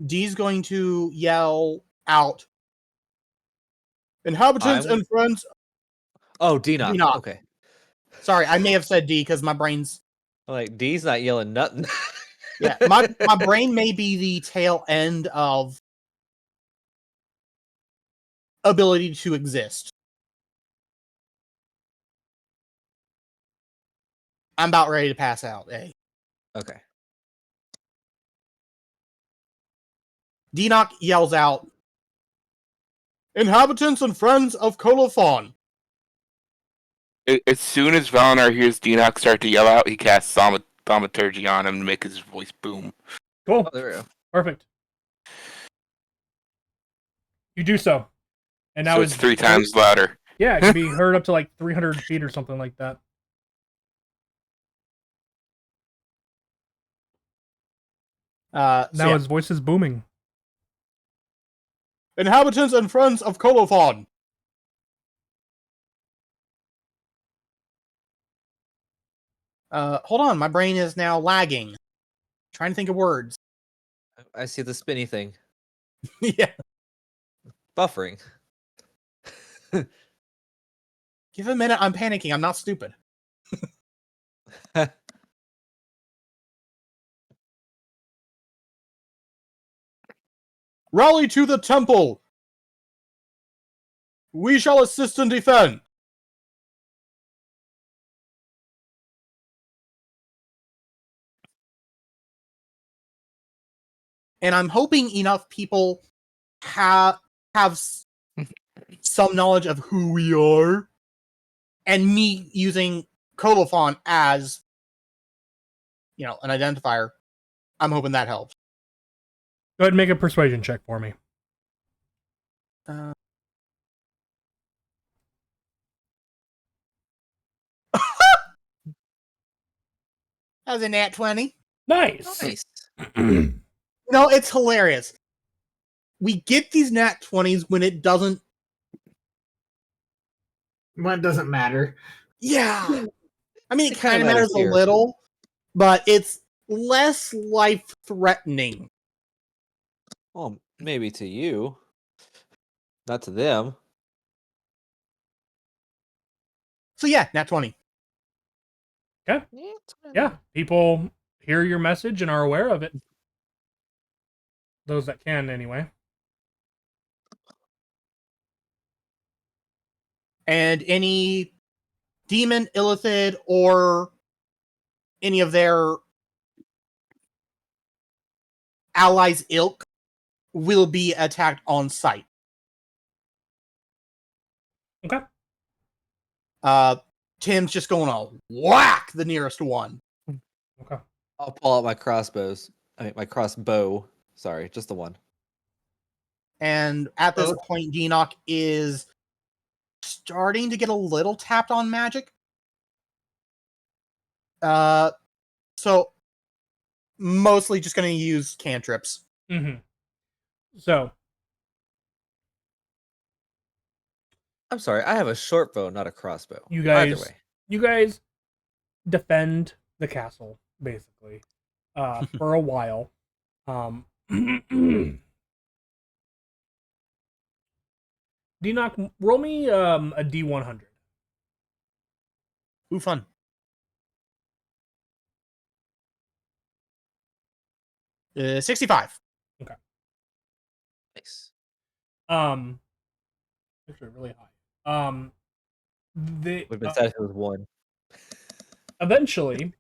D's going to yell out, "Inhabitants and friends." Oh, D-Knock. D-Knock. Okay. Sorry, I may have said D because my brain's I'm like, D's not yelling nothing. yeah. My brain may be the tail end of ability to exist. I'm about ready to pass out. Hey, Okay. D-Knock yells out, "Inhabitants and friends of Colophon." As soon as Valinor hears Denox start to yell out, he casts Thaumaturgy on him to make his voice boom. cool. Oh, there we go. Perfect. You do so. And now So it's 3 times louder. Yeah, it can be heard up to like 300 feet or something like that. Now Now his voice is booming. Inhabitants and friends of Colophon. Hold on, my brain is now lagging. Trying to think of words. I see the spinny thing. Yeah. Buffering. Give a minute, I'm panicking. I'm not stupid. Rally to the temple! We shall assist and defend! And I'm hoping enough people have some knowledge of who we are, and me using Colophon as, you know, an identifier. I'm hoping that helps. Go ahead and make a persuasion check for me. That was a nat 20. Nice. Nice. No, it's hilarious. We get these nat 20s when it doesn't. Well, it doesn't matter. Yeah. I mean, it It kinda kind of matters matters here. a little, but it's less life threatening. Well, maybe to you, not to them. So yeah, nat 20. Okay. Yeah, people hear your message and are aware of it. Those that can, anyway. And any demon, illithid, or any of their allies' ilk will be attacked on sight. Okay. Tim's just going to whack the nearest one. Okay. I'll pull out my crossbows. my crossbow. Sorry, just the one. And at this Oh. point, Enoch is starting to get a little tapped on magic. So mostly just going to use cantrips. Mm-hmm. So I'm sorry, I have a short bow, not a crossbow. you Either guys, way. you guys defend the castle basically for a while. Denock, roll me a D100. Ooh, fun. Uh, 65. Nice. Actually really high. The Would have been sad if it was one. eventually,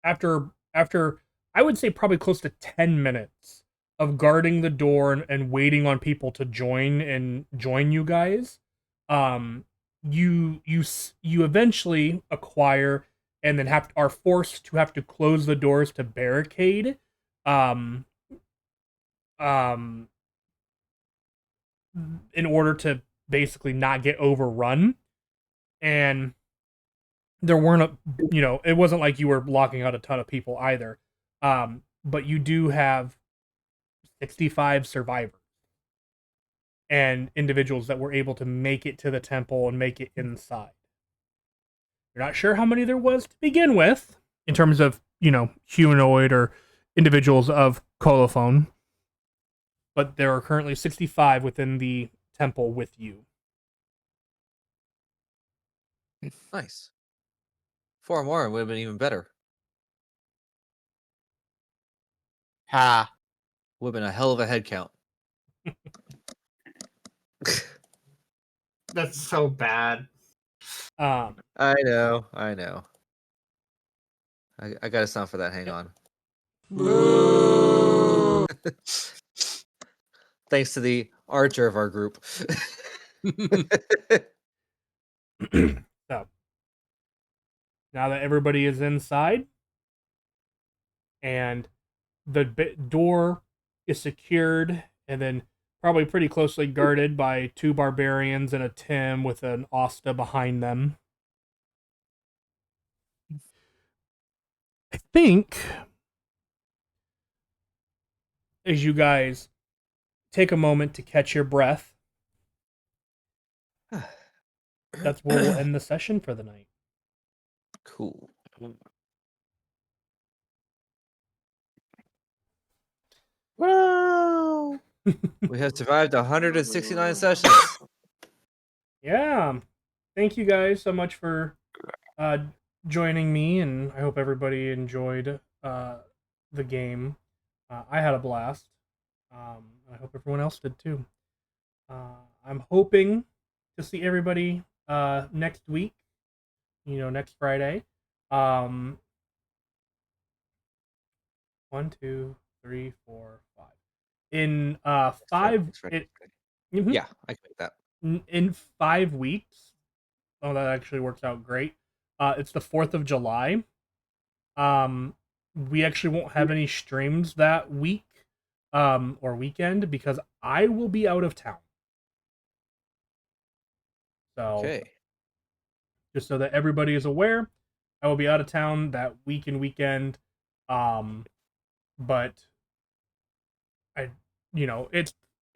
after I would say probably close to 10 minutes of guarding the door and waiting on people to join you guys, you eventually acquire and then are forced to have to close the doors to barricade um in order to basically not get overrun. And there weren't it wasn't like you were locking out a ton of people either. But you do have 65 survivors and individuals that were able to make it to the temple and make it inside. You're not sure how many there was to begin with in terms of, humanoid or individuals of colophone, but there are currently 65 within the temple with you. Nice. 4 more would have been even better. Ha. Would have been a hell of a head count. That's so bad. I know. I got a sound for that. Hang on. Thanks to the archer of our group. So, now that everybody is inside and the door is secured and then probably pretty closely guarded by 2 barbarians and a Tim with an Asta behind them, I think as you guys take a moment to catch your breath, that's where we'll end the session for the night. Cool. Whoa. We have survived 169 sessions. Yeah. Thank you guys so much for joining me, and I hope everybody enjoyed the game. I had a blast. I hope everyone else did too. I'm hoping to see everybody next week, next Friday. 1, 2, 3, 4, 5. In 5 mhm. Yeah, I can make that. In 5 weeks. Oh, that actually works out great. It's the 4th of July. We actually won't have any streams that week or weekend because I will be out of town. So, Okay. just so that everybody is aware, I will be out of town that week and weekend. But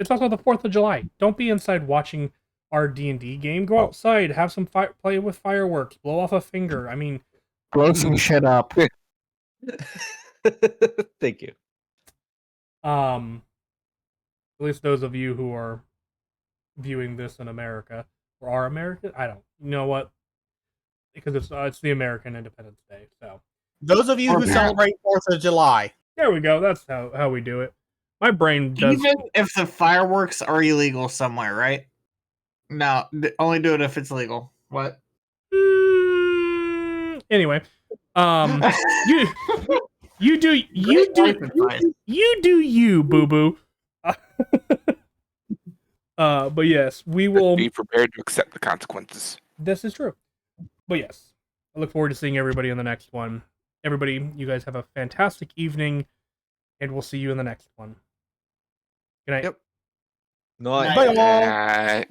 it's also the 4th of July. Don't be inside watching our D&D game. Go outside, have some play with fireworks, blow off a finger. I mean, Blow some shit up. Thank you. at least those of you who are viewing this in America or are American, I don't. You know what? Because it's the American Independence Day. So Those of you who celebrate 4th of July. there we go. That's how we do it. My brain does. Even if the fireworks are illegal somewhere, right? No, only do it if it's legal. What? Anyway, you do you, boo boo. But yes, we will be prepared to accept the consequences. This is true. But yes, I look forward to seeing everybody in the next one. Everybody, you guys have a fantastic evening, and we'll see you in the next one. Good night. Yep. Nice. Bye, all. Uh,